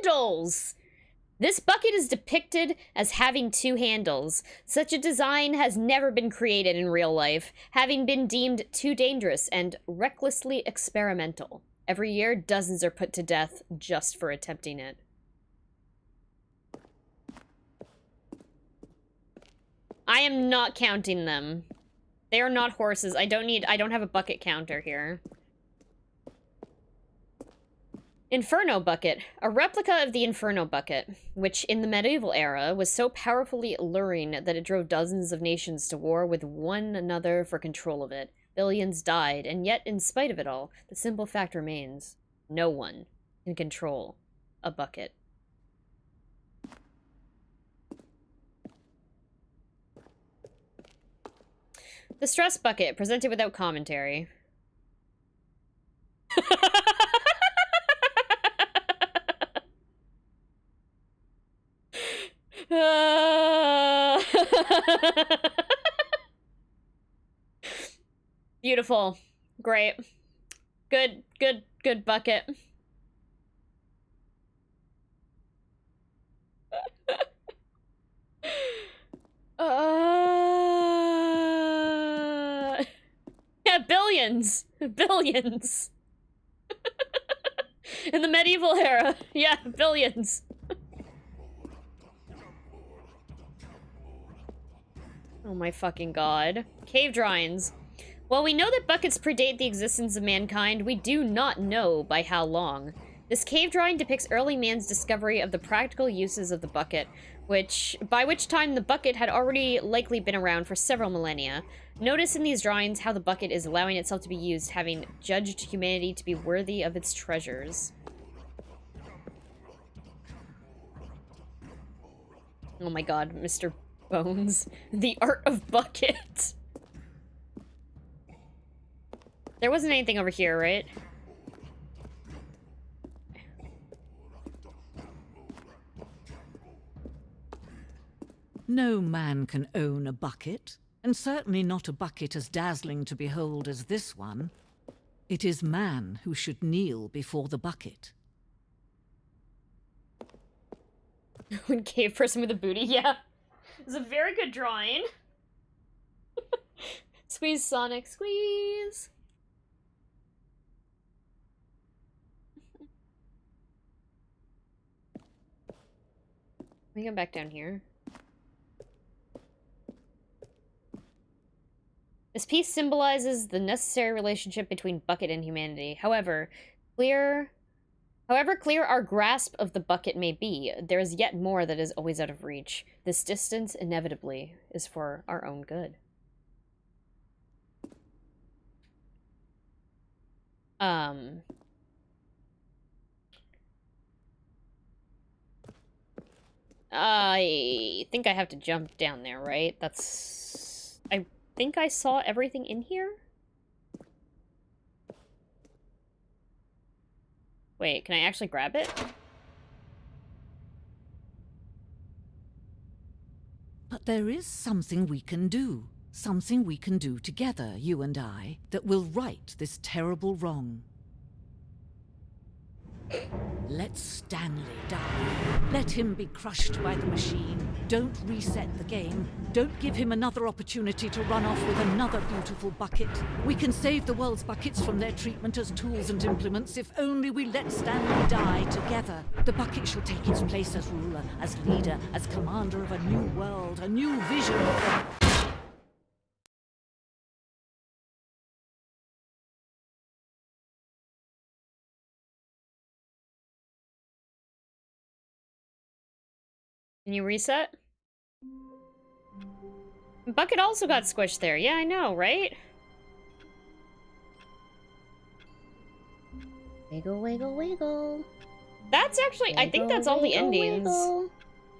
handles! This bucket is depicted as having 2 handles. Such a design has never been created in real life, having been deemed too dangerous and recklessly experimental. Every year, dozens are put to death just for attempting it. I am not counting them. They are not horses. I don't have a bucket counter here. Inferno bucket. A replica of the Inferno bucket, which in the medieval era was so powerfully alluring that it drove dozens of nations to war with one another for control of it. Billions died, and yet in spite of it all, the simple fact remains: no one can control a bucket. The stress bucket, presented without commentary. Beautiful. Great. Good bucket. Yeah, billions. Billions. In the medieval era. Yeah, billions. Oh my fucking god. Cave drawings. While we know that buckets predate the existence of mankind, we do not know by how long. This cave drawing depicts early man's discovery of the practical uses of the bucket, by which time the bucket had already likely been around for several millennia. Notice in these drawings how the bucket is allowing itself to be used, having judged humanity to be worthy of its treasures. Oh my god, Mr. Bones. The art of bucket. There wasn't anything over here, right? No man can own a bucket, and certainly not a bucket as dazzling to behold as this one. It is man who should kneel before the bucket. When cave person with a booty, yeah. It's a very good drawing. Squeeze, Sonic, squeeze. Let me come back down here. This piece symbolizes the necessary relationship between bucket and humanity. However clear our grasp of the bucket may be, there is yet more that is always out of reach. This distance, inevitably, is for our own good. I think I have to jump down there, right? I think I saw everything in here? Wait, can I actually grab it? But there is something we can do. Something we can do together, you and I, that will right this terrible wrong. Let Stanley die. Let him be crushed by the machine. Don't reset the game. Don't give him another opportunity to run off with another beautiful bucket. We can save the world's buckets from their treatment as tools and implements if only we let Stanley die together. The bucket shall take its place as ruler, as leader, as commander of a new world, a new vision of the... Can you reset? Bucket also got squished there. Yeah, I know, right? Wiggle, wiggle, wiggle. That's actually, I think that's all the endings. Wiggle.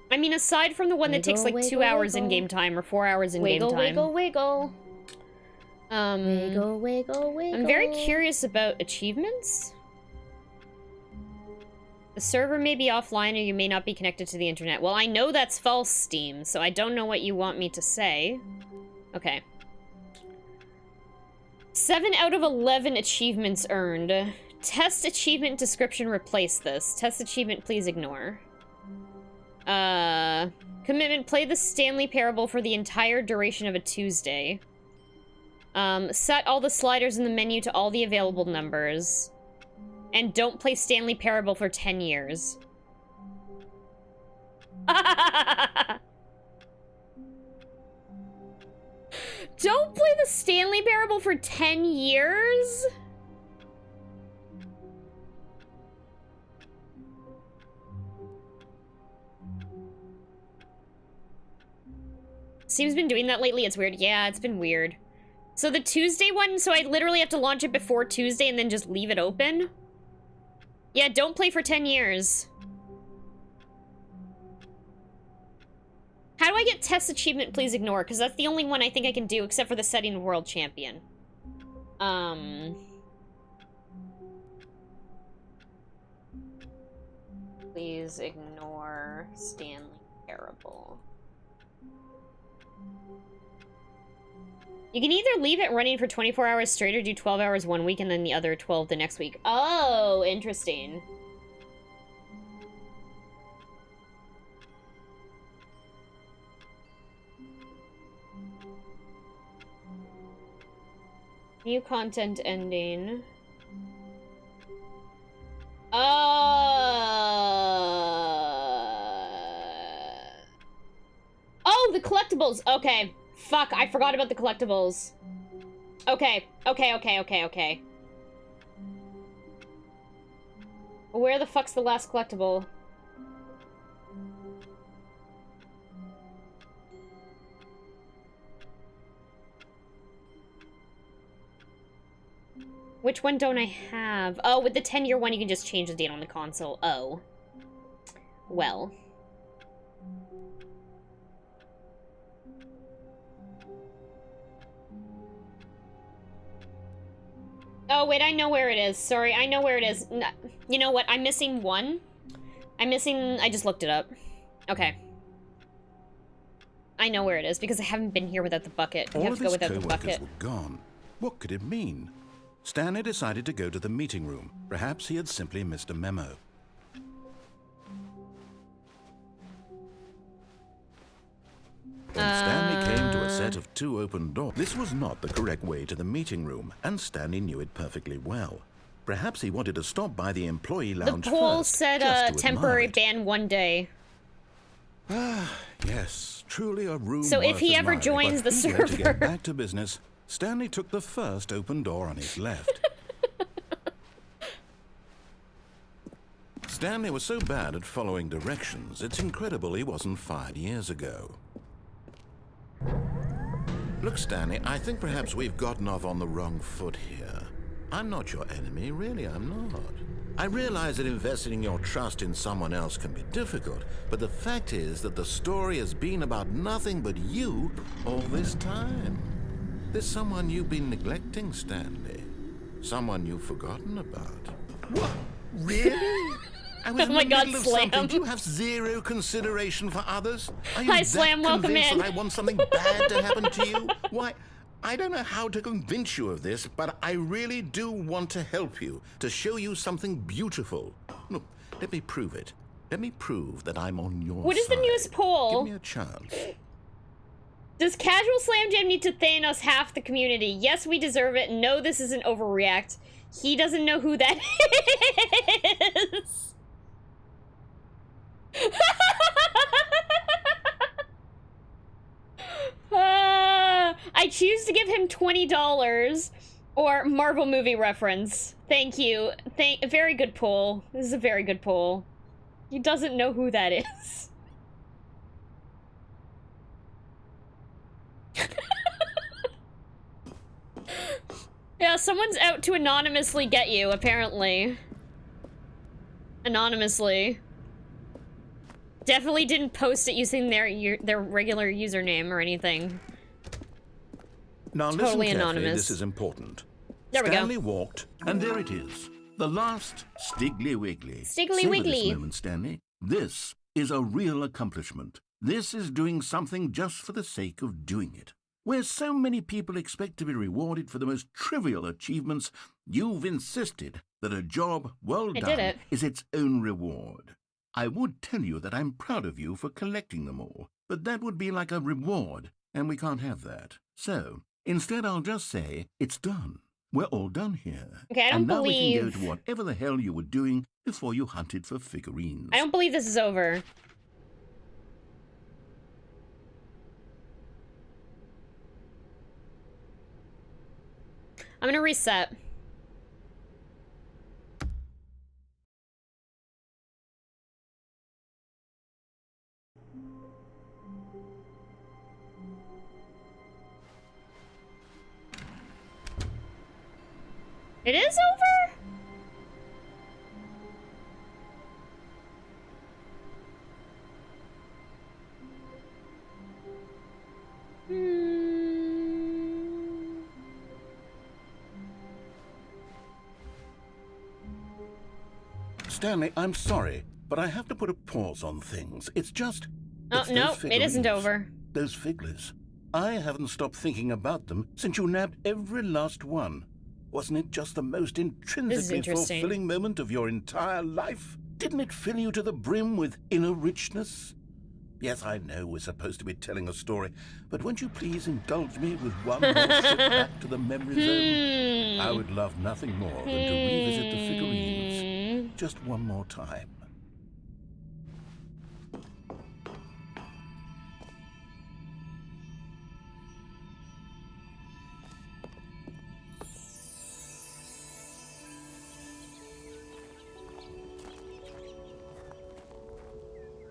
I mean, aside from the one that takes like 2 hours in game time or 4 hours in game time. Wiggle, wiggle. Wiggle, wiggle, wiggle. I'm very curious about achievements. The server may be offline or you may not be connected to the internet. Well, I know that's false, Steam, so I don't know what you want me to say. Okay. 7 out of 11 achievements earned. Test achievement description, replace this. Test achievement, please ignore. Commitment, play the Stanley Parable for the entire duration of a Tuesday. Set all the sliders in the menu to all the available numbers. And don't play Stanley Parable for 10 years. Don't play the Stanley Parable for 10 years? Steam's been doing that lately. It's weird. Yeah, it's been weird. So the Tuesday one, so I literally have to launch it before Tuesday and then just leave it open? Yeah, don't play for 10 years. How do I get test achievement, please ignore? Because that's the only one I think I can do, except for the setting world champion. Please ignore Stanley Parable. You can either leave it running for 24 hours straight or do 12 hours one week and then the other 12 the next week. Oh, interesting. New content ending. Oh, the collectibles. Okay. Fuck, I forgot about the collectibles. Okay. Where the fuck's the last collectible? Which one don't I have? Oh, with the 10-year one, you can just change the date on the console. Oh. Well. Oh, wait, I know where it is. Sorry, I know where it is. No, you know what? I'm missing one. I just looked it up. Okay. I know where it is because I haven't been here without the bucket. You All have of to go his without the co-workers bucket. were gone. What could it mean? Stanley decided to go to the meeting room. Perhaps he had simply missed a memo. When Stanley came to a set of 2 open doors, this was not the correct way to the meeting room, and Stanley knew it perfectly well. Perhaps he wanted to stop by the employee lounge The poll first, said just to temporary admire it. ban 1 day. Ah, yes, truly a room So if worth he ever admiring, joins but the eager to server. get back to business, Stanley took the first open door on his left. Stanley was so bad at following directions, it's incredible he wasn't fired years ago. Look, Stanley, I think perhaps we've gotten off on the wrong foot here. I'm not your enemy, really, I'm not. I realize that investing your trust in someone else can be difficult, but the fact is that the story has been about nothing but you all this time. There's someone you've been neglecting, Stanley. Someone you've forgotten about. What? Really? I was Oh my in the God, middle of Slam. something. Do you have zero consideration for others? Are you Hi, that Slam, welcome convinced in. that I want something bad to happen to you? Why, I don't know how to convince you of this, but I really do want to help you, to show you something beautiful. Look, let me prove it. Let me prove that I'm on your side. What is the newest poll? Give me a chance. Does casual Slam Jam need to Thanos half the community? Yes, we deserve it. No, this is an overreact. He doesn't know who that is. I choose to give him $20 or Marvel movie reference. Thank you. Very good poll. This is a very good poll. He doesn't know who that is. Yeah, someone's out to anonymously get you, apparently. Anonymously. Definitely didn't post it using their regular username or anything. Now Totally listen carefully, anonymous. this is important. There we go. Stanley walked, and there it is. The last Stiggly Wiggly. Stiggly Savor Wiggly. this moment, Stanley. This is a real accomplishment. This is doing something just for the sake of doing it. Where so many people expect to be rewarded for the most trivial achievements, you've insisted that a job well I done did it. is its own reward. I would tell you that I'm proud of you for collecting them all, but that would be like a reward, and we can't have that. So, instead I'll just say, it's done. We're all done here. Okay, I don't and now we can believe- go to whatever the hell you were doing before you hunted for figurines. I don't believe this is over. I'm gonna reset. It is over? Stanley, I'm sorry, but I have to put a pause on things. It's just... Oh, it's no, those it isn't figurines. over. Those figglers. I haven't stopped thinking about them since you nabbed every last one. Wasn't it just the most intrinsically interesting. fulfilling moment of your entire life? Didn't it fill you to the brim with inner richness? Yes, I know we're supposed to be telling a story, but won't you please indulge me with one more trip back to the memory zone? I would love nothing more than to revisit the figurines. Just one more time.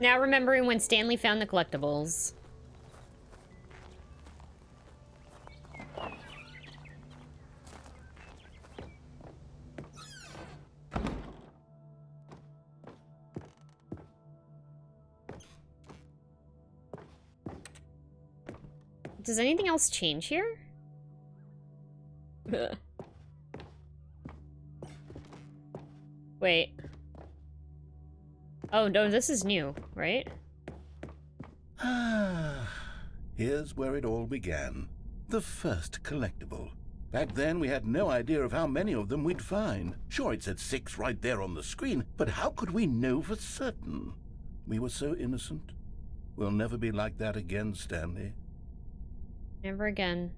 Now remembering when Stanley found the collectibles. Does anything else change here? Wait. Oh, no, this is new, right? Here's where it all began. The first collectible. Back then, we had no idea of how many of them we'd find. Sure, it said 6 right there on the screen, but how could we know for certain? We were so innocent. We'll never be like that again, Stanley. Never again.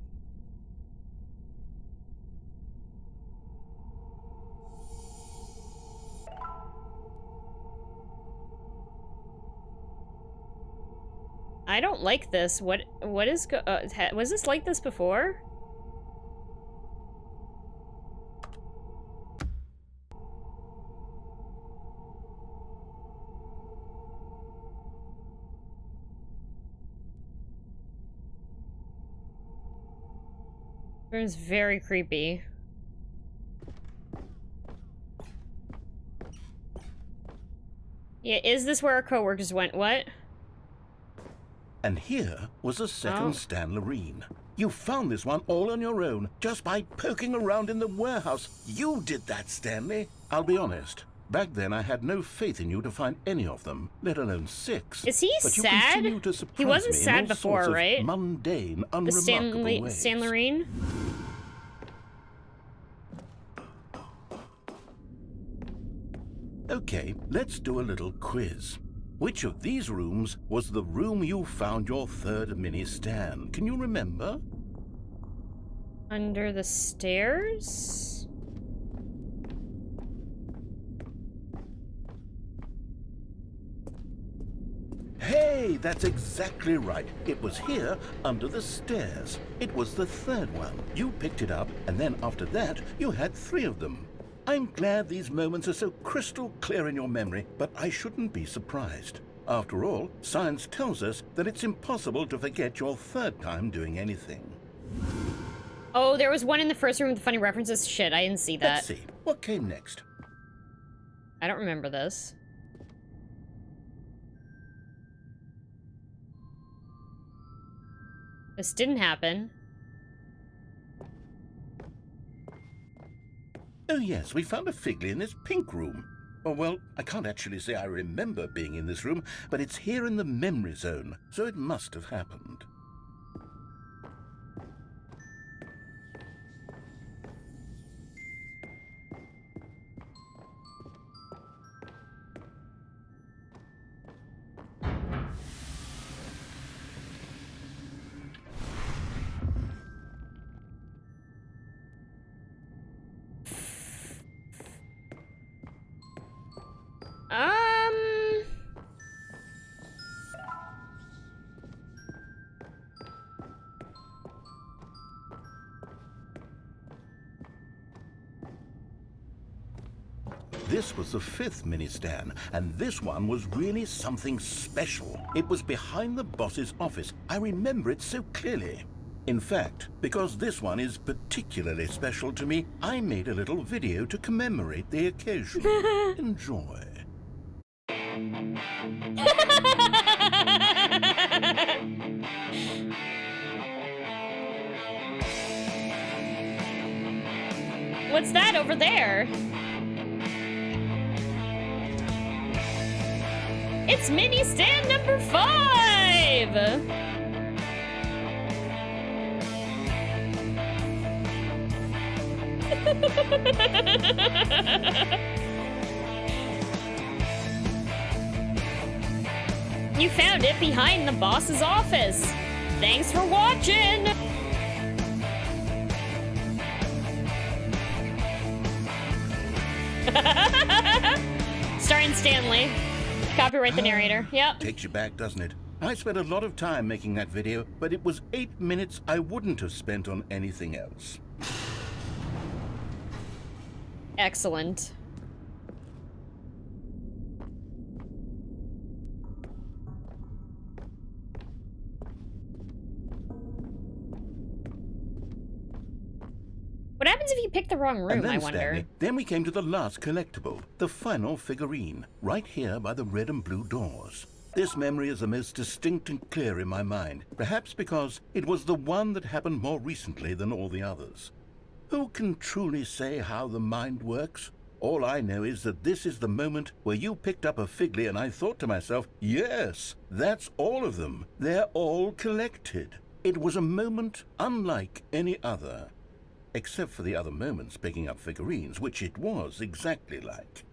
I don't like this. What is was this like this before? It was very creepy. Yeah, is this where our coworkers went? What? And here was a second Stanley. You found this one all on your own, just by poking around in the warehouse. You did that, Stanley. I'll be honest. Back then, I had no faith in you to find any of them, let alone 6. Is he but sad? You continue to surprise He wasn't me in sad all before, sorts right? Of mundane, The unremarkable ways. Stanley? Okay, let's do a little quiz. Which of these rooms was the room you found your third mini Stan? Can you remember? Under the stairs? Hey, that's exactly right. It was here, under the stairs. It was the third one. You picked it up, and then after that, you had 3 of them. I'm glad these moments are so crystal clear in your memory, but I shouldn't be surprised. After all, science tells us that it's impossible to forget your third time doing anything. Oh, there was one in the first room with funny references. Shit, I didn't see that. Let's see. What came next? I don't remember this. This didn't happen. Oh yes, we found a Figley in this pink room. Oh, well, I can't actually say I remember being in this room, but it's here in the memory zone, so it must have happened. This was the 5th mini Stan, and this one was really something special. It was behind the boss's office. I remember it so clearly. In fact, because this one is particularly special to me, I made a little video to commemorate the occasion. Enjoy. What's that over there? It's mini Stan number 5! You found it behind the boss's office. Thanks for watching! Starring Stanley. Copyright the narrator. Yep. Takes you back, doesn't it? I spent a lot of time making that video, but it was 8 minutes I wouldn't have spent on anything else. Excellent. What happens if you pick the wrong room, And then, I wonder? Stanley, then we came to the last collectible, the final figurine, right here by the red and blue doors. This memory is the most distinct and clear in my mind, perhaps because it was the one that happened more recently than all the others. Who can truly say how the mind works? All I know is that this is the moment where you picked up a Figley and I thought to myself, yes, that's all of them. They're all collected. It was a moment unlike any other. Except for the other moments picking up figurines, which it was exactly like.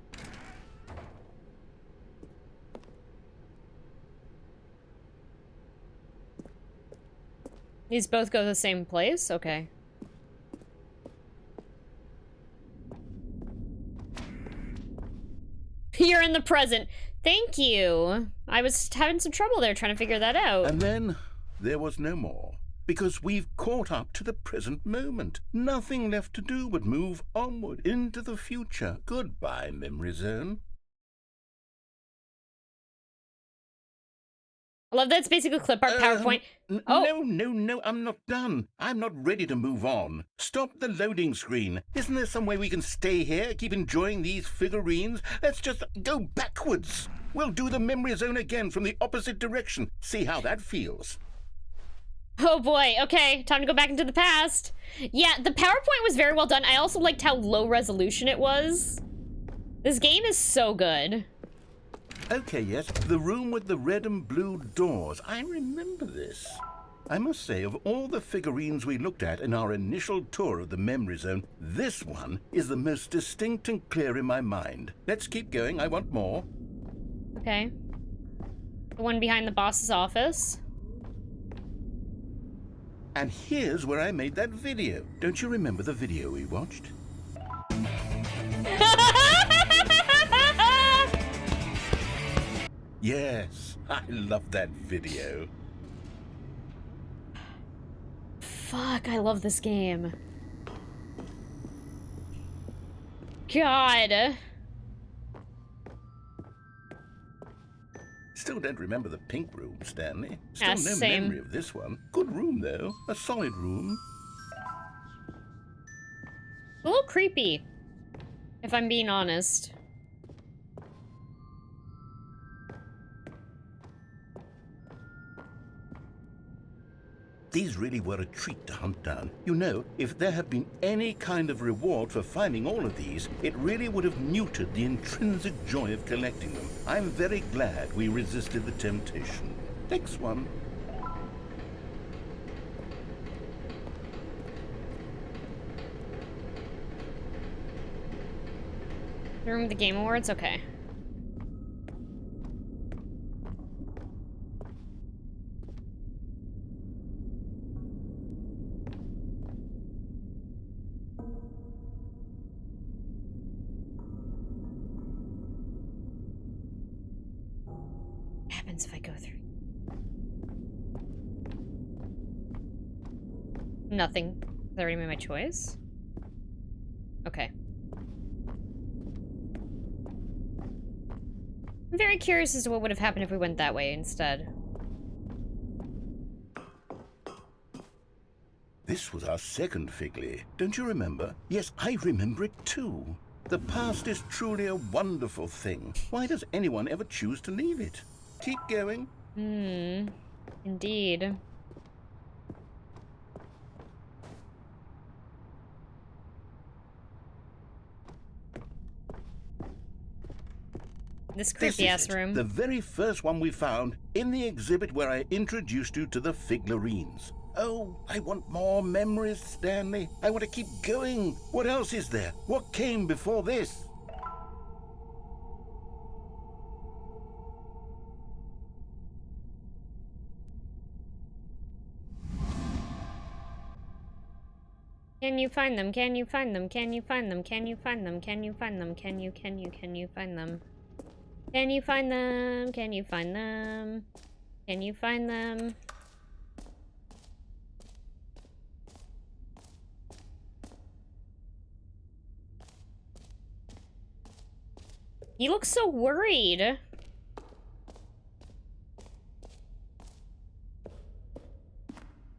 These both go to the same place? Okay. You're in the present. Thank you. I was having some trouble there trying to figure that out. And then there was no more. Because we've caught up to the present moment. Nothing left to do but move onward into the future. Goodbye, Memory Zone. I love that it's basically clip art PowerPoint. No, I'm not done. I'm not ready to move on. Stop the loading screen. Isn't there some way we can stay here, keep enjoying these figurines? Let's just go backwards. We'll do the Memory Zone again from the opposite direction. See how that feels. Oh boy, okay, time to go back into the past. Yeah, the PowerPoint was very well done. I also liked how low resolution it was. This game is so good. Okay, yes, the room with the red and blue doors. I remember this. I must say, of all the figurines we looked at in our initial tour of the Memory Zone, this one is the most distinct and clear in my mind. Let's keep going, I want more. Okay. The one behind the boss's office. And here's where I made that video. Don't you remember the video we watched? Yes, I love that video. Fuck, I love this game. God. Still don't remember the pink room, Stanley. Still Yeah, no same. memory of this one. Good room, though. A solid room. A little creepy, if I'm being honest. These really were a treat to hunt down. You know, if there had been any kind of reward for finding all of these, it really would have neutered the intrinsic joy of collecting them. I'm very glad we resisted the temptation. Next one. Room of the Game Awards? Okay. What happens if I go through? Nothing. I already made my choice? Okay. I'm very curious as to what would have happened if we went that way instead. This was our second Figley. Don't you remember? Yes, I remember it too. The past is truly a wonderful thing. Why does anyone ever choose to leave it? Keep going. Indeed. This creepy-ass room. The very first one we found in the exhibit where I introduced you to the Figurines. Oh, I want more memories, Stanley. I want to keep going. What else is there? What came before this? Can you find them? Can you find them? Can you find them? Can you find them? Can you find them? Can you find them? Can you find them? Can you find them? Can you find them? He looks so worried.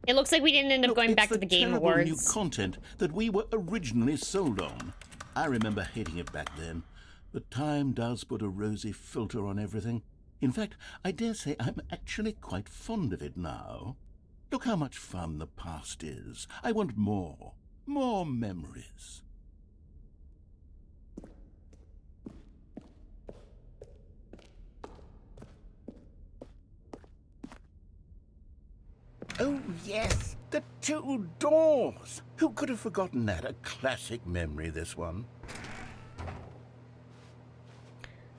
It looks like we didn't end up going back to the Game Awards. New content that we were originally sold on. I remember hating it back then, but time does put a rosy filter on everything. In fact, I dare say I'm actually quite fond of it now. Look how much fun the past is. I want more. More memories. Oh, yes, the two doors. Who could have forgotten that? A classic memory, this one.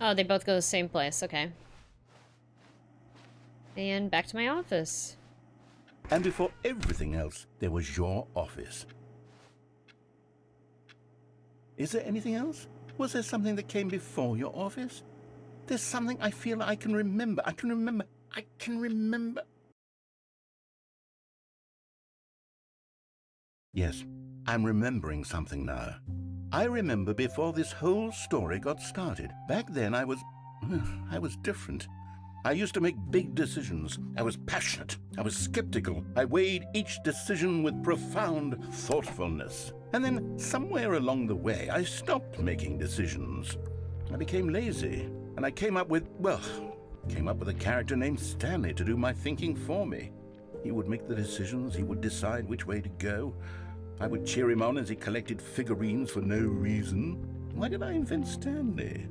Oh, they both go to the same place. Okay. And back to my office. And before everything else, there was your office. Is there anything else? Was there something that came before your office? There's something I feel I can remember. I can remember. Yes, I'm remembering something now. I remember before this whole story got started. Back then I was different. I used to make big decisions. I was passionate. I was skeptical. I weighed each decision with profound thoughtfulness. And then somewhere along the way, I stopped making decisions. I became lazy, and I came up with a character named Stanley to do my thinking for me. He would make the decisions. He would decide which way to go. I would cheer him on as he collected figurines for no reason. Why did I invent Stanley?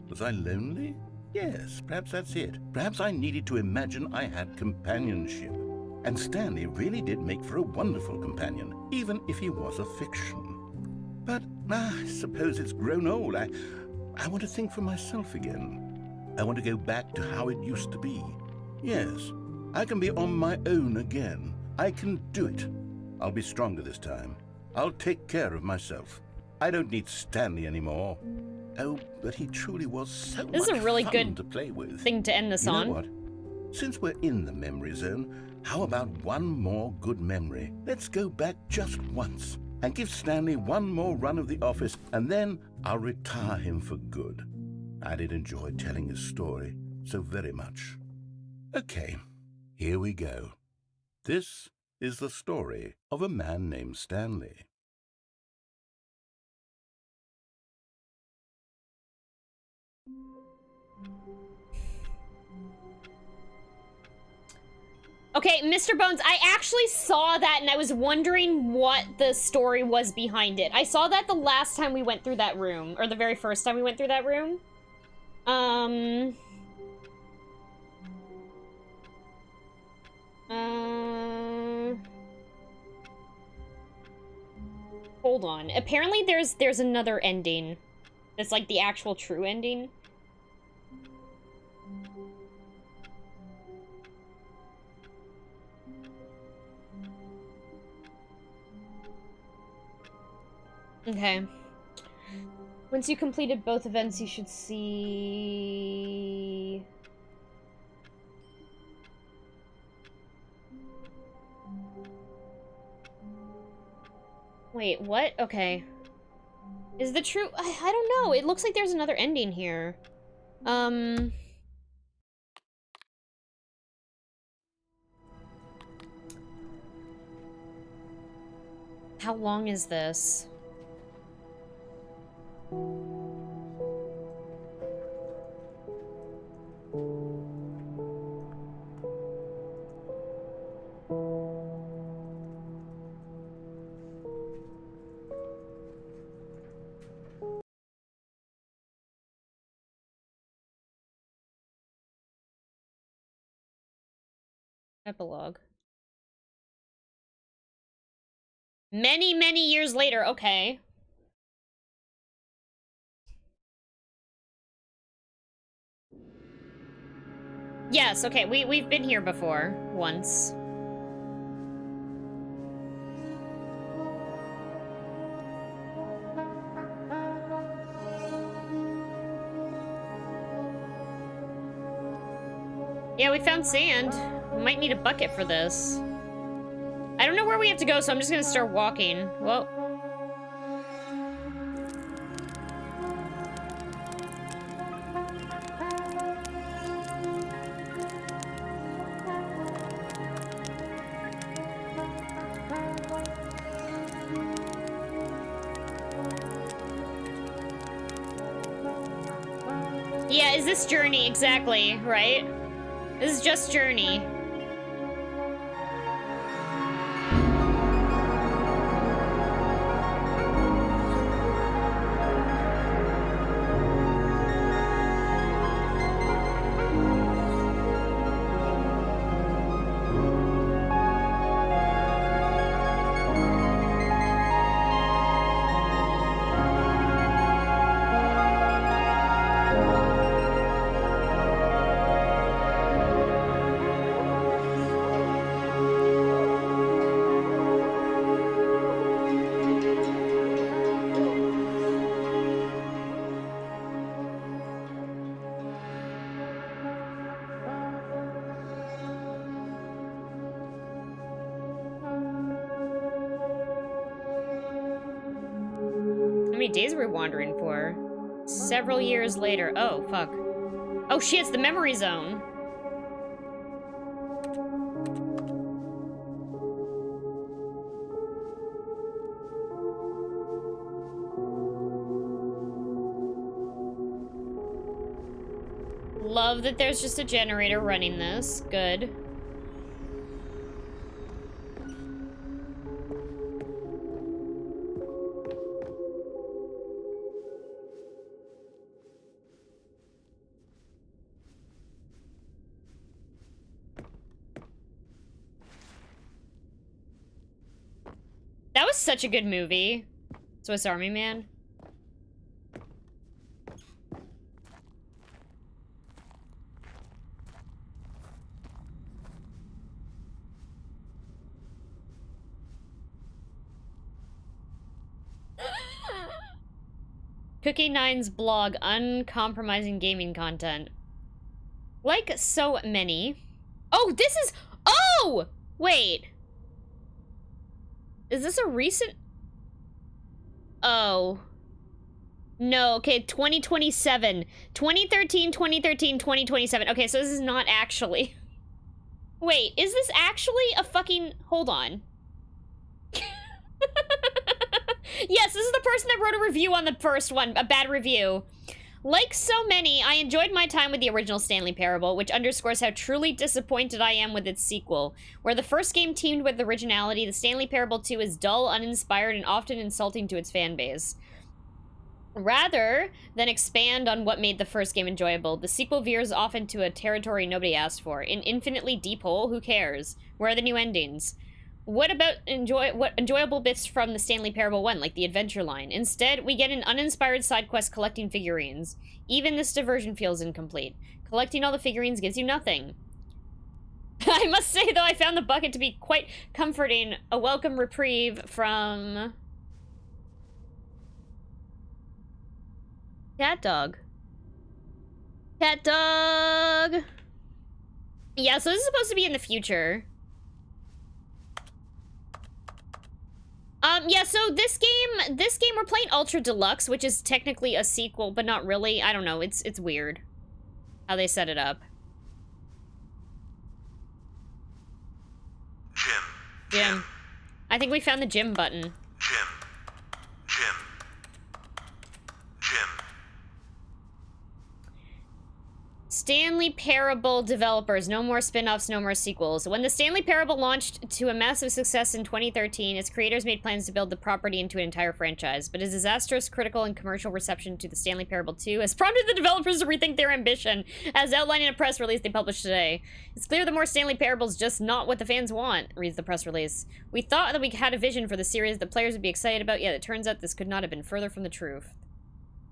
Was I lonely? Yes, perhaps that's it. Perhaps I needed to imagine I had companionship. And Stanley really did make for a wonderful companion, even if he was a fiction. But I suppose it's grown old. I want to think for myself again. I want to go back to how it used to be. Yes, I can be on my own again. I can do it. I'll be stronger this time. I'll take care of myself. I don't need Stanley anymore. Oh, but he truly was so much fun to play with. This is a really good thing to end this on. You know what? Since we're in the memory zone, how about one more good memory? Let's go back just once and give Stanley one more run of the office, and then I'll retire him for good. I did enjoy telling his story so very much. Okay, here we go. This is the story of a man named Stanley. Okay, Mr. Bones, I actually saw that and I was wondering what the story was behind it. I saw that the last time we went through that room, or the very first time we went through that room. Hold on. Apparently there's another ending. That's like the actual true ending. Okay. Once you completed both events, you should see... Wait, what? Okay. Is the true... I don't know. It looks like there's another ending here. How long is this? Epilogue. Many, many years later. Okay. Yes, okay, we've been here before, once. Yeah, we found sand. We might need a bucket for this. I don't know where we have to go, so I'm just gonna start walking. Well... Yeah, is this Journey? Exactly, right? This is just Journey. How many days were we wandering for? Several years later. Oh, fuck. Oh shit, it's the memory zone. Love that there's just a generator running this. Good. That was such a good movie. Swiss Army Man. Cookie Nine's blog, uncompromising gaming content. Like so many. Oh, this is... Oh! Wait. Is this a recent... Oh. No, okay, 2027. 2013, 2027. Okay, so this is not actually... Wait, is this actually a fucking... Hold on. Yes, this is the person that wrote a review on the first one, a bad review. Like so many, I enjoyed my time with the original Stanley Parable, which underscores how truly disappointed I am with its sequel. Where the first game teamed with originality, the Stanley Parable 2 is dull, uninspired, and often insulting to its fan base. Rather than expand on what made the first game enjoyable, the sequel veers off into a territory nobody asked for. An infinitely deep hole? Who cares? Where are the new endings? What about enjoyable bits from the Stanley Parable 1, like the adventure line? Instead, we get an uninspired side quest collecting figurines. Even this diversion feels incomplete. Collecting all the figurines gives you nothing. I must say, though, I found the bucket to be quite comforting. A welcome reprieve from... Cat Dog. Cat Dog! Yeah, so this is supposed to be in the future. Yeah, so this game we're playing Ultra Deluxe, which is technically a sequel, but not really. I don't know, it's weird how they set it up. Jim. I think we found the Jim button. Jim. Stanley Parable developers, no more spin-offs, no more sequels. When the Stanley Parable launched to a massive success in 2013, its creators made plans to build the property into an entire franchise, but a disastrous critical and commercial reception to the Stanley Parable 2 has prompted the developers to rethink their ambition, as outlined in a press release they published today. It's clear that more Stanley Parables just not what the fans want, reads the press release. We thought that we had a vision for the series that players would be excited about, yet it turns out this could not have been further from the truth.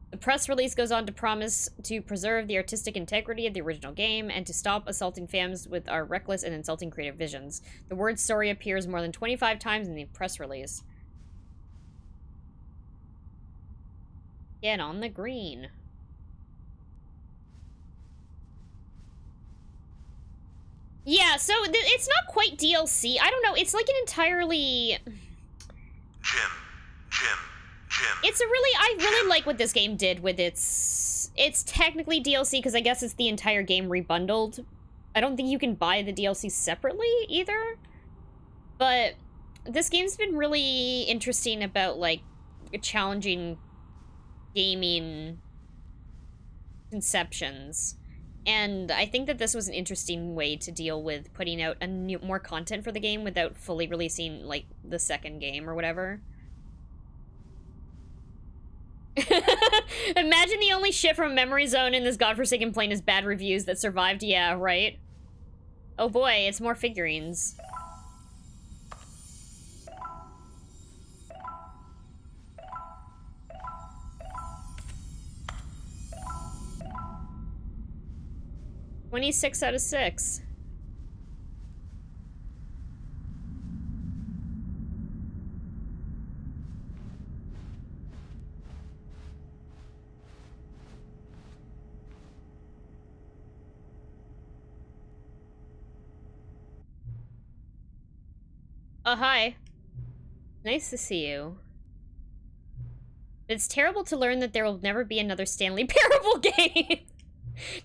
The press release goes on to promise to preserve the artistic integrity of the original game and to stop assaulting fans with our reckless and insulting creative visions. The word story appears more than 25 times in the press release. Get on the green. Yeah, so it's not quite DLC. I don't know, it's like an entirely... Jim. It's a really, I really like what this game did with it's technically DLC because I guess it's the entire game rebundled. I don't think you can buy the DLC separately either. But this game's been really interesting about like challenging gaming conceptions. And I think that this was an interesting way to deal with putting out more content for the game without fully releasing, like, the second game or whatever. Imagine the only shit from Memory Zone in this godforsaken plane is bad reviews that survived. Yeah, right? Oh boy, it's more figurines. "26 out of 6. Oh, hi. Nice to see you. It's terrible to learn that there will never be another Stanley Parable game.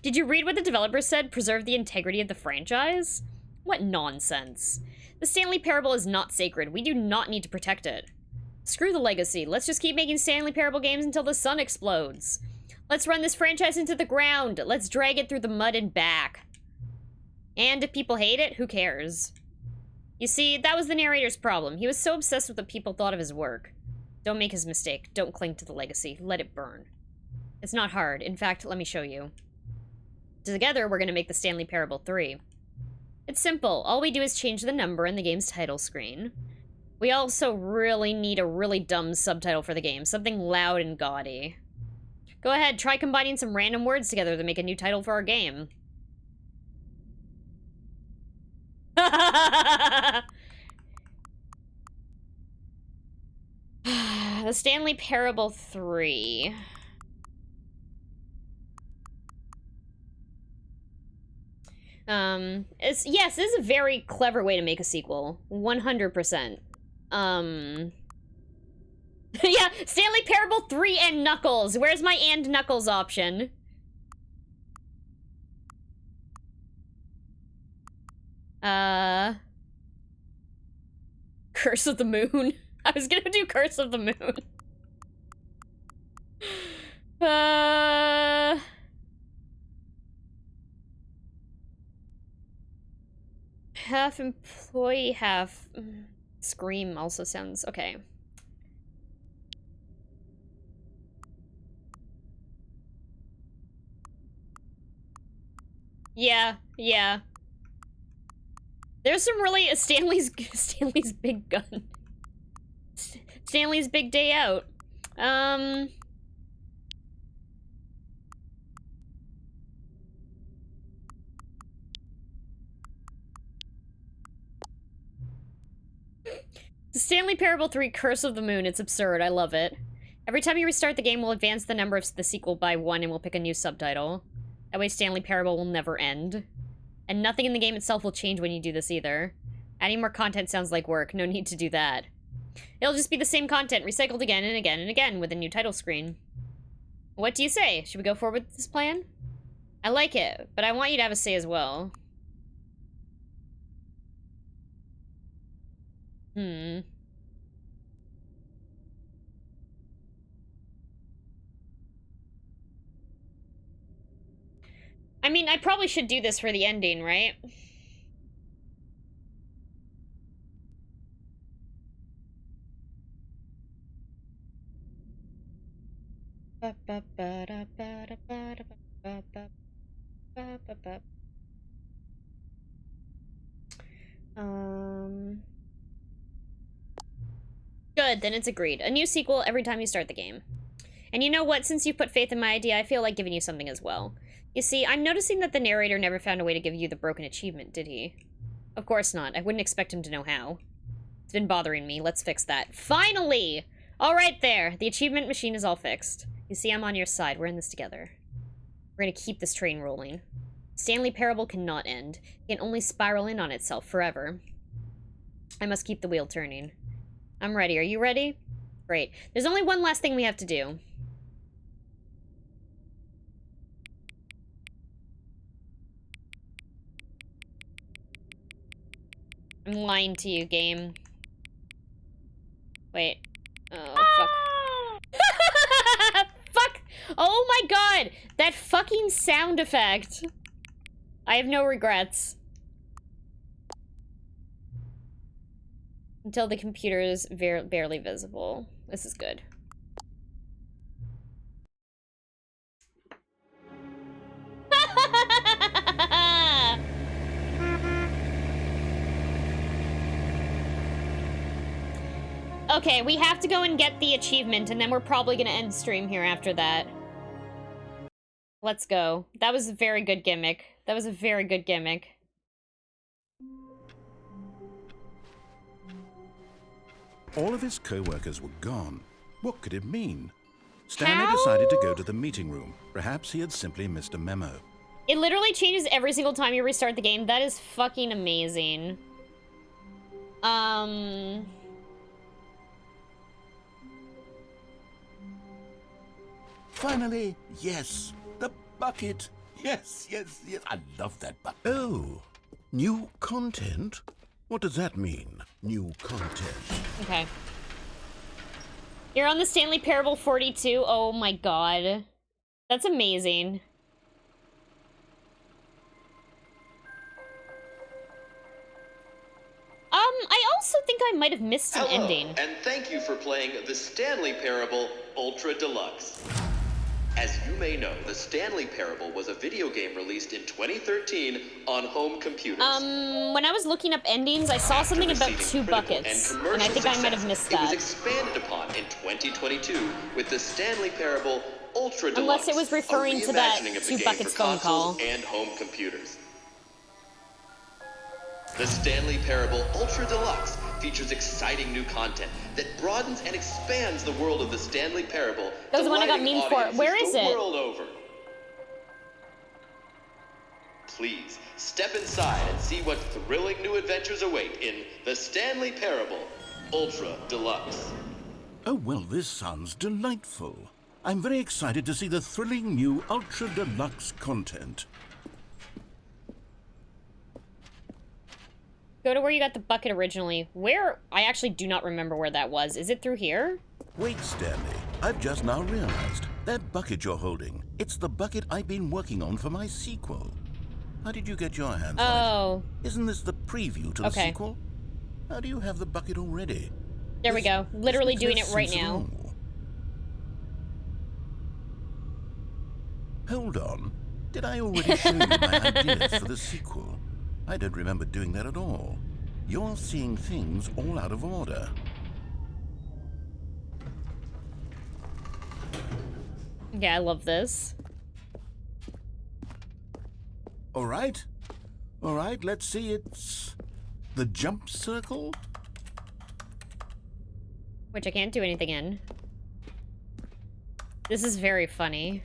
Did you read what the developers said? Preserve the integrity of the franchise? What nonsense. The Stanley Parable is not sacred. We do not need to protect it. Screw the legacy. Let's just keep making Stanley Parable games until the sun explodes. Let's run this franchise into the ground. Let's drag it through the mud and back. And if people hate it, who cares? You see, that was the narrator's problem. He was so obsessed with what people thought of his work. Don't make his mistake. Don't cling to the legacy. Let it burn. It's not hard. In fact, let me show you. Together, we're going to make the Stanley Parable 3. It's simple. All we do is change the number in the game's title screen. We also really need a really dumb subtitle for the game. Something loud and gaudy. Go ahead, try combining some random words together to make a new title for our game. The Stanley Parable 3. Yes, this is a very clever way to make a sequel. 100%. Yeah, Stanley Parable 3 and Knuckles. Where's my and Knuckles option? Curse of the Moon. I was gonna do Curse of the Moon. Half employee, half... Scream also sounds... okay. Yeah, yeah. There's some really... Stanley's big gun. Stanley's big day out. Stanley Parable 3 Curse of the Moon. It's absurd. I love it. Every time you restart the game, we'll advance the number of the sequel by 1 and we'll pick a new subtitle. That way Stanley Parable will never end. And nothing in the game itself will change when you do this either. Adding more content sounds like work. No need to do that. It'll just be the same content, recycled again and again and again with a new title screen. What do you say? Should we go forward with this plan? I like it, but I want you to have a say as well. I mean, I probably should do this for the ending, right? Good, then it's agreed. A new sequel every time you start the game. And you know what? Since you put faith in my idea, I feel like giving you something as well. You see, I'm noticing that the narrator never found a way to give you the broken achievement, did he? Of course not. I wouldn't expect him to know how. It's been bothering me. Let's fix that. Finally! All right there. The achievement machine is all fixed. You see, I'm on your side. We're in this together. We're gonna keep this train rolling. Stanley Parable cannot end. It can only spiral in on itself forever. I must keep the wheel turning. I'm ready. Are you ready? Great. There's only one last thing we have to do. I'm lying to you, game. Wait. Oh, fuck. Fuck! Oh my god! That fucking sound effect. I have no regrets. Until the computer is barely visible. This is good. Okay, we have to go and get the achievement, and then we're probably gonna end stream here after that. Let's go. That was a very good gimmick. That was a very good gimmick. All of his co-workers were gone. What could it mean? Stanley decided to go to the meeting room. Perhaps he had simply missed a memo. It literally changes every single time you restart the game. That is fucking amazing. Finally, yes, the bucket. Yes, yes, yes. I love that bucket. Oh, new content? What does that mean, new content? Okay. You're on the Stanley Parable 42. Oh my god. That's amazing. I also think I might have missed an ending. And thank you for playing the Stanley Parable Ultra Deluxe. As you may know, the Stanley Parable was a video game released in 2013 on home computers. When I was looking up endings, I saw something about 2 buckets, and I think I might have missed that. It was expanded upon in 2022 with the Stanley Parable Ultra Deluxe. Unless it was referring to that 2 buckets phone call. And home computers. The Stanley Parable Ultra Deluxe features exciting new content that broadens and expands the world of the Stanley Parable. That was the one I got memed for. Where is it? World over. Please step inside and see what thrilling new adventures await in the Stanley Parable Ultra Deluxe. Oh, well, this sounds delightful. I'm very excited to see the thrilling new Ultra Deluxe content. Go to where you got the bucket originally. Where? I actually do not remember where that was. Is it through here? Wait, Stanley. I've just now realized. That bucket you're holding, it's the bucket I've been working on for my sequel. How did you get your hands on it? Isn't this the preview to the sequel? How do you have the bucket already? There we go. Literally doing it right now. Hold on. Did I already show you my ideas for the sequel? I don't remember doing that at all. You're seeing things all out of order. Yeah, I love this. All right, let's see. It's the jump circle? Which I can't do anything in. This is very funny.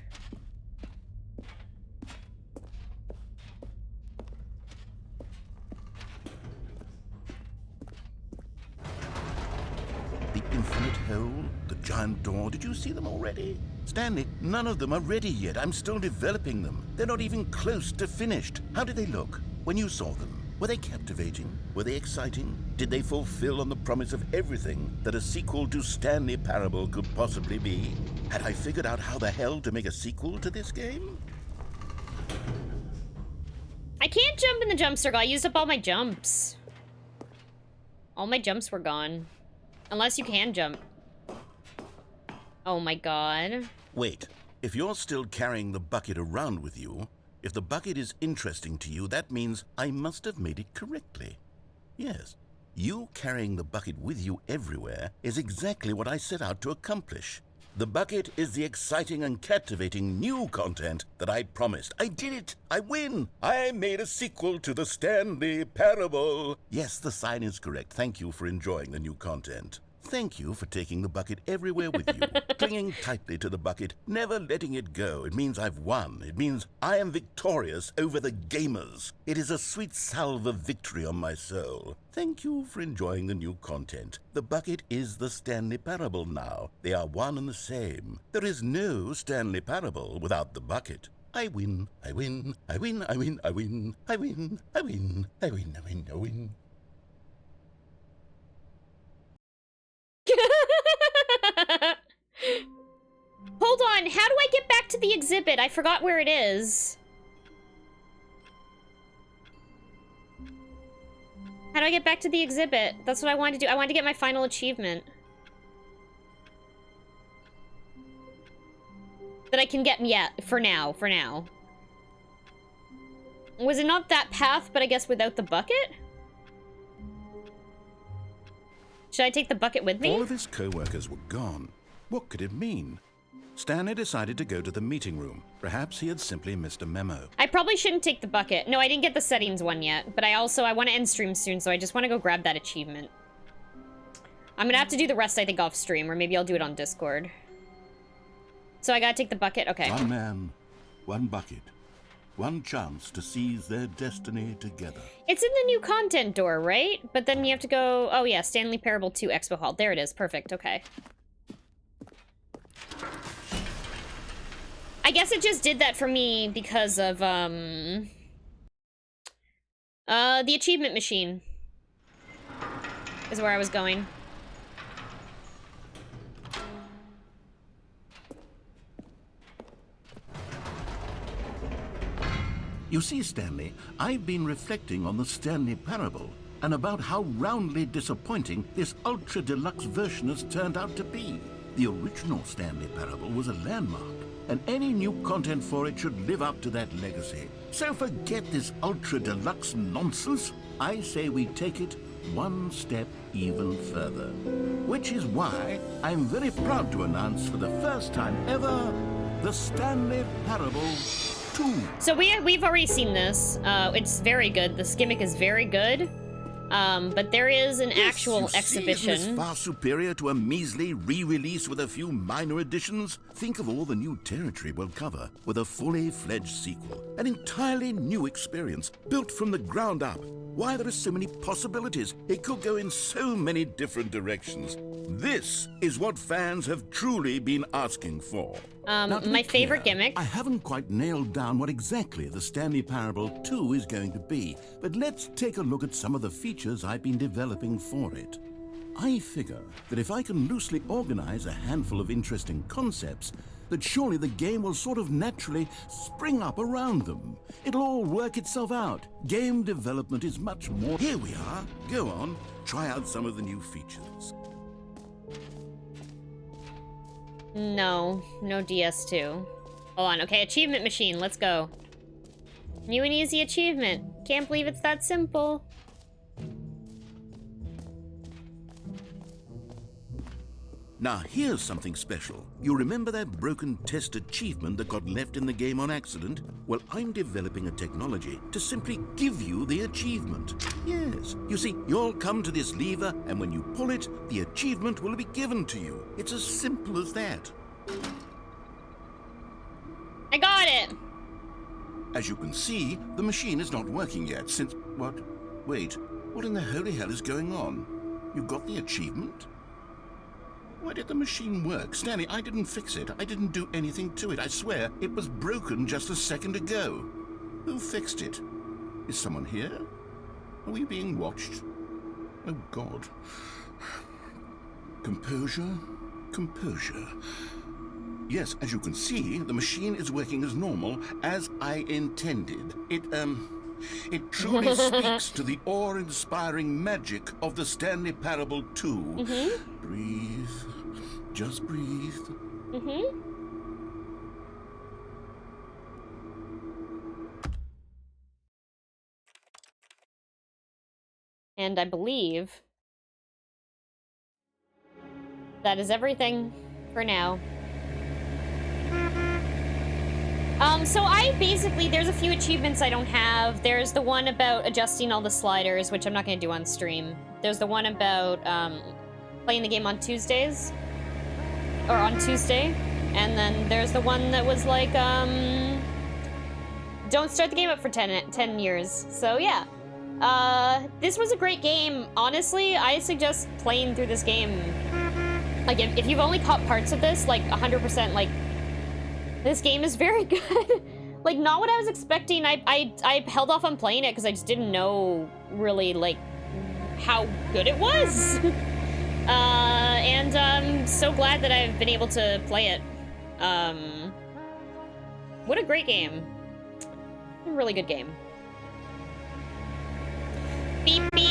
The infinite hole, the giant door, did you see them already? Stanley, none of them are ready yet. I'm still developing them. They're not even close to finished. How did they look when you saw them? Were they captivating? Were they exciting? Did they fulfill on the promise of everything that a sequel to Stanley Parable could possibly be? Had I figured out how the hell to make a sequel to this game? I can't jump in the jump circle. I used up all my jumps. All my jumps were gone. Unless you can jump. Oh my god. Wait, if you're still carrying the bucket around with you, if the bucket is interesting to you, that means I must have made it correctly. Yes, you carrying the bucket with you everywhere is exactly what I set out to accomplish. The bucket is the exciting and captivating new content that I promised. I did it! I win! I made a sequel to the Stanley Parable! Yes, the sign is correct. Thank you for enjoying the new content. Thank you for taking the bucket everywhere with you, clinging tightly to the bucket, never letting it go. It means I've won. It means I am victorious over the gamers. It is a sweet salve of victory on my soul. Thank you for enjoying the new content. The bucket is the Stanley Parable now. They are one and the same. There is no Stanley Parable without the bucket. I win, I win, I win, I win, I win, I win, I win, I win, I win, I win. Hold on, how do I get back to the exhibit? I forgot where it is. How do I get back to the exhibit? That's what I wanted to do. I wanted to get my final achievement. That I can get, yeah, for now. Was it not that path, but I guess without the bucket? Should I take the bucket with me? All of his co-workers were gone. What could it mean? Stanley decided to go to the meeting room. Perhaps he had simply missed a memo. I probably shouldn't take the bucket. No, I didn't get the settings one yet, but I want to end stream soon, so I just want to go grab that achievement. I'm gonna have to do the rest, I think, off stream, or maybe I'll do it on Discord. So I gotta take the bucket? Okay. One man, one bucket. One chance to seize their destiny together. It's in the new content door, right? But then you have to go... Oh, yeah. Stanley Parable 2 Expo Hall. There it is. Perfect. Okay. I guess it just did that for me because of, the achievement machine is where I was going. You see, Stanley, I've been reflecting on the Stanley Parable and about how roundly disappointing this Ultra Deluxe version has turned out to be. The original Stanley Parable was a landmark, and any new content for it should live up to that legacy. So forget this Ultra Deluxe nonsense. I say we take it one step even further. Which is why I'm very proud to announce for the first time ever, the Stanley Parable 2. So we've already seen this. It's very good. This gimmick is very good. But there is an actual exhibition. Isn't this far superior to a measly re-release with a few minor additions? Think of all the new territory we'll cover with a fully fledged sequel. An entirely new experience, built from the ground up. Why, there are so many possibilities. It could go in so many different directions. This is what fans have truly been asking for. Now, my favorite gimmick. I haven't quite nailed down what exactly the Stanley Parable 2 is going to be, but let's take a look at some of the features I've been developing for it. I figure that if I can loosely organize a handful of interesting concepts, that surely the game will sort of naturally spring up around them. It'll all work itself out. Game development is much more... Here we are. Go on, try out some of the new features. No DS2. Hold on, okay, achievement machine, let's go. New and easy achievement. Can't believe it's that simple. Now here's something special. You remember that broken test achievement that got left in the game on accident? Well, I'm developing a technology to simply give you the achievement. Yes, you see, you'll come to this lever, and when you pull it, the achievement will be given to you. It's as simple as that. I got it! As you can see, the machine is not working yet since... What? Wait, what in the holy hell is going on? You got the achievement? Why did the machine work? Stanley, I didn't fix it. I didn't do anything to it. I swear, it was broken just a second ago. Who fixed it? Is someone here? Are we being watched? Oh, God. Composure, composure. Yes, as you can see, the machine is working as normal, as I intended. It truly speaks to the awe-inspiring magic of the Stanley Parable 2. Mm-hmm. Breathe. Just breathe. Mm-hmm. And I believe that is everything for now. So I basically, there's a few achievements I don't have. There's the one about adjusting all the sliders, which I'm not going to do on stream. There's the one about playing the game on Tuesdays, or on Tuesday. And then there's the one that was like, don't start the game up for 10 years. So yeah, this was a great game. Honestly, I suggest playing through this game. Like, if you've only caught parts of this, like 100%, like, this game is very good. Like, not what I was expecting. I held off on playing it because I just didn't know really, like, how good it was. And I'm so glad that I've been able to play it. What a great game. A really good game. Beep, beep.